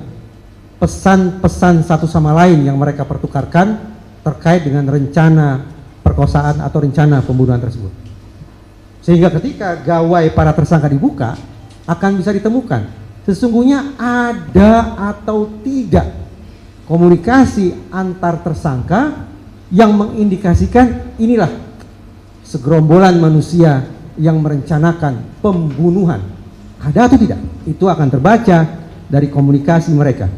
pesan-pesan satu sama lain yang mereka pertukarkan terkait dengan rencana perkosaan atau rencana pembunuhan tersebut. Sehingga ketika gawai para tersangka dibuka, akan bisa ditemukan sesungguhnya ada atau tidak komunikasi antar tersangka yang mengindikasikan inilah segerombolan manusia yang merencanakan pembunuhan. Ada atau tidak? Itu akan terbaca dari komunikasi mereka.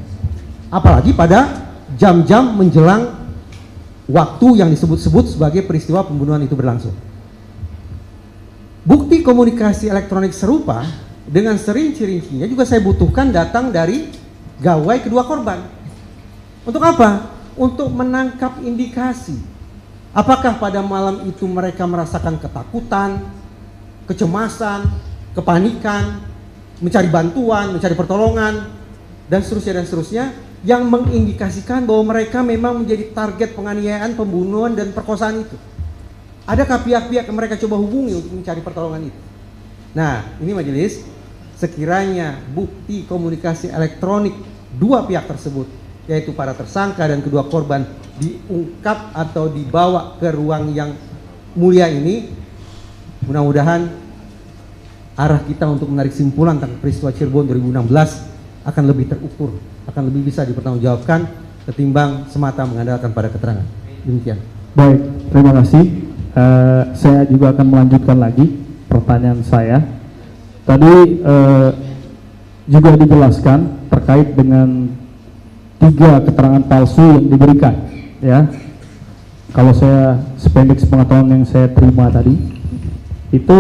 Apalagi pada jam-jam menjelang waktu yang disebut-sebut sebagai peristiwa pembunuhan itu berlangsung. Bukti komunikasi elektronik serupa dengan serinci-rincinya juga saya butuhkan datang dari gawai kedua korban. Untuk apa? Untuk menangkap indikasi. Apakah pada malam itu mereka merasakan ketakutan, kecemasan, kepanikan, mencari bantuan, mencari pertolongan, dan seterusnya, yang mengindikasikan bahwa mereka memang menjadi target penganiayaan, pembunuhan, dan perkosaan itu. Adakah pihak-pihak yang mereka coba hubungi untuk mencari pertolongan itu? Nah, ini majelis, sekiranya bukti komunikasi elektronik dua pihak tersebut, yaitu para tersangka dan kedua korban, diungkap atau dibawa ke ruang yang mulia ini, mudah-mudahan arah kita untuk menarik simpulan tentang peristiwa Cirebon 2016 akan lebih terukur, akan lebih bisa dipertanggungjawabkan ketimbang semata mengandalkan pada keterangan. Demikian. Baik, terima kasih. Saya juga akan melanjutkan lagi pertanyaan saya. Tadi juga dijelaskan terkait dengan 3 keterangan palsu yang diberikan, ya. Kalau saya sependek sepengetahuan yang saya terima tadi, itu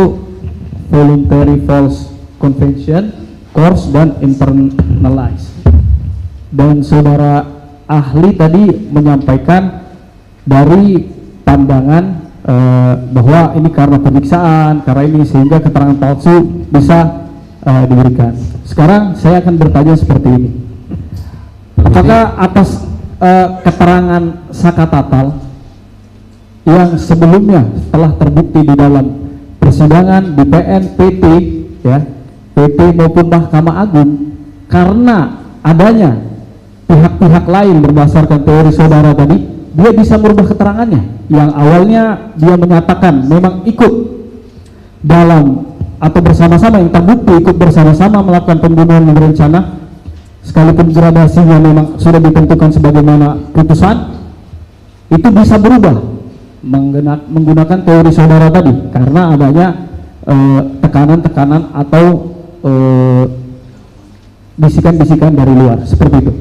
voluntary false confession, coerce, dan internalized. Dan saudara ahli tadi menyampaikan dari pandangan bahwa ini karena penyiksaan, karena ini sehingga keterangan palsu bisa diberikan. Sekarang saya akan bertanya seperti ini. Apakah atas keterangan Sakatatal yang sebelumnya telah terbukti di dalam persidangan di PN, PT, ya, PT maupun Mahkamah Agung, karena adanya pihak-pihak lain berdasarkan teori saudara tadi, dia bisa merubah keterangannya yang awalnya dia menyatakan memang ikut dalam atau bersama-sama, yang terbukti ikut bersama-sama melakukan pembunuhan yang berencana, sekalipun gradasinya memang sudah ditentukan sebagaimana putusan, itu bisa berubah menggunakan teori saudara tadi karena adanya tekanan-tekanan atau bisikan-bisikan dari luar, seperti itu.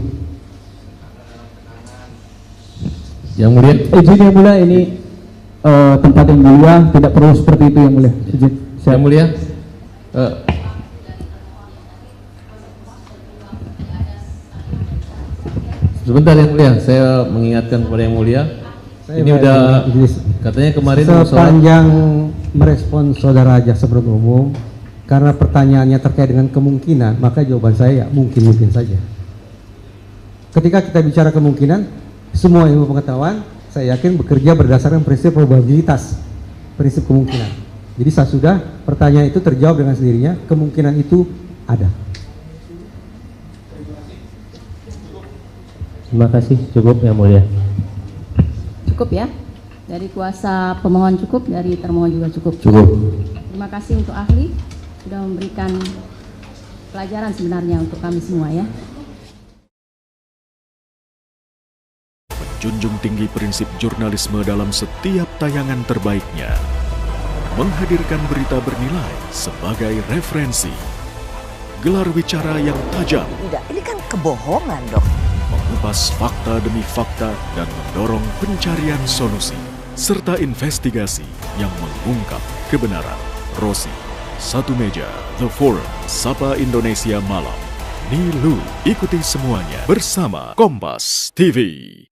Yang mulia, izin yang mulia, ini tempat yang mulia, tidak perlu seperti itu yang mulia. Izin. Yang mulia, sebentar yang mulia, saya mengingatkan kepada yang mulia. Ini udah katanya kemarin sepanjang merespon saudara jaksa penuntut umum, karena pertanyaannya terkait dengan kemungkinan, maka jawaban saya mungkin saja. Ketika kita bicara kemungkinan, semua ilmu pengetahuan saya yakin bekerja berdasarkan prinsip probabilitas, prinsip kemungkinan. Jadi sudah pertanyaan itu terjawab dengan sendirinya, kemungkinan itu ada. Terima kasih, cukup yang mulia. Cukup ya, dari kuasa pemohon cukup, dari termohon juga cukup. Cukup. Terima kasih untuk ahli sudah memberikan pelajaran sebenarnya untuk kami semua ya. Menjunjung tinggi prinsip jurnalisme dalam setiap tayangan terbaiknya, menghadirkan berita bernilai sebagai referensi, gelar bicara yang tajam. Tidak, ini kan kebohongan dok. Mengupas fakta demi fakta dan mendorong pencarian solusi serta investigasi yang mengungkap kebenaran. Rosi, Satu Meja, The Forum, Sapa Indonesia Malam. Nilu, ikuti semuanya bersama Kompas TV.